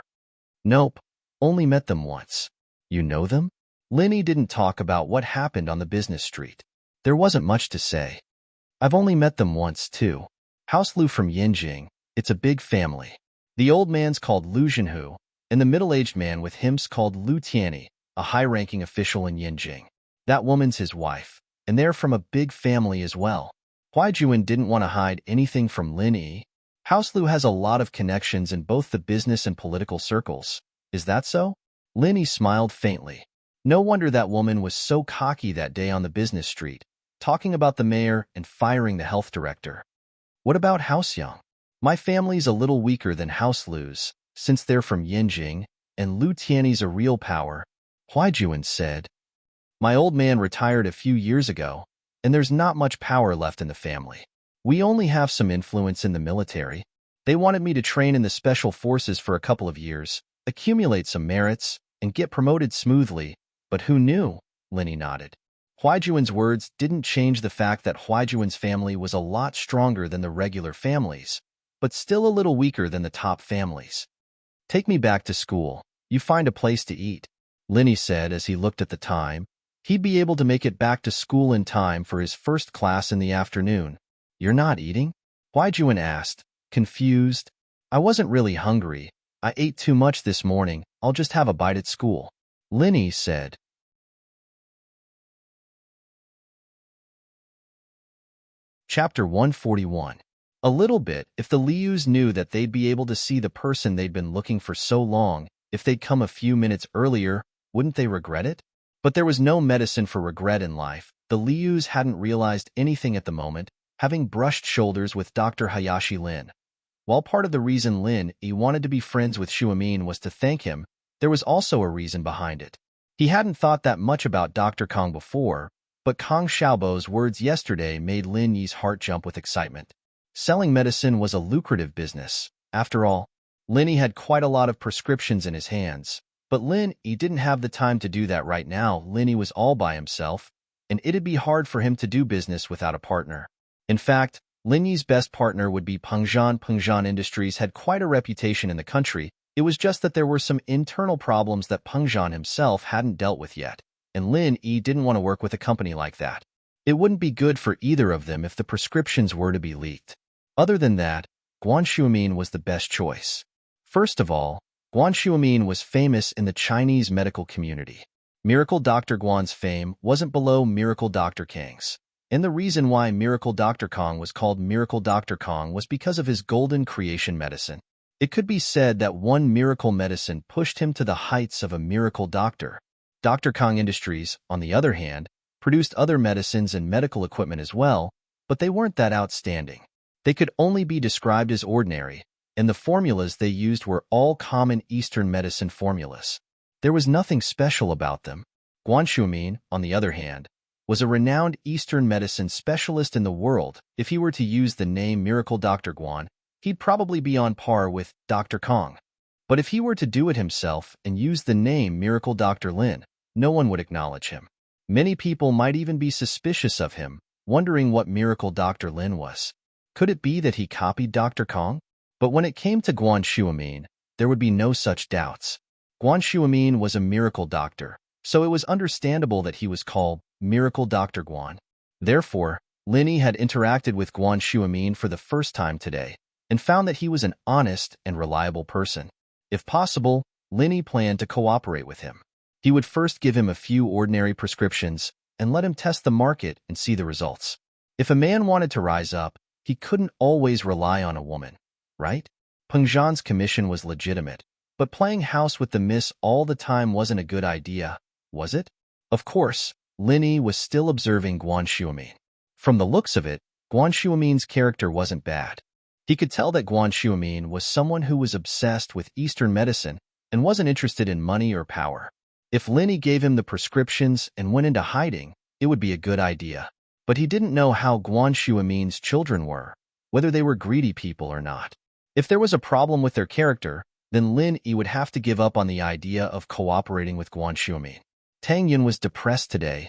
Nope, only met them once. You know them? Lin Yi didn't talk about what happened on the business street. There wasn't much to say. I've only met them once, too. House Lu from Yinjing, it's a big family. The old man's called Lu Zhenhu, and the middle-aged man with him's called Lu Tianyi, a high-ranking official in Yinjing. That woman's his wife, and they're from a big family as well. Huaijuan didn't want to hide anything from Lin Yi. House Lu has a lot of connections in both the business and political circles. Is that so? Lin Yi smiled faintly. No wonder that woman was so cocky that day on the business street, talking about the mayor and firing the health director. What about House Yang? My family's a little weaker than House Lu's, since they're from Yinjing, and Lu Tianyi's a real power, Huaijuan said. My old man retired a few years ago, and there's not much power left in the family. We only have some influence in the military. They wanted me to train in the special forces for a couple of years, accumulate some merits, and get promoted smoothly, but who knew? Lin Yi nodded. Huaijuan's words didn't change the fact that Huaijuan's family was a lot stronger than the regular families, but still a little weaker than the top families. Take me back to school. You find a place to eat, Lin Yi said as he looked at the time. He'd be able to make it back to school in time for his first class in the afternoon. You're not eating? Huaijuan asked, confused. I wasn't really hungry. I ate too much this morning. I'll just have a bite at school, Lin Yi said. Chapter 141. A little bit, if the Lius knew that they'd be able to see the person they'd been looking for so long, if they'd come a few minutes earlier, wouldn't they regret it? But there was no medicine for regret in life. The Lius hadn't realized anything at the moment, having brushed shoulders with Dr. Hayashi Lin. While part of the reason Lin Yi wanted to be friends with Shuamin was to thank him, there was also a reason behind it. He hadn't thought that much about Dr. Kong before, but Kong Xiaobo's words yesterday made Lin Yi's heart jump with excitement. Selling medicine was a lucrative business. After all, Lin Yi had quite a lot of prescriptions in his hands, but Lin Yi didn't have the time to do that right now. Lin Yi was all by himself, and it'd be hard for him to do business without a partner. In fact, Lin Yi's best partner would be Pengzhan. Pengzhan Industries had quite a reputation in the country. It was just that there were some internal problems that Pengzhan himself hadn't dealt with yet, and Lin Yi didn't want to work with a company like that. It wouldn't be good for either of them if the prescriptions were to be leaked. Other than that, Guan Shuamin was the best choice. First of all, Guan Shuamin was famous in the Chinese medical community. Miracle Dr. Guan's fame wasn't below Miracle Dr. Kang's. And the reason why Miracle Dr. Kong was called Miracle Dr. Kong was because of his golden creation medicine. It could be said that one miracle medicine pushed him to the heights of a miracle doctor. Dr. Kong Industries, on the other hand, produced other medicines and medical equipment as well, but they weren't that outstanding. They could only be described as ordinary, and the formulas they used were all common Eastern medicine formulas. There was nothing special about them. Guan Shuimin, on the other hand, was a renowned Eastern medicine specialist in the world. If he were to use the name Miracle Dr. Guan, he'd probably be on par with Dr. Kong. But if he were to do it himself and use the name Miracle Dr. Lin, no one would acknowledge him. Many people might even be suspicious of him, wondering what Miracle Dr. Lin was. Could it be that he copied Dr. Kong? But when it came to Guan Shuimin, there would be no such doubts. Guan Shuimin was a miracle doctor, so it was understandable that he was called Miracle Dr. Guan. Therefore, Linny had interacted with Guan Shuimin for the first time today and found that he was an honest and reliable person. If possible, Linny planned to cooperate with him. He would first give him a few ordinary prescriptions and let him test the market and see the results. If a man wanted to rise up, he couldn't always rely on a woman, right? Peng Zhan's commission was legitimate, but playing house with the miss all the time wasn't a good idea, was it? Of course, Linny was still observing Guan Shuimin. From the looks of it, Guan Shuimin's character wasn't bad. He could tell that Guan Shuimin was someone who was obsessed with Eastern medicine and wasn't interested in money or power. If Linny gave him the prescriptions and went into hiding, it would be a good idea. But he didn't know how Guan Shuimin's children were, whether they were greedy people or not. If there was a problem with their character, then Lin Yi would have to give up on the idea of cooperating with Guan Shuimin. Tang Yun was depressed today,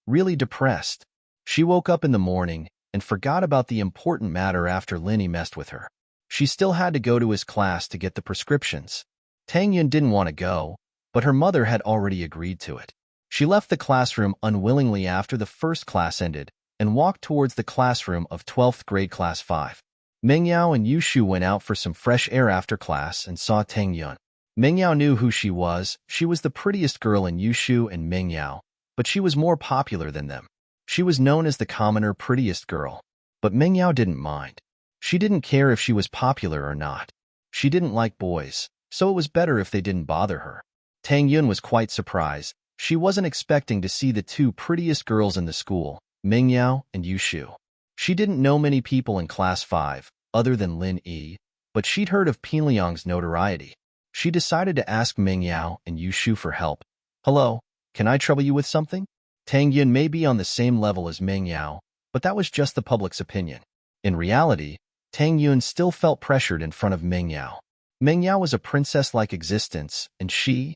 really depressed. She woke up in the morning and forgot about the important matter after Lin Yi messed with her. She still had to go to his class to get the prescriptions. Tang Yun didn't want to go, but her mother had already agreed to it. She left the classroom unwillingly after the first class ended and walked towards the classroom of 12th grade class 5. Meng Yao and Yu Shu went out for some fresh air after class and saw Tang Yun. Meng Yao knew who she was. She was the prettiest girl in Yu Shu and Meng Yao, but she was more popular than them. She was known as the commoner prettiest girl, but Meng Yao didn't mind. She didn't care if she was popular or not. She didn't like boys, so it was better if they didn't bother her. Tang Yun was quite surprised. She wasn't expecting to see the two prettiest girls in the school, Meng Yao and Yu Shu. She didn't know many people in class 5, other than Lin Yi, but she'd heard of Pinliang's notoriety. She decided to ask Meng Yao and Yu Shu for help. "Hello, can I trouble you with something?" Tang Yun may be on the same level as Meng Yao, but that was just the public's opinion. In reality, Tang Yun still felt pressured in front of Meng Yao. Meng Yao was a princess-like existence, and she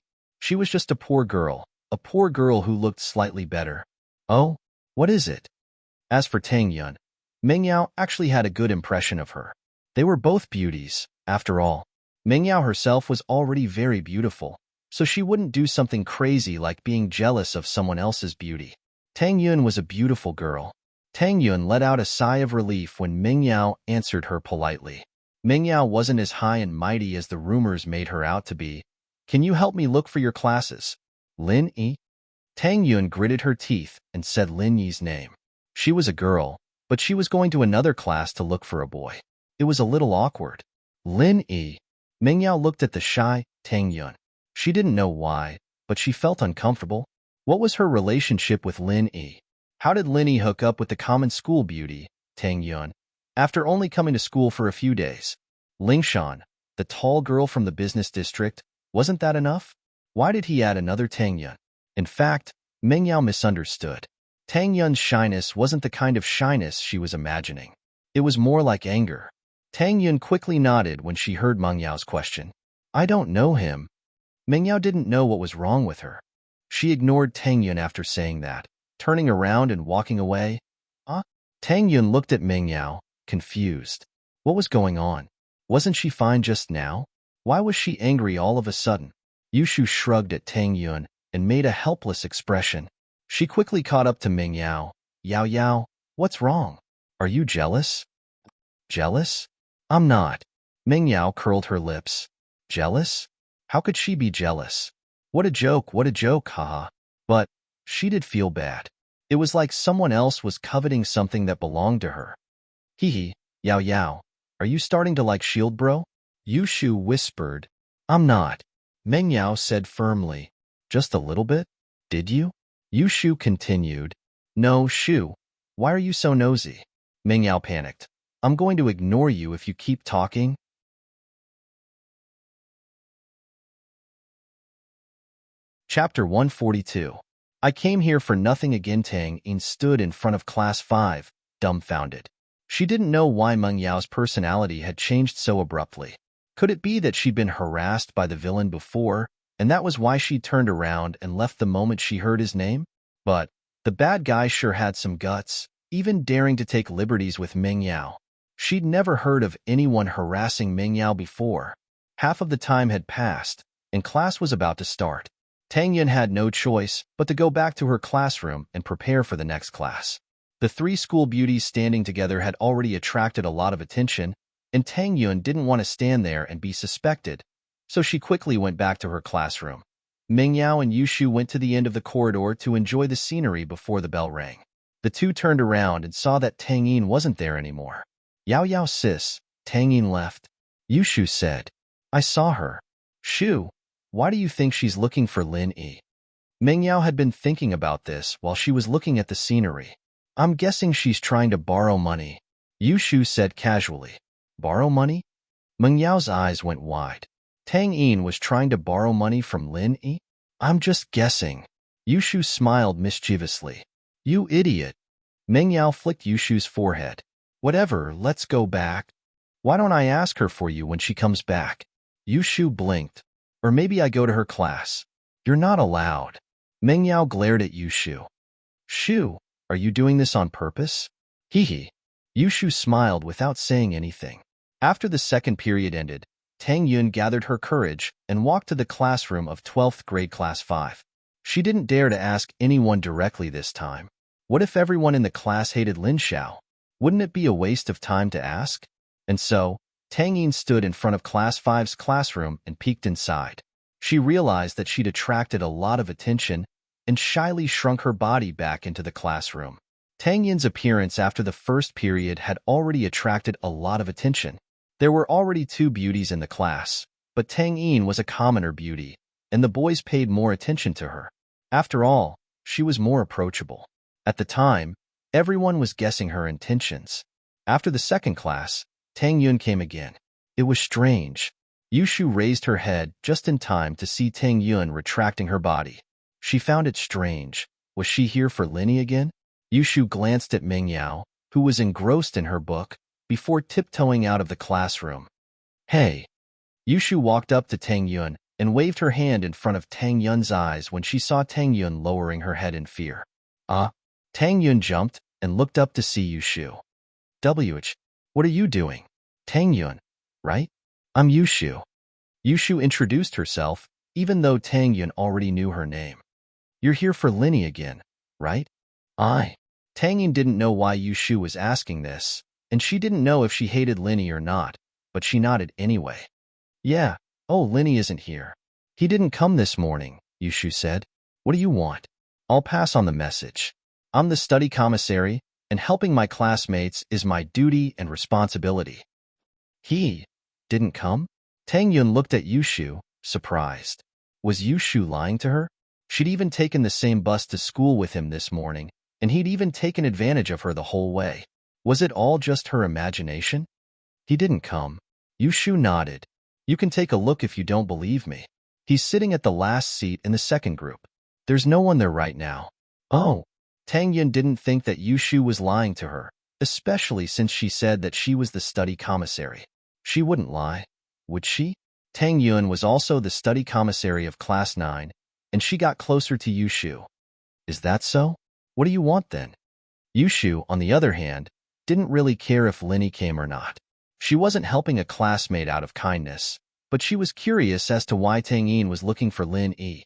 was just a poor girl who looked slightly better. "Oh, what is it?" As for Tang Yun, Meng Yao actually had a good impression of her. They were both beauties, after all. Meng Yao herself was already very beautiful, so she wouldn't do something crazy like being jealous of someone else's beauty. Tang Yun was a beautiful girl. Tang Yun let out a sigh of relief when Meng Yao answered her politely. Meng Yao wasn't as high and mighty as the rumors made her out to be. "Can you help me look for your classes?" "Lin Yi?" Tang Yun gritted her teeth and said Lin Yi's name. She was a girl, but she was going to another class to look for a boy. It was a little awkward. "Lin Yi." Meng Yao looked at the shy Tang Yun. She didn't know why, but she felt uncomfortable. What was her relationship with Lin Yi? How did Lin Yi hook up with the common school beauty, Tang Yun, after only coming to school for a few days? Ling Shan, the tall girl from the business district, wasn't that enough? Why did he add another Tang Yun? In fact, Meng Yao misunderstood. Tang Yun's shyness wasn't the kind of shyness she was imagining. It was more like anger. Tang Yun quickly nodded when she heard Meng Yao's question. "I don't know him." Meng Yao didn't know what was wrong with her. She ignored Tang Yun after saying that, turning around and walking away. "Huh?" Tang Yun looked at Meng Yao, confused. What was going on? Wasn't she fine just now? Why was she angry all of a sudden? Yu Shu shrugged at Tang Yun and made a helpless expression. She quickly caught up to Meng Yao. "Yao Yao, what's wrong? Are you jealous?" "Jealous? I'm not." Meng Yao curled her lips. "Jealous? How could she be jealous?" What a joke, haha." But she did feel bad. It was like someone else was coveting something that belonged to her. Hee hee, Yao Yao. Are you starting to like Shield Bro? Yushu whispered. I'm not. Meng Yao said firmly. Just a little bit? Did you? Yushu continued. No, Shu. Why are you so nosy? Meng Yao panicked. I'm going to ignore you if you keep talking. Chapter 142. I came here for nothing again. Tang Yin stood in front of Class 5, dumbfounded. She didn't know why Meng Yao's personality had changed so abruptly. Could it be that she'd been harassed by the villain before, and that was why she turned around and left the moment she heard his name? But the bad guy sure had some guts, even daring to take liberties with Meng Yao. She'd never heard of anyone harassing Meng Yao before. Half of the time had passed, and class was about to start. Tang Yin had no choice but to go back to her classroom and prepare for the next class. The three school beauties standing together had already attracted a lot of attention, and Tang Yun didn't want to stand there and be suspected, so she quickly went back to her classroom. Meng Yao and Yushu went to the end of the corridor to enjoy the scenery before the bell rang. The two turned around and saw that Tang Yin wasn't there anymore. Yao Yao sis, Tang Yin left. Yushu said, I saw her. Shu, why do you think she's looking for Lin Yi? Meng Yao had been thinking about this while she was looking at the scenery. I'm guessing she's trying to borrow money. Yushu said casually. Borrow money? Meng Yao's eyes went wide. Tang Yin was trying to borrow money from Lin Yi? I'm just guessing. Yushu smiled mischievously. You idiot. Meng Yao flicked Yushu's forehead. Whatever, let's go back. Why don't I ask her for you when she comes back? Yushu blinked. Or maybe I go to her class. You're not allowed. Meng Yao glared at Yushu. Shu, are you doing this on purpose? Hee hee. Yushu smiled without saying anything. After the second period ended, Tang Yun gathered her courage and walked to the classroom of 12th grade class 5. She didn't dare to ask anyone directly this time. What if everyone in the class hated Lin Xiao? Wouldn't it be a waste of time to ask? And so, Tang Yin stood in front of class 5's classroom and peeked inside. She realized that she'd attracted a lot of attention and shyly shrunk her body back into the classroom. Tang Yin's appearance after the first period had already attracted a lot of attention. There were already two beauties in the class, but Tang Yin was a commoner beauty, and the boys paid more attention to her. After all, she was more approachable. At the time, everyone was guessing her intentions. After the second class, Tang Yun came again. It was strange. Yushu raised her head just in time to see Tang Yun retracting her body. She found it strange. Was she here for Linny again? Yushu glanced at Meng Yao, who was engrossed in her book, before tiptoeing out of the classroom. Hey! Yushu walked up to Tang Yun and waved her hand in front of Tang Yun's eyes when she saw Tang Yun lowering her head in fear. Tang Yun jumped and looked up to see Yushu. What are you doing? Tang Yun, right? I'm Yushu. Yushu introduced herself, even though Tang Yun already knew her name. You're here for Linny again, right? Tang Yun didn't know why Yushu was asking this, and she didn't know if she hated Linny or not, but she nodded anyway. Yeah, Linny isn't here. He didn't come this morning, Yushu said. What do you want? I'll pass on the message. I'm the study commissary, and helping my classmates is my duty and responsibility. He didn't come? Tang Yun looked at Yushu, surprised. Was Yushu lying to her? She'd even taken the same bus to school with him this morning, and he'd even taken advantage of her the whole way. Was it all just her imagination? He didn't come. Yushu nodded. You can take a look if you don't believe me. He's sitting at the last seat in the second group. There's no one there right now. Tang Yun didn't think that Yushu was lying to her, especially since she said that she was the study commissary. She wouldn't lie, would she? Tang Yun was also the study commissary of Class 9, and she got closer to Yushu. Is that so? What do you want then? Yushu, on the other hand, didn't really care if Linny came or not. She wasn't helping a classmate out of kindness, but she was curious as to why Tang Yin was looking for Lin Yi.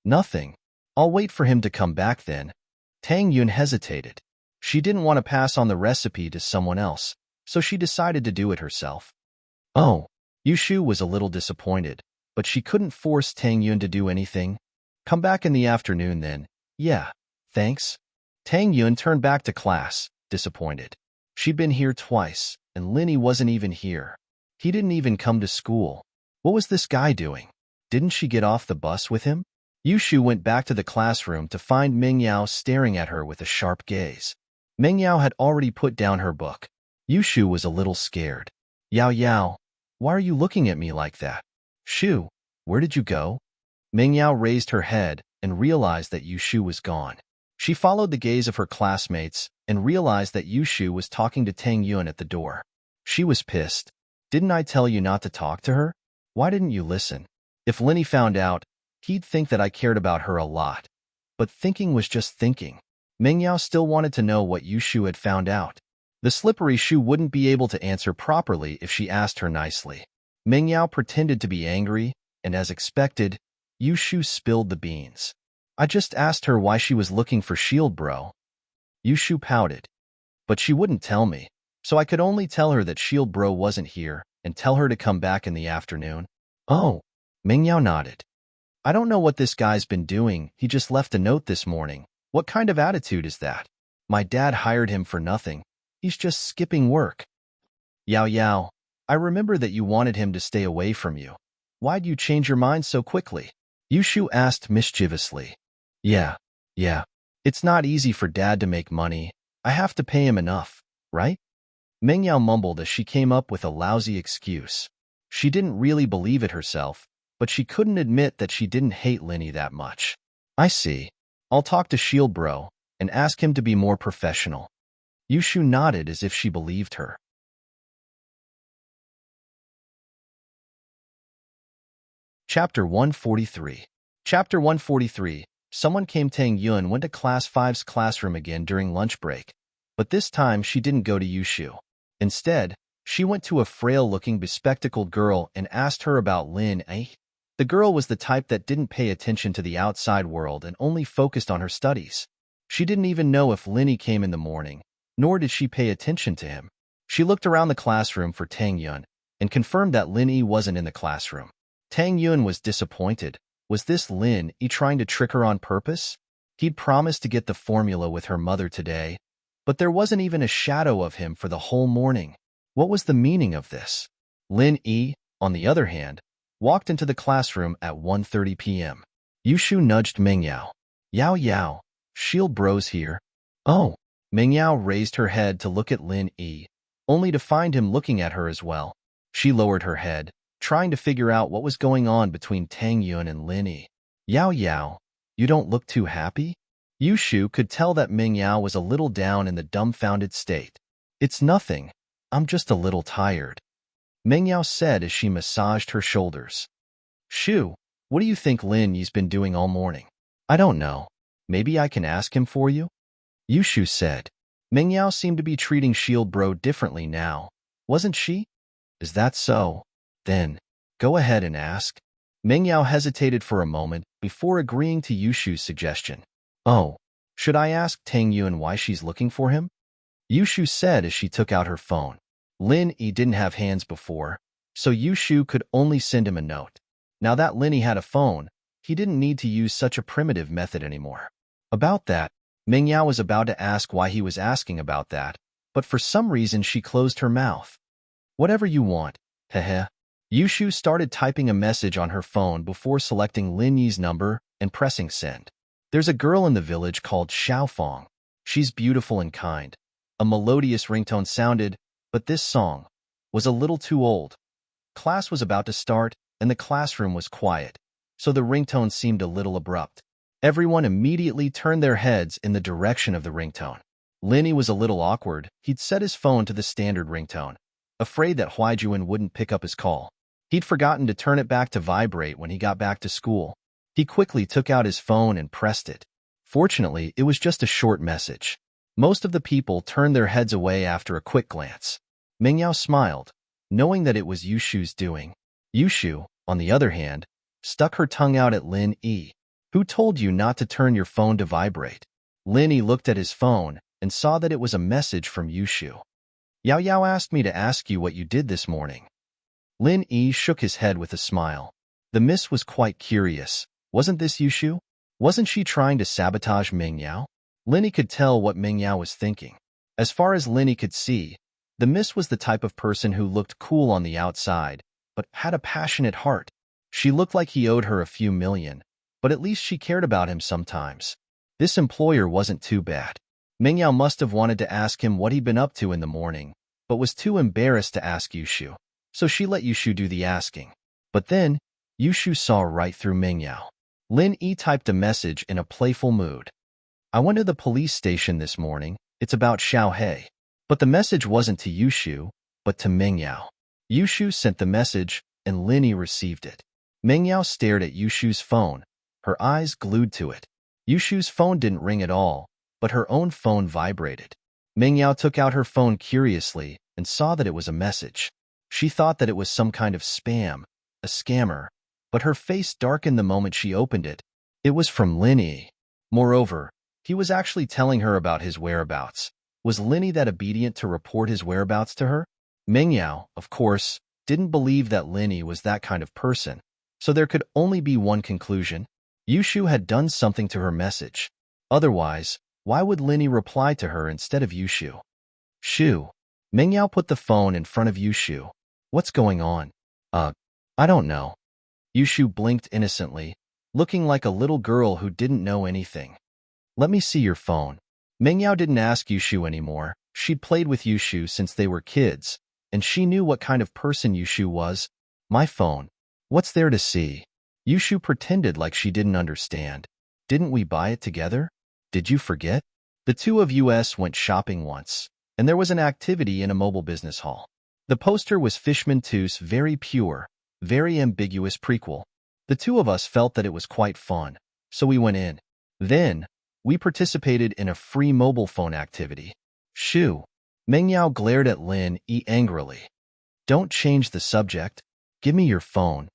Nothing. I'll wait for him to come back then. Tang Yun hesitated. She didn't want to pass on the recipe to someone else, so she decided to do it herself. Yushu was a little disappointed, but she couldn't force Tang Yun to do anything. Come back in the afternoon then. Yeah, thanks. Tang Yun turned back to class, disappointed. She'd been here twice, and Linny wasn't even here. He didn't even come to school. What was this guy doing? Didn't she get off the bus with him? Yushu went back to the classroom to find Ming Yao staring at her with a sharp gaze. Ming Yao had already put down her book. Yushu was a little scared. Yao Yao, why are you looking at me like that? Shu, where did you go? Ming Yao raised her head and realized that Yushu was gone. She followed the gaze of her classmates and realized that Yushu was talking to Tang Yun at the door. She was pissed. Didn't I tell you not to talk to her? Why didn't you listen? If Linny found out, he'd think that I cared about her a lot. But thinking was just thinking. Ming Yao still wanted to know what Yushu had found out. The slippery shoe wouldn't be able to answer properly if she asked her nicely. Ming Yao pretended to be angry, and as expected, Yushu spilled the beans. I just asked her why she was looking for Shield Bro. Yushu pouted. But she wouldn't tell me, so I could only tell her that Shield Bro wasn't here and tell her to come back in the afternoon. Oh, Ming Yao nodded. I don't know what this guy's been doing. He just left a note this morning. What kind of attitude is that? My dad hired him for nothing. He's just skipping work. Yao Yao, I remember that you wanted him to stay away from you. Why'd you change your mind so quickly? Yushu asked mischievously. Yeah. It's not easy for dad to make money. I have to pay him enough, right? Ming Yao mumbled as she came up with a lousy excuse. She didn't really believe it herself, but she couldn't admit that she didn't hate Linny that much. I see. I'll talk to Shield Bro and ask him to be more professional. Yushu nodded as if she believed her. Chapter 143. Chapter 143. Someone came. Tang Yun went to Class 5's classroom again during lunch break, but this time she didn't go to Yushu. Instead, she went to a frail-looking bespectacled girl and asked her about Lin. The girl was the type that didn't pay attention to the outside world and only focused on her studies. She didn't even know if Linny came in the morning, nor did she pay attention to him. She looked around the classroom for Tang Yun and confirmed that Linny wasn't in the classroom. Tang Yun was disappointed. Was this Lin trying to trick her on purpose? He'd promised to get the formula with her mother today, but there wasn't even a shadow of him for the whole morning. What was the meaning of this? Lin, on the other hand, walked into the classroom at 1:30 p.m. Yushu nudged Ming Yao. Yao Yao, Shield Bro's here. Oh. Ming Yao raised her head to look at Lin, only to find him looking at her as well. She lowered her head, trying to figure out what was going on between Tang Yun and Lin. Yao Yao, you don't look too happy? Yushu could tell that Ming Yao was a little down in the dumbfounded state. It's nothing. I'm just a little tired, Ming Yao said as she massaged her shoulders. Shu, what do you think Lin Yi's been doing all morning? I don't know. Maybe I can ask him for you? Yushu said. Ming Yao seemed to be treating Shield Bro differently now, wasn't she? Is that so? Then, go ahead and ask. Ming Yao hesitated for a moment before agreeing to Yushu's suggestion. Oh, should I ask Tang Yun why she's looking for him? Yushu said as she took out her phone. Lin Yi didn't have hands before, so Yushu could only send him a note. Now that Lin Yi had a phone, he didn't need to use such a primitive method anymore. About that, Ming Yao was about to ask why he was asking about that, but for some reason she closed her mouth. Whatever you want, heh. Yushu started typing a message on her phone before selecting Lin Yi's number and pressing send. There's a girl in the village called Xiaofeng. She's beautiful and kind. A melodious ringtone sounded, but this song was a little too old. Class was about to start, and the classroom was quiet, so the ringtone seemed a little abrupt. Everyone immediately turned their heads in the direction of the ringtone. Lin Yi was a little awkward. He'd set his phone to the standard ringtone, afraid that Huaijuan wouldn't pick up his call. He'd forgotten to turn it back to vibrate when he got back to school. He quickly took out his phone and pressed it. Fortunately, it was just a short message. Most of the people turned their heads away after a quick glance. Ming Yao smiled, knowing that it was Yushu's doing. Yushu, on the other hand, stuck her tongue out at Lin Yi. Who told you not to turn your phone to vibrate? Lin Yi looked at his phone and saw that it was a message from Yushu. Yao Yao asked me to ask you what you did this morning. Lin Yi shook his head with a smile. The miss was quite curious. Wasn't this Yushu? Wasn't she trying to sabotage Mingyao? Linny could tell what Mingyao was thinking. As far as Linny could see, the Miss was the type of person who looked cool on the outside, but had a passionate heart. She looked like he owed her a few million, but at least she cared about him sometimes. This employer wasn't too bad. Mingyao must have wanted to ask him what he'd been up to in the morning, but was too embarrassed to ask Yushu, so she let Yushu do the asking. But then, Yushu saw right through Mingyao. Lin Yi typed a message in a playful mood. I went to the police station this morning. It's about Xiao He. But the message wasn't to Yushu, but to Mingyao. Yushu sent the message, and Lin Yi received it. Mingyao stared at Yushu's phone, her eyes glued to it. Yushu's phone didn't ring at all, but her own phone vibrated. Mingyao took out her phone curiously and saw that it was a message. She thought that it was some kind of spam, a scammer, but her face darkened the moment she opened it. It was from Lin Yi. Moreover, he was actually telling her about his whereabouts. Was Lin Yi that obedient to report his whereabouts to her? Mingyao, of course, didn't believe that Lin Yi was that kind of person, so there could only be one conclusion. Yushu had done something to her message. Otherwise, why would Lin Yi reply to her instead of Yushu? Shu. Mingyao put the phone in front of Yushu. What's going on? I don't know. Yushu blinked innocently, looking like a little girl who didn't know anything. Let me see your phone. Mingyao didn't ask Yushu anymore. She'd played with Yushu since they were kids, and she knew what kind of person Yushu was. My phone. What's there to see? Yushu pretended like she didn't understand. Didn't we buy it together? Did you forget? The two of us went shopping once, and there was an activity in a mobile business hall. The poster was Fishman 2's very pure, very ambiguous prequel. The two of us felt that it was quite fun, so we went in. Then, we participated in a free mobile phone activity. Shoo. Mingyao glared at Lin Yi angrily. Don't change the subject. Give me your phone.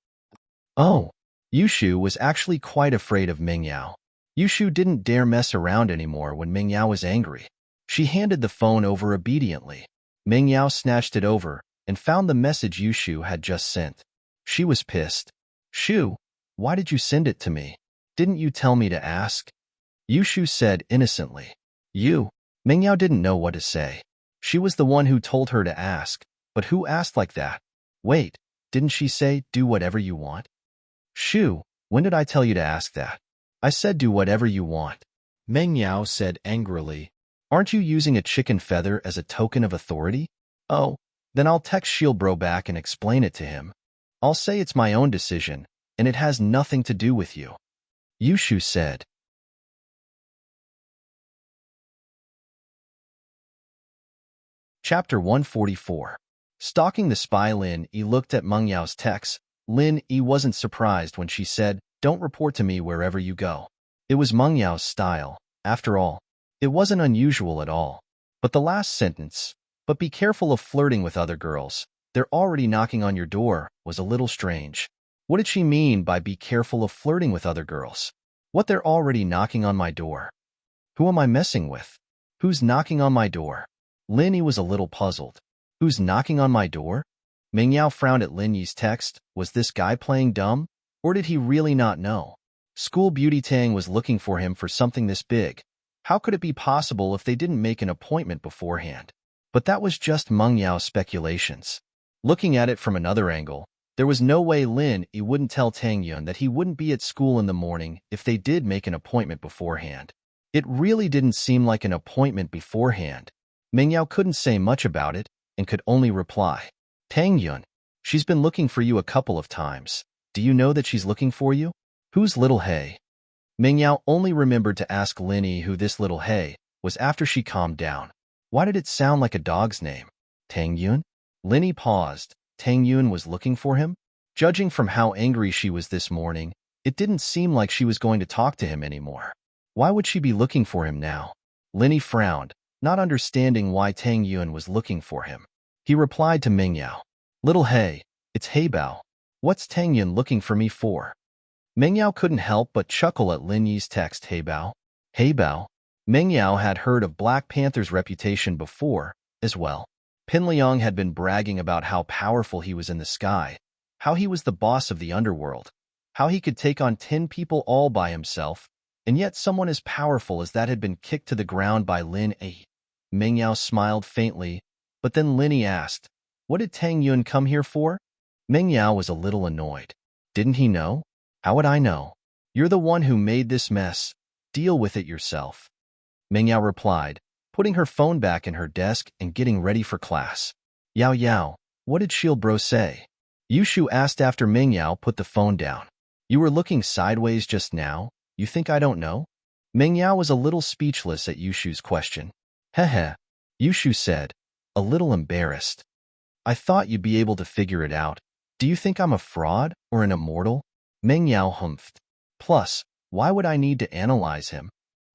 Oh. Yushu was actually quite afraid of Mingyao. Yushu didn't dare mess around anymore when Mingyao was angry. She handed the phone over obediently. Mingyao snatched it over and found the message Yushu had just sent. She was pissed. Shu, why did you send it to me? Didn't you tell me to ask? Yushu said innocently. You. Mingyao didn't know what to say. She was the one who told her to ask, but who asked like that? Wait, didn't she say, do whatever you want? Shu, when did I tell you to ask that? I said do whatever you want. Mingyao said angrily. Aren't you using a chicken feather as a token of authority? Oh, then I'll text Shieldbro back and explain it to him. I'll say it's my own decision, and it has nothing to do with you. Yushu said. Chapter 144. Stalking the spy, Lin Yi looked at Mengyao's text. Lin Yi wasn't surprised when she said, don't report to me wherever you go. It was Mengyao's style, after all. It wasn't unusual at all. But the last sentence, but be careful of flirting with other girls, they're already knocking on your door, was a little strange. What did she mean by be careful of flirting with other girls? What, they're already knocking on my door? Who am I messing with? Who's knocking on my door? Lin Yi was a little puzzled. Who's knocking on my door? Mingyao frowned at Lin Yi's text. Was this guy playing dumb? Or did he really not know? School Beauty Tang was looking for him for something this big. How could it be possible if they didn't make an appointment beforehand? But that was just Mengyao's speculations. Looking at it from another angle, there was no way Lin Yi wouldn't tell Tang Yun that he wouldn't be at school in the morning if they did make an appointment beforehand. It really didn't seem like an appointment beforehand. Mingyao couldn't say much about it and could only reply. Tang Yun, she's been looking for you a couple of times. Do you know that she's looking for you? Who's little He? Mingyao only remembered to ask Lin Yi who this little He was after she calmed down. Why did it sound like a dog's name? Tang Yun? Lin Yi paused. Tang Yun was looking for him? Judging from how angry she was this morning, it didn't seem like she was going to talk to him anymore. Why would she be looking for him now? Lin Yi frowned, not understanding why Tang Yun was looking for him. He replied to Mingyao. Little He, it's Heibao. What's Tang Yun looking for me for? Mingyao couldn't help but chuckle at Lin Yi's text. Heibao? Heibao? Mingyao had heard of Black Panther's reputation before, as well. Pin Liang had been bragging about how powerful he was in the sky, how he was the boss of the underworld, how he could take on 10 people all by himself, And yet someone as powerful as that had been kicked to the ground by Lin A. Meng Yao smiled faintly, but then Linny asked, "What did Tang Yun come here for?" Meng Yao was a little annoyed. Didn't he know? How would I know? You're the one who made this mess. Deal with it yourself. Meng Yao replied, putting her phone back in her desk and getting ready for class. Yao Yao, what did Shield Bro say? Yushu asked after Meng Yao put the phone down. You were looking sideways just now? You think I don't know? Meng Yao was a little speechless at Yushu's question. Heh. Yushu said, a little embarrassed. I thought you'd be able to figure it out. Do you think I'm a fraud or an immortal? Meng Yao humphed. Plus, why would I need to analyze him?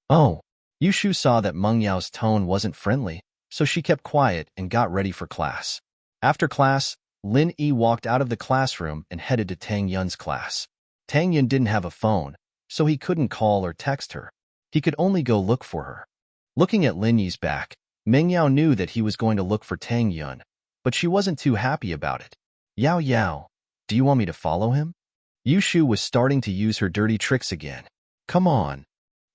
Oh. Yushu saw that Meng Yao's tone wasn't friendly, so she kept quiet and got ready for class. After class, Lin Yi walked out of the classroom and headed to Tang Yun's class. Tang Yun didn't have a phone, so he couldn't call or text her. He could only go look for her. Looking at Lin Yi's back, Meng Yao knew that he was going to look for Tang Yun, but she wasn't too happy about it. Yao Yao, do you want me to follow him? Yushu was starting to use her dirty tricks again. Come on.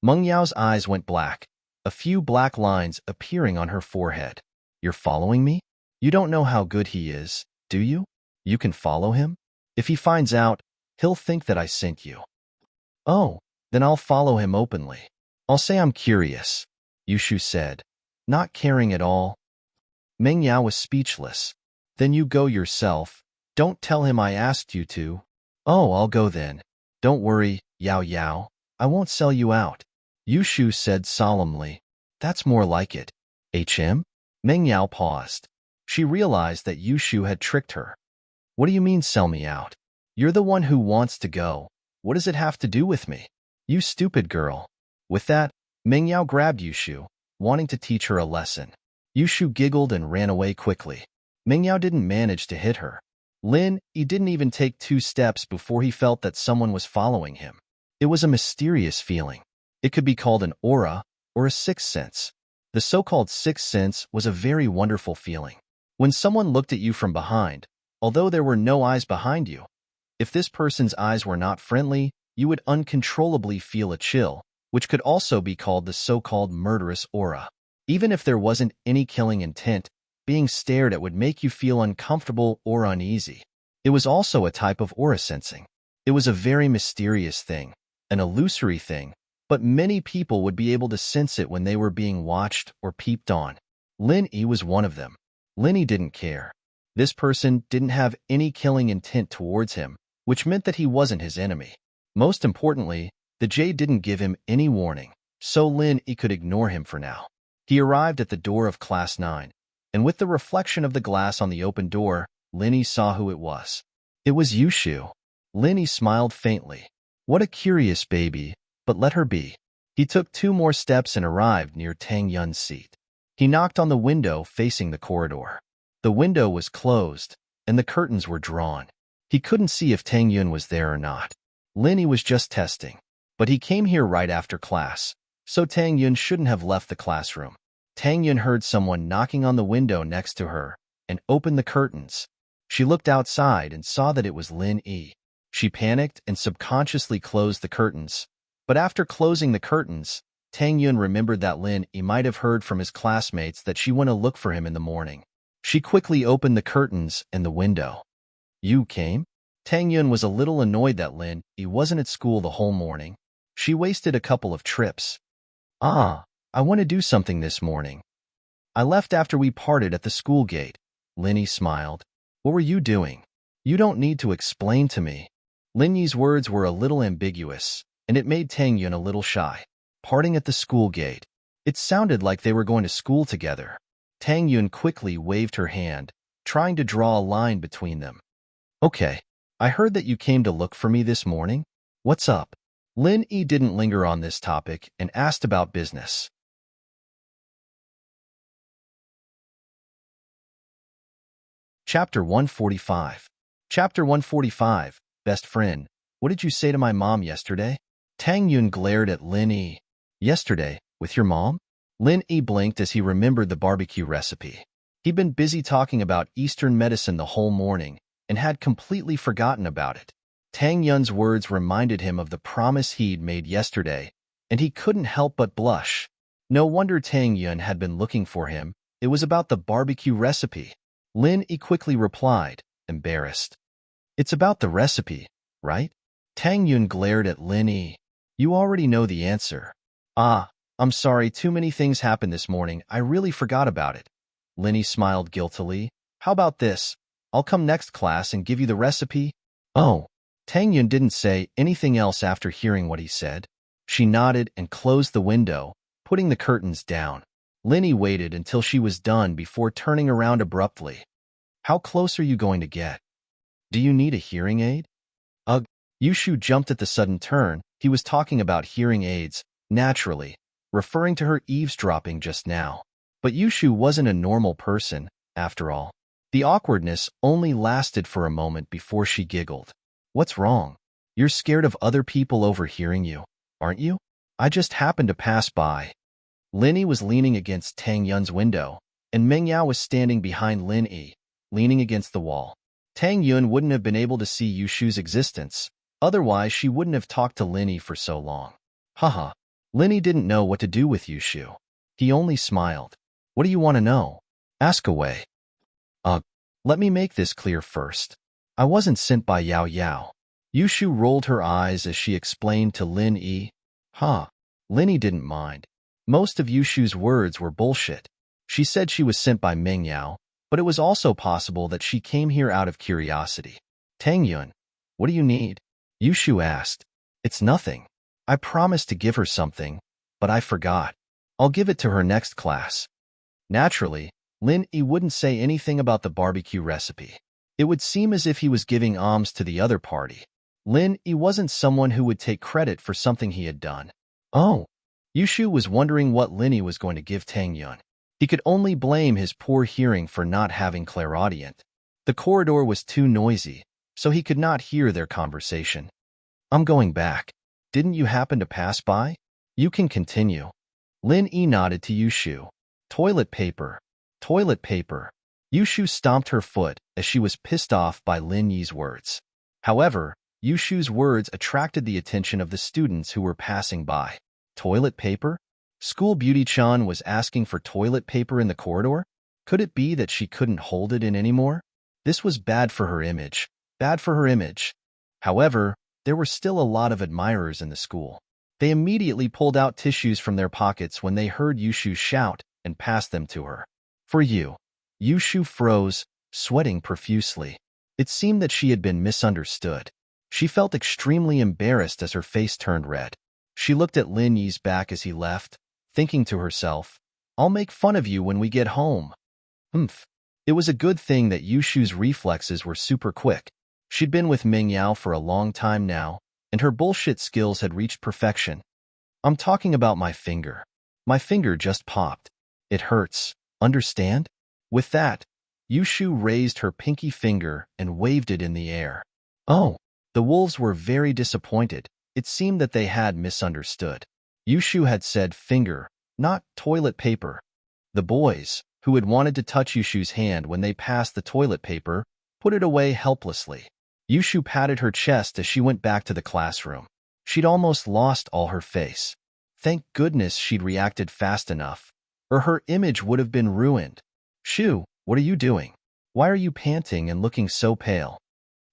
Meng Yao's eyes went black, a few black lines appearing on her forehead. You're following me? You don't know how good he is, do you? You can follow him? If he finds out, he'll think that I sent you. Oh, then I'll follow him openly. I'll say I'm curious, Yushu said, not caring at all. Meng Yao was speechless. Then you go yourself. Don't tell him I asked you to. Oh, I'll go then. Don't worry, Yao Yao. I won't sell you out. Yushu said solemnly. That's more like it. HM? Meng Yao paused. She realized that Yushu had tricked her. What do you mean sell me out? You're the one who wants to go. What does it have to do with me? You stupid girl. With that, Meng Yao grabbed Yushu, wanting to teach her a lesson. Yushu giggled and ran away quickly. Meng Yao didn't manage to hit her. He didn't even take 2 steps before he felt that someone was following him. It was a mysterious feeling. It could be called an aura or a sixth sense. The so-called sixth sense was a very wonderful feeling. When someone looked at you from behind, although there were no eyes behind you, if this person's eyes were not friendly, you would uncontrollably feel a chill, which could also be called the so-called murderous aura. Even if there wasn't any killing intent, being stared at would make you feel uncomfortable or uneasy. It was also a type of aura sensing. It was a very mysterious thing, an illusory thing, but many people would be able to sense it when they were being watched or peeped on. Lin Yi was one of them. Lin Yi didn't care. This person didn't have any killing intent towards him, which meant that he wasn't his enemy. Most importantly, the Jade didn't give him any warning, so Lin Yi could ignore him for now. He arrived at the door of Class 9, and with the reflection of the glass on the open door, Lin Yi saw who it was. It was Yushu. Lin Yi smiled faintly. What a curious baby, but let her be. He took 2 more steps and arrived near Tang Yun's seat. He knocked on the window facing the corridor. The window was closed, and the curtains were drawn. He couldn't see if Tang Yun was there or not. Lin Yi was just testing, but he came here right after class, so Tang Yun shouldn't have left the classroom. Tang Yun heard someone knocking on the window next to her and opened the curtains. She looked outside and saw that it was Lin Yi. She panicked and subconsciously closed the curtains. But after closing the curtains, Tang Yun remembered that Lin Yi might have heard from his classmates that she went to look for him in the morning. She quickly opened the curtains and the window. You came? Tang Yun was a little annoyed that Lin Yi wasn't at school the whole morning. She wasted a couple of trips. I want to do something this morning. I left after we parted at the school gate. Lin Yi smiled. What were you doing? You don't need to explain to me. Lin Yi's words were a little ambiguous, and it made Tang Yun a little shy. Parting at the school gate. It sounded like they were going to school together. Tang Yun quickly waved her hand, trying to draw a line between them. Okay, I heard that you came to look for me this morning. What's up? Lin Yi didn't linger on this topic and asked about business. Chapter 145. Chapter 145, Best Friend. What did you say to my mom yesterday? Tang Yun glared at Lin Yi. Yesterday, with your mom? Lin Yi blinked as he remembered the barbecue recipe. He'd been busy talking about Eastern medicine the whole morning and had completely forgotten about it. Tang Yun's words reminded him of the promise he'd made yesterday, and he couldn't help but blush. No wonder Tang Yun had been looking for him. It was about the barbecue recipe. Lin Yi quickly replied, embarrassed. It's about the recipe, right? Tang Yun glared at Lin Yi. You already know the answer. Ah, I'm sorry, too many things happened this morning. I really forgot about it. Lin Yi smiled guiltily. How about this? I'll come next class and give you the recipe. Oh. Tang Yun didn't say anything else after hearing what he said. She nodded and closed the window, putting the curtains down. Lin Yi waited until she was done before turning around abruptly. How close are you going to get? Do you need a hearing aid? Ugh. Yushu jumped at the sudden turn. He was talking about hearing aids, naturally, referring to her eavesdropping just now. But Yushu wasn't a normal person, after all. The awkwardness only lasted for a moment before she giggled. What's wrong? You're scared of other people overhearing you, aren't you? I just happened to pass by. Lin Yi was leaning against Tang Yun's window, and Meng Yao was standing behind Lin Yi, leaning against the wall. Tang Yun wouldn't have been able to see Yushu's existence. Otherwise, she wouldn't have talked to Lin Yi for so long. Haha. Lin Yi didn't know what to do with Yushu. He only smiled. What do you want to know? Ask away. Let me make this clear first. I wasn't sent by Yao Yao. Yushu rolled her eyes as she explained to Lin Yi. Lin Yi didn't mind. Most of Yushu's words were bullshit. She said she was sent by Meng Yao, but it was also possible that she came here out of curiosity. Tang Yun, what do you need? Yushu asked. It's nothing. I promised to give her something, but I forgot. I'll give it to her next class. Naturally, Lin Yi wouldn't say anything about the barbecue recipe. It would seem as if he was giving alms to the other party. Lin Yi wasn't someone who would take credit for something he had done. Oh. Yushu was wondering what Lin Yi was going to give Tang Yun. He could only blame his poor hearing for not having clairaudient. The corridor was too noisy, so he could not hear their conversation. I'm going back. Didn't you happen to pass by? You can continue. Lin Yi nodded to Yushu. Toilet paper. Toilet paper. Yushu stomped her foot as she was pissed off by Lin Yi's words. However, Yushu's words attracted the attention of the students who were passing by. Toilet paper? School Beauty-chan was asking for toilet paper in the corridor? Could it be that she couldn't hold it in anymore? This was bad for her image. Bad for her image. However, there were still a lot of admirers in the school. They immediately pulled out tissues from their pockets when they heard Yushu shout and passed them to her. For you. Yushu froze, sweating profusely. It seemed that she had been misunderstood. She felt extremely embarrassed as her face turned red. She looked at Lin Yi's back as he left, thinking to herself, I'll make fun of you when we get home. It was a good thing that Yushu's reflexes were super quick. She'd been with Meng Yao for a long time now, and her bullshit skills had reached perfection. I'm talking about my finger. My finger just popped. It hurts. Understand? With that, Yushu raised her pinky finger and waved it in the air. Oh, the wolves were very disappointed. It seemed that they had misunderstood. Yushu had said finger, not toilet paper. The boys, who had wanted to touch Yushu's hand when they passed the toilet paper, put it away helplessly. Yushu patted her chest as she went back to the classroom. She'd almost lost all her face. Thank goodness she'd reacted fast enough, or her image would have been ruined. Shu, what are you doing? Why are you panting and looking so pale?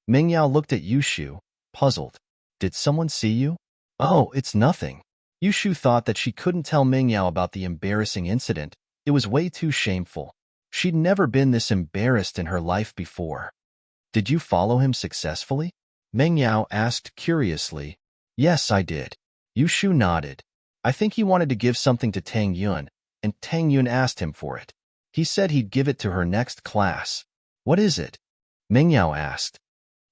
Meng Yao looked at Yushu, puzzled. Did someone see you? Oh, it's nothing. Yushu thought that she couldn't tell Meng Yao about the embarrassing incident. It was way too shameful. She'd never been this embarrassed in her life before. Did you follow him successfully? Meng Yao asked curiously. Yes, I did. Yushu nodded. I think he wanted to give something to Tang Yun, and Tang Yun asked him for it. He said he'd give it to her next class. What is it? Meng Yao asked.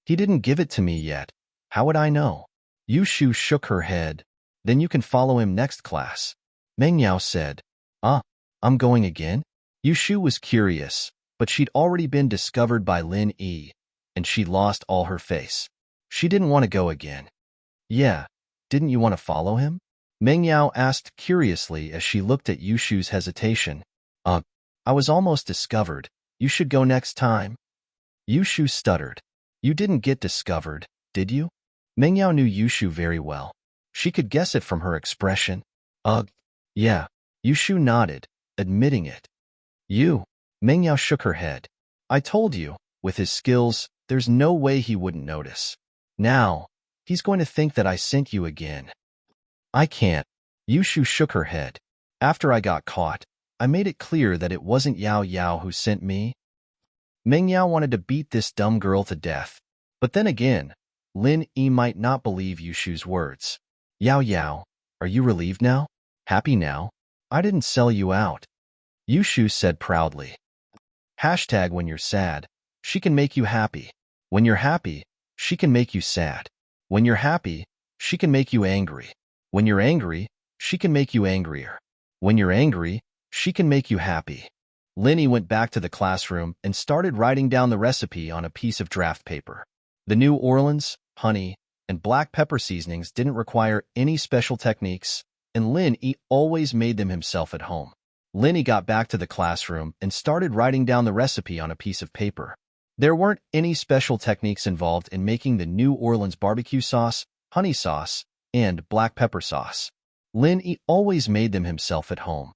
He didn't give it to me yet. How would I know? Yushu shook her head. Then you can follow him next class. Meng Yao said. I'm going again? Yushu was curious, but she'd already been discovered by Lin Yi, and she'd lost all her face. She didn't want to go again. Yeah, didn't you want to follow him? Meng Yao asked curiously as she looked at Yushu's hesitation. I was almost discovered. You should go next time. Yushu stuttered. You didn't get discovered, did you? Meng Yao knew Yushu very well. She could guess it from her expression. Ugh. Yeah. Yushu nodded, admitting it. You. Mengyao shook her head. I told you, with his skills, there's no way he wouldn't notice. Now, he's going to think that I sent you again. I can't. Yushu shook her head. After I got caught, I made it clear that it wasn't Yao Yao who sent me. Mengyao wanted to beat this dumb girl to death. But then again, Lin Yi might not believe Yushu's words. Yao Yao, are you relieved now? Happy now? I didn't sell you out. Yushu said proudly. Hashtag when you're sad, she can make you happy. When you're happy, she can make you sad. When you're happy, she can make you angry. When you're angry, she can make you angrier. When you're angry, she can make you happy. Linny went back to the classroom and started writing down the recipe on a piece of draft paper. The New Orleans, honey, and black pepper seasonings didn't require any special techniques, and Lin Yi always made them himself at home. Linny got back to the classroom and started writing down the recipe on a piece of paper. There weren't any special techniques involved in making the New Orleans barbecue sauce, honey sauce, and black pepper sauce. Lin Yi always made them himself at home.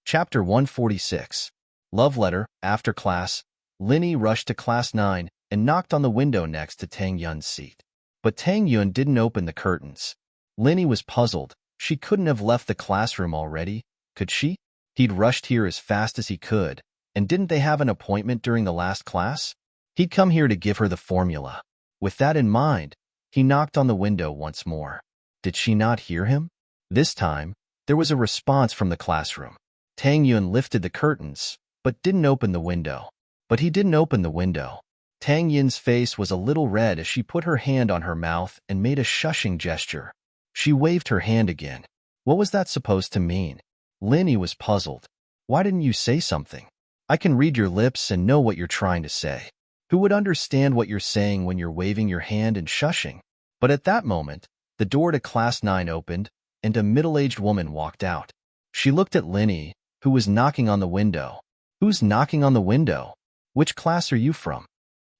Chapter 146. Love Letter. After class, Linny rushed to class 9 and knocked on the window next to Tang Yun's seat. But Tang Yun didn't open the curtains. Linny was puzzled. She couldn't have left the classroom already, could she? He'd rushed here as fast as he could, and didn't they have an appointment during the last class? He'd come here to give her the formula. With that in mind, he knocked on the window once more. Did she not hear him? This time, there was a response from the classroom. Tang Yun lifted the curtains, but didn't open the window. But he didn't open the window. Tang Yun's face was a little red as she put her hand on her mouth and made a shushing gesture. She waved her hand again. What was that supposed to mean? Linny was puzzled. Why didn't you say something? I can read your lips and know what you're trying to say. Who would understand what you're saying when you're waving your hand and shushing? But at that moment, the door to class 9 opened, and a middle-aged woman walked out. She looked at Linny, who was knocking on the window. Who's knocking on the window? Which class are you from?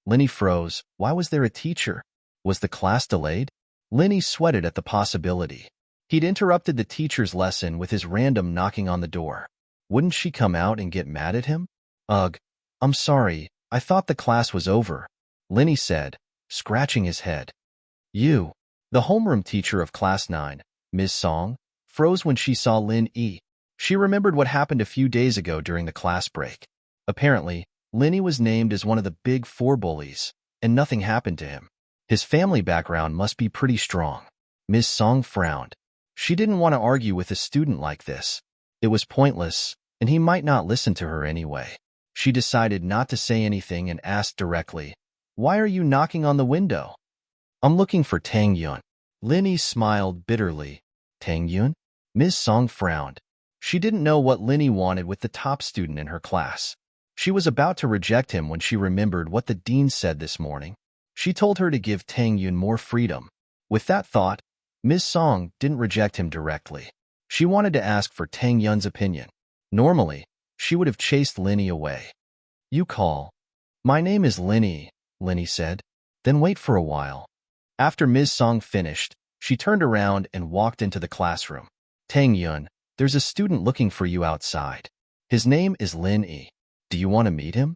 Linny froze. Why was there a teacher? Was the class delayed? Linny sweated at the possibility. He'd interrupted the teacher's lesson with his random knocking on the door. Wouldn't she come out and get mad at him? Ugh, I'm sorry, I thought the class was over, Linny said, scratching his head. You, the homeroom teacher of class 9, Ms. Song, froze when she saw Lin Yi. She remembered what happened a few days ago during the class break. Apparently, Linny was named as one of the big 4 bullies, and nothing happened to him. His family background must be pretty strong. Ms. Song frowned. She didn't want to argue with a student like this. It was pointless, and he might not listen to her anyway. She decided not to say anything and asked directly, "Why are you knocking on the window?" "I'm looking for Tang Yun." Linny smiled bitterly. Tang Yun? Ms. Song frowned. She didn't know what Linny wanted with the top student in her class. She was about to reject him when she remembered what the dean said this morning. She told her to give Tang Yun more freedom. With that thought, Ms. Song didn't reject him directly. She wanted to ask for Tang Yun's opinion. Normally, she would have chased Linny away. "You call." "My name is Linny," Linny said. "Then wait for a while." After Ms. Song finished, she turned around and walked into the classroom. "Tang Yun, there's a student looking for you outside. His name is Lin Yi. Do you want to meet him?"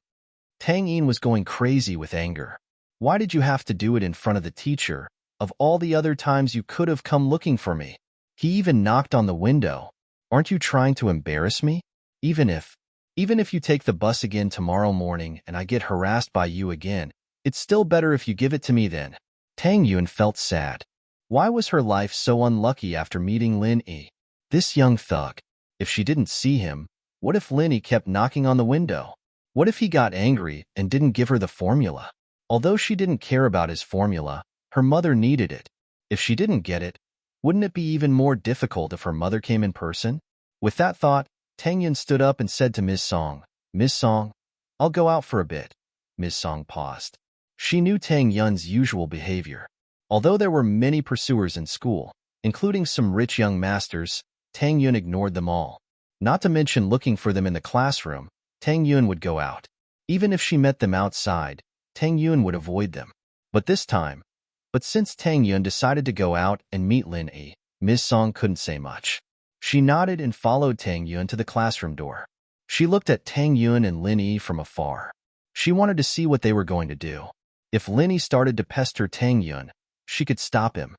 Tang Yin was going crazy with anger. Why did you have to do it in front of the teacher? Of all the other times you could have come looking for me. He even knocked on the window. Aren't you trying to embarrass me? Even if you take the bus again tomorrow morning and I get harassed by you again, it's still better if you give it to me then. Tang Yun felt sad. Why was her life so unlucky after meeting Lin Yi? This young thug. If she didn't see him, what if Lin Yi kept knocking on the window? What if he got angry and didn't give her the formula? Although she didn't care about his formula, her mother needed it. If she didn't get it, wouldn't it be even more difficult if her mother came in person? With that thought, Tang Yun stood up and said to Ms. Song, "Ms. Song, I'll go out for a bit." Ms. Song paused. She knew Tang Yun's usual behavior. Although there were many pursuers in school, including some rich young masters, Tang Yun ignored them all. Not to mention looking for them in the classroom, Tang Yun would go out. Even if she met them outside, Tang Yun would avoid them. But since Tang Yun decided to go out and meet Lin Yi, Ms. Song couldn't say much. She nodded and followed Tang Yun to the classroom door. She looked at Tang Yun and Lin Yi from afar. She wanted to see what they were going to do. If Lin Yi started to pester Tang Yun, she could stop him.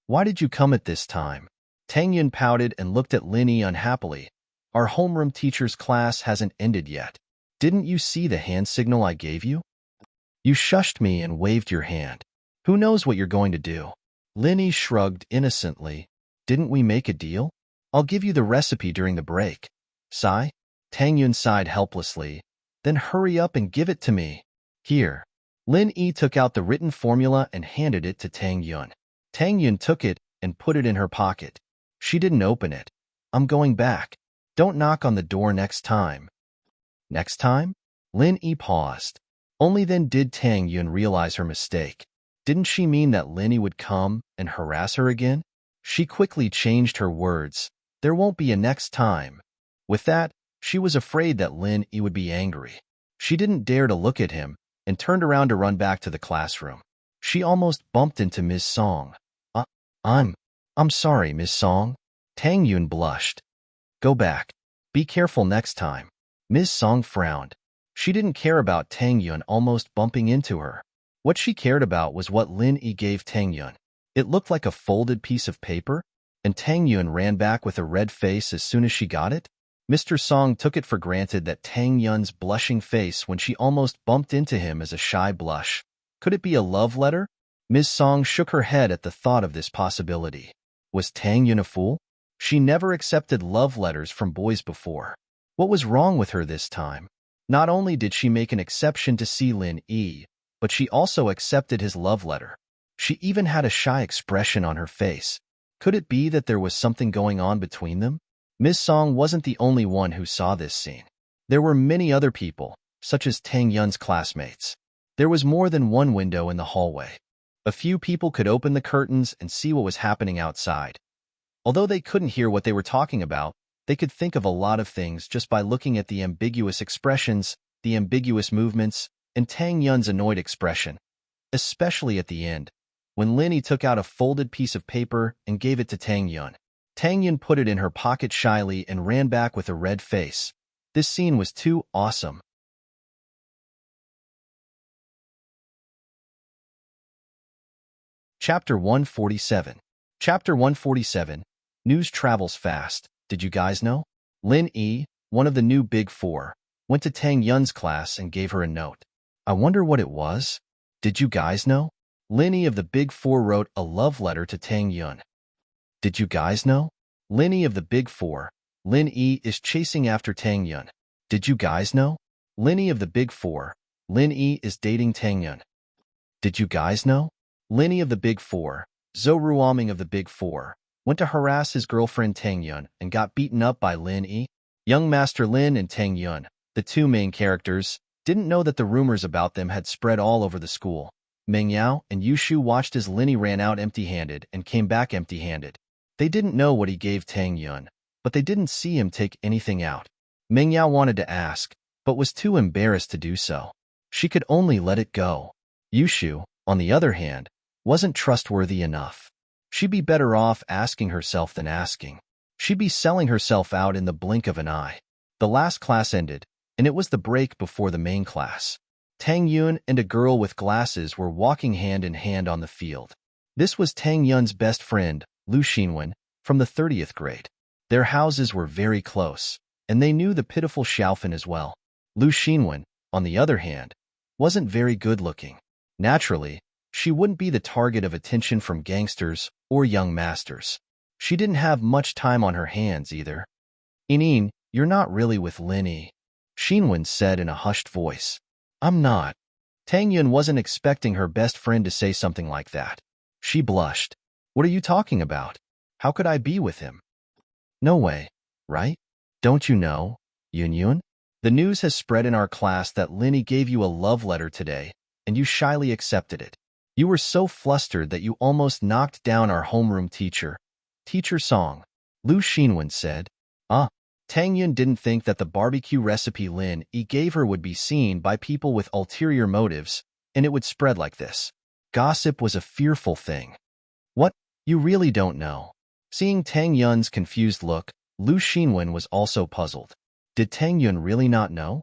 "Why did you come at this time?" Tang Yun pouted and looked at Lin Yi unhappily. "Our homeroom teacher's class hasn't ended yet. Didn't you see the hand signal I gave you? You shushed me and waved your hand. Who knows what you're going to do?" Lin Yi shrugged innocently. "Didn't we make a deal? I'll give you the recipe during the break." Sigh? Tang Yun sighed helplessly. "Then hurry up and give it to me." "Here." Lin Yi took out the written formula and handed it to Tang Yun. Tang Yun took it and put it in her pocket. She didn't open it. "I'm going back. Don't knock on the door next time." "Next time?" Lin Yi paused. Only then did Tang Yun realize her mistake. Didn't she mean that Lin Yi would come and harass her again? She quickly changed her words. "There won't be a next time." With that, she was afraid that Lin Yi would be angry. She didn't dare to look at him and turned around to run back to the classroom. She almost bumped into Ms. Song. I'm sorry, Ms. Song." Tang Yun blushed. "Go back. Be careful next time." Ms. Song frowned. She didn't care about Tang Yun almost bumping into her. What she cared about was what Lin Yi gave Tang Yun. It looked like a folded piece of paper, and Tang Yun ran back with a red face as soon as she got it. Mr. Song took it for granted that Tang Yun's blushing face when she almost bumped into him as a shy blush. Could it be a love letter? Ms. Song shook her head at the thought of this possibility. Was Tang Yun a fool? She never accepted love letters from boys before. What was wrong with her this time? Not only did she make an exception to see Lin Yi, but she also accepted his love letter. She even had a shy expression on her face. Could it be that there was something going on between them? Ms. Song wasn't the only one who saw this scene. There were many other people, such as Tang Yun's classmates. There was more than one window in the hallway. A few people could open the curtains and see what was happening outside. Although they couldn't hear what they were talking about, they could think of a lot of things just by looking at the ambiguous expressions, the ambiguous movements, and Tang Yun's annoyed expression, especially at the end, when Lin Yi took out a folded piece of paper and gave it to Tang Yun. Tang Yun put it in her pocket shyly and ran back with a red face. This scene was too awesome. Chapter 147. Chapter 147. News travels fast. Did you guys know? Lin Yi, one of the new Big Four, went to Tang Yun's class and gave her a note. I wonder what it was. Did you guys know? Lin Yi of the Big Four wrote a love letter to Tang Yun. Did you guys know? Lin Yi of the Big Four, Lin Yi is chasing after Tang Yun. Did you guys know? Lin Yi of the Big Four, Lin Yi is dating Tang Yun. Did you guys know? Lin Yi of the Big Four, Zhou Ruoming of the Big Four, went to harass his girlfriend Tang Yun and got beaten up by Lin Yi. Young Master Lin and Tang Yun, the two main characters, didn't know that the rumors about them had spread all over the school. Meng Yao and Yushu watched as Lin Yi ran out empty-handed and came back empty-handed. They didn't know what he gave Tang Yun, but they didn't see him take anything out. Meng Yao wanted to ask, but was too embarrassed to do so. She could only let it go. Yushu, on the other hand, wasn't trustworthy enough. She'd be better off asking herself than asking. She'd be selling herself out in the blink of an eye. The last class ended, and it was the break before the main class. Tang Yun and a girl with glasses were walking hand in hand on the field. This was Tang Yun's best friend, Lu Xinwen, from the 30th grade. Their houses were very close, and they knew the pitiful Xiaofan as well. Lu Xinwen, on the other hand, wasn't very good-looking. Naturally, she wouldn't be the target of attention from gangsters or young masters. She didn't have much time on her hands either. "Inin, you're not really with Lin Yi," Xinwen said in a hushed voice. "I'm not." Tang Yun wasn't expecting her best friend to say something like that. She blushed. "What are you talking about? How could I be with him?" "No way, right? Don't you know, Yun Yun? The news has spread in our class that Lin Yi gave you a love letter today, and you shyly accepted it. You were so flustered that you almost knocked down our homeroom teacher. Teacher Song," Lu Xinwen said. Tang Yun didn't think that the barbecue recipe Lin Yi gave her would be seen by people with ulterior motives, and it would spread like this. Gossip was a fearful thing. What? You really don't know? Seeing Tang Yun's confused look, Lu Xinwen was also puzzled. Did Tang Yun really not know?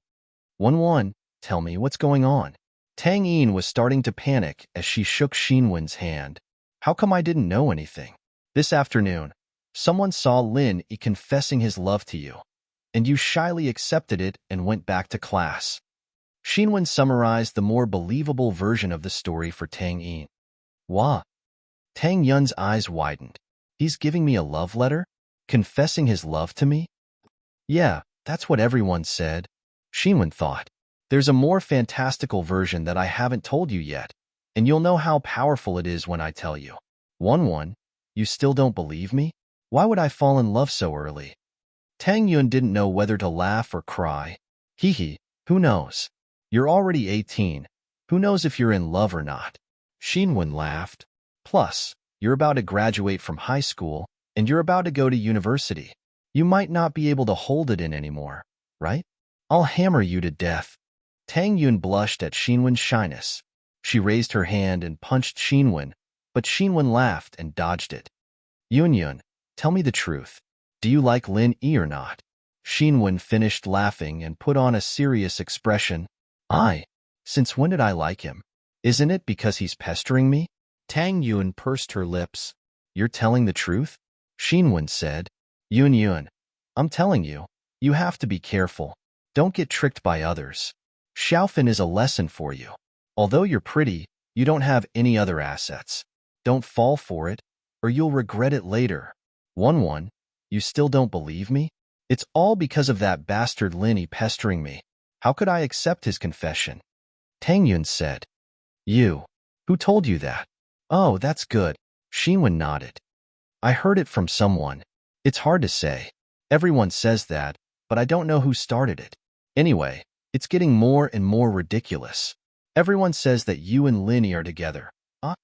1-1, tell me what's going on. Tang Yin was starting to panic as she shook Xinwen's hand. How come I didn't know anything? This afternoon, someone saw Lin Yi confessing his love to you, and you shyly accepted it and went back to class. Xinwen summarized the more believable version of the story for Tang Yin. Wah! Tang Yun's eyes widened. He's giving me a love letter? Confessing his love to me? Yeah, that's what everyone said. Xinwen thought. There's a more fantastical version that I haven't told you yet, and you'll know how powerful it is when I tell you. 1-1, you still don't believe me? Why would I fall in love so early? Tang Yun didn't know whether to laugh or cry. Hee, who knows? You're already 18. Who knows if you're in love or not? Xinwen laughed. Plus, you're about to graduate from high school, and you're about to go to university. You might not be able to hold it in anymore, right? I'll hammer you to death. Tang Yun blushed at Xinwen's shyness. She raised her hand and punched Xinwen, but Xinwen laughed and dodged it. Yun, tell me the truth. Do you like Lin Yi or not? Xinwen finished laughing and put on a serious expression. Since when did I like him? Isn't it because he's pestering me? Tang Yun pursed her lips. You're telling the truth? Xinwen said. Yun, I'm telling you, you have to be careful. Don't get tricked by others. Xiaofan is a lesson for you. Although you're pretty, you don't have any other assets. Don't fall for it, or you'll regret it later. 1-1, you still don't believe me? It's all because of that bastard Lin Yi pestering me. How could I accept his confession? Tang Yun said. You. Who told you that? Oh, that's good. Xinwen nodded. I heard it from someone. It's hard to say. Everyone says that, but I don't know who started it. Anyway, it's getting more and more ridiculous. Everyone says that you and Lin Yi are together. Huh?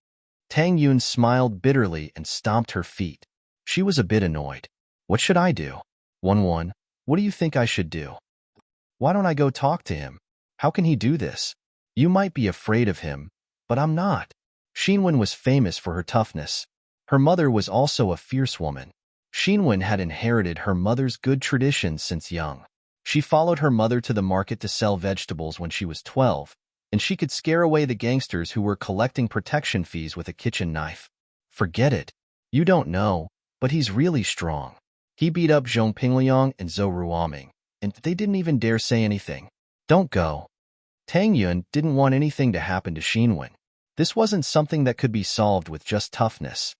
Tang Yun smiled bitterly and stomped her feet. She was a bit annoyed. What should I do? 1-1, what do you think I should do? Why don't I go talk to him? How can he do this? You might be afraid of him, but I'm not. Xinwen was famous for her toughness. Her mother was also a fierce woman. Xinwen had inherited her mother's good traditions since young. She followed her mother to the market to sell vegetables when she was 12, and she could scare away the gangsters who were collecting protection fees with a kitchen knife. Forget it. You don't know, but he's really strong. He beat up Zhong Pingliang and Zhou Ruoming, and they didn't even dare say anything. Don't go. Tang Yun didn't want anything to happen to Xinwen. This wasn't something that could be solved with just toughness.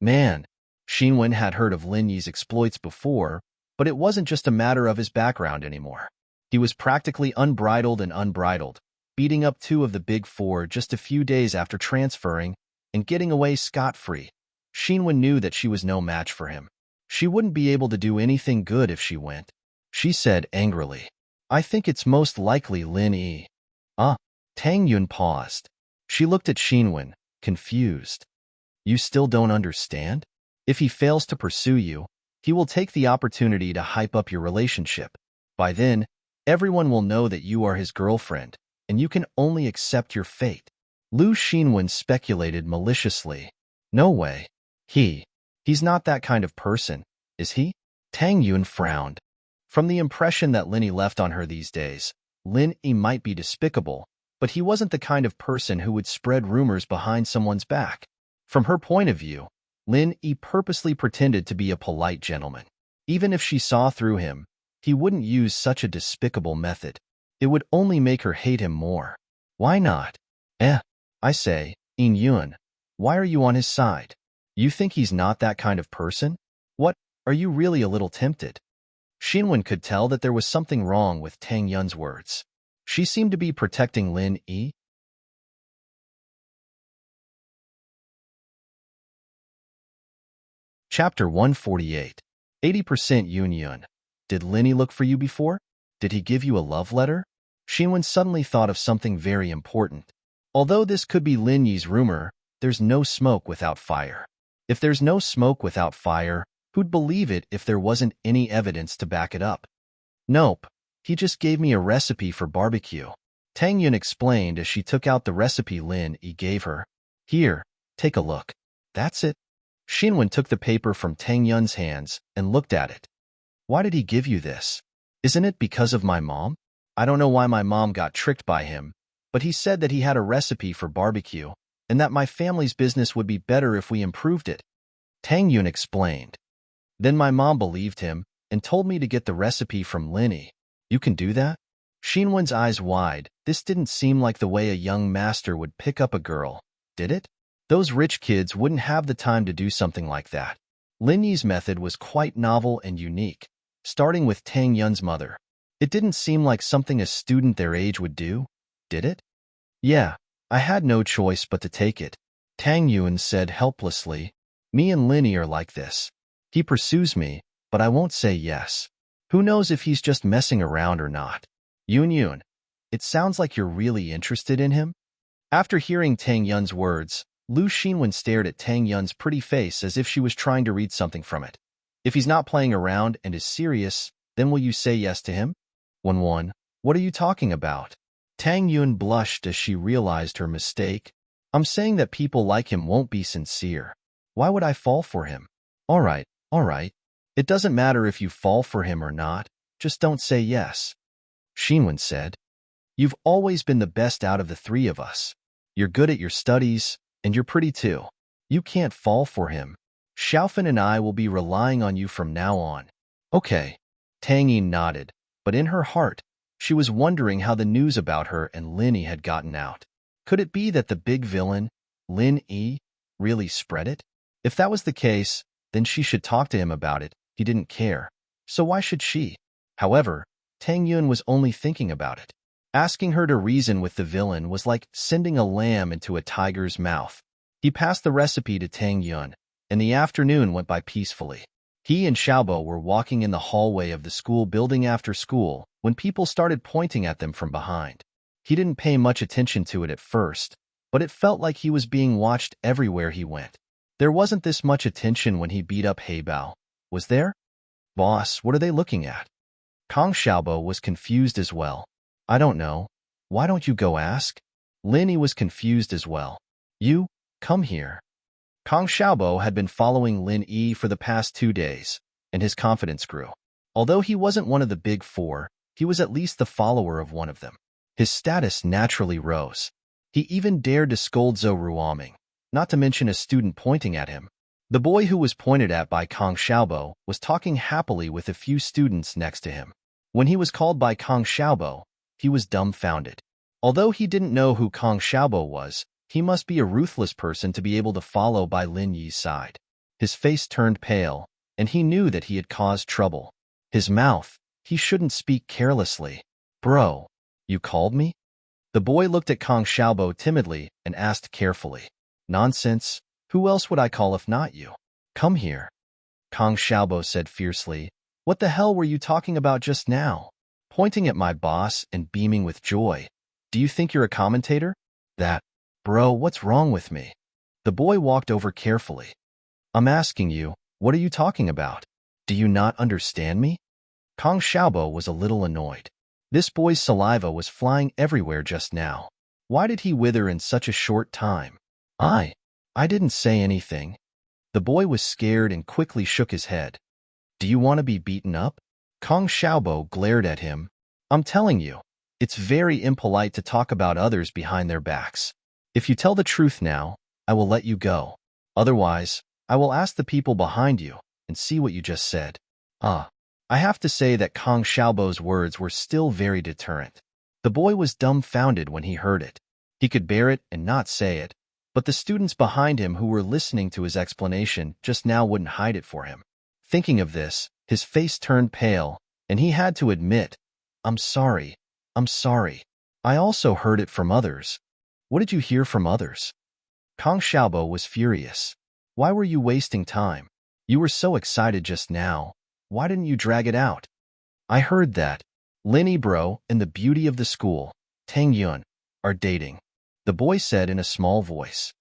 Man, Xinwen had heard of Lin Yi's exploits before, but it wasn't just a matter of his background anymore. He was practically unbridled, beating up 2 of the Big Four just a few days after transferring and getting away scot-free. Xinwen knew that she was no match for him. She wouldn't be able to do anything good if she went. She said angrily, I think it's most likely Lin Yi. Tang Yun paused. She looked at Xinwen, confused. You still don't understand? If he fails to pursue you, he will take the opportunity to hype up your relationship. By then, everyone will know that you are his girlfriend, and you can only accept your fate. Lu Xinwen speculated maliciously. No way. He's not that kind of person, is he? Tang Yun frowned. From the impression that Lin Yi left on her these days, Lin Yi might be despicable, but he wasn't the kind of person who would spread rumors behind someone's back. From her point of view, Lin Yi purposely pretended to be a polite gentleman. Even if she saw through him, he wouldn't use such a despicable method. It would only make her hate him more. Why not? I say, Yin Yun, why are you on his side? You think he's not that kind of person? What, are you really a little tempted? Xinwen could tell that there was something wrong with Tang Yun's words. She seemed to be protecting Lin Yi. Chapter 148. 80% Yun. Did Lin Yi look for you before? Did he give you a love letter? Xinwen suddenly thought of something very important. Although this could be Lin Yi's rumor, there's no smoke without fire. If there's no smoke without fire, who'd believe it if there wasn't any evidence to back it up? Nope, he just gave me a recipe for barbecue. Tang Yun explained as she took out the recipe Lin Yi gave her. Here, take a look. That's it. Xinwen took the paper from Tang Yun's hands and looked at it. Why did he give you this? Isn't it because of my mom? I don't know why my mom got tricked by him, but he said that he had a recipe for barbecue and that my family's business would be better if we improved it. Tang Yun explained. Then my mom believed him and told me to get the recipe from Lin Yi. You can do that? Xinwen's eyes wide. This didn't seem like the way a young master would pick up a girl, did it? Those rich kids wouldn't have the time to do something like that. Lin Yi's method was quite novel and unique, starting with Tang Yun's mother. It didn't seem like something a student their age would do, did it? Yeah, I had no choice but to take it. Tang Yun said helplessly. Me and Lin Yi are like this. He pursues me, but I won't say yes. Who knows if he's just messing around or not? Yun, it sounds like you're really interested in him? After hearing Tang Yun's words, Lu Xinwen stared at Tang Yun's pretty face as if she was trying to read something from it. If he's not playing around and is serious, then will you say yes to him? One, what are you talking about? Tang Yun blushed as she realized her mistake. I'm saying that people like him won't be sincere. Why would I fall for him? All right. It doesn't matter if you fall for him or not, just don't say yes. Xinwen said. You've always been the best out of the three of us. You're good at your studies, and you're pretty too. You can't fall for him. Xiaofan and I will be relying on you from now on. Okay. Tang Yi nodded, but in her heart, she was wondering how the news about her and Lin Yi had gotten out. Could it be that the big villain, Lin Yi, really spread it? If that was the case, then she should talk to him about it. He didn't care. So why should she? However, Tang Yun was only thinking about it. Asking her to reason with the villain was like sending a lamb into a tiger's mouth. He passed the recipe to Tang Yun, and the afternoon went by peacefully. He and Xiaobo were walking in the hallway of the school building after school when people started pointing at them from behind. He didn't pay much attention to it at first, but it felt like he was being watched everywhere he went. There wasn't this much attention when he beat up Heibao, was there? Boss, what are they looking at? Kong Xiaobo was confused as well. I don't know. Why don't you go ask? Lin Yi was confused as well. You, come here. Kong Xiaobo had been following Lin Yi for the past 2 days, and his confidence grew. Although he wasn't one of the big four, he was at least the follower of one of them. His status naturally rose. He even dared to scold Zhou Ruoming, not to mention a student pointing at him. The boy who was pointed at by Kong Xiaobo was talking happily with a few students next to him. When he was called by Kong Xiaobo, he was dumbfounded. Although he didn't know who Kong Xiaobo was, he must be a ruthless person to be able to follow by Lin Yi's side. His face turned pale, and he knew that he had caused trouble. His mouth, he shouldn't speak carelessly. Bro, you called me? The boy looked at Kong Xiaobo timidly and asked carefully. Nonsense. Who else would I call if not you? Come here. Kong Xiaobo said fiercely. What the hell were you talking about just now? Pointing at my boss and beaming with joy. Do you think you're a commentator? Bro, what's wrong with me? The boy walked over carefully. I'm asking you, what are you talking about? Do you not understand me? Kong Xiaobo was a little annoyed. This boy's saliva was flying everywhere just now. Why did he wither in such a short time? I didn't say anything. The boy was scared and quickly shook his head. Do you want to be beaten up? Kong Xiaobo glared at him. I'm telling you, it's very impolite to talk about others behind their backs. If you tell the truth now, I will let you go. Otherwise, I will ask the people behind you and see what you just said. I have to say that Kong Xiaobo's words were still very deterrent. The boy was dumbfounded when he heard it. He could bear it and not say it, but the students behind him who were listening to his explanation just now wouldn't hide it for him. Thinking of this, his face turned pale, and he had to admit, I'm sorry. I also heard it from others. What did you hear from others? Kong Xiaobo was furious. Why were you wasting time? You were so excited just now. Why didn't you drag it out? I heard that Lin Yi bro and the beauty of the school, Tang Yun, are dating. The boy said in a small voice.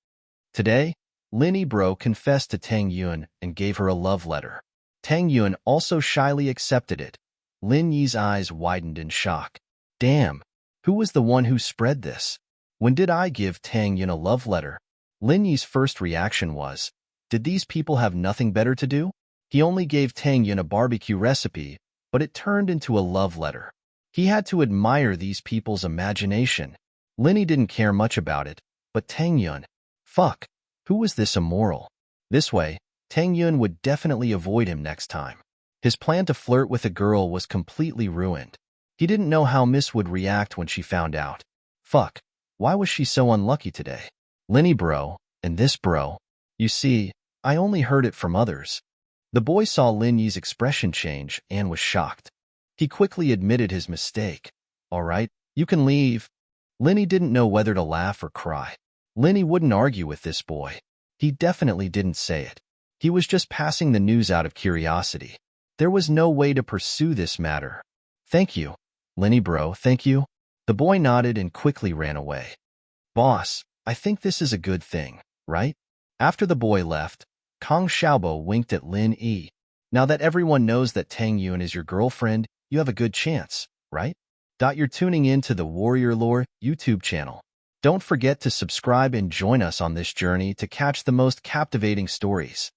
Today, Lin Yi bro confessed to Tang Yun and gave her a love letter. Tang Yun also shyly accepted it. Lin Yi's eyes widened in shock. Damn, Who was the one who spread this? When did I give Tang Yun a love letter? Lin Yi's first reaction was, did these people have nothing better to do? He only gave Tang Yun a barbecue recipe, but it turned into a love letter. He had to admire these people's imagination. Lin Yi didn't care much about it, but Tang Yun, fuck, who was this immoral? This way, Tang Yun would definitely avoid him next time. His plan to flirt with a girl was completely ruined. He didn't know how Miss would react when she found out. Fuck, why was she so unlucky today? Linny bro, and this bro. You see, I only heard it from others. The boy saw Lin Yi's expression change and was shocked. He quickly admitted his mistake. All right, you can leave. Linny didn't know whether to laugh or cry. Linny wouldn't argue with this boy. He definitely didn't say it. He was just passing the news out of curiosity. There was no way to pursue this matter. Thank you, Linny bro, thank you. The boy nodded and quickly ran away. Boss, I think this is a good thing, right? After the boy left, Kong Xiaobo winked at Lin Yi. Now that everyone knows that Tang Yun is your girlfriend, you have a good chance, right? You're tuning in to the Warrior Lore YouTube channel. Don't forget to subscribe and join us on this journey to catch the most captivating stories.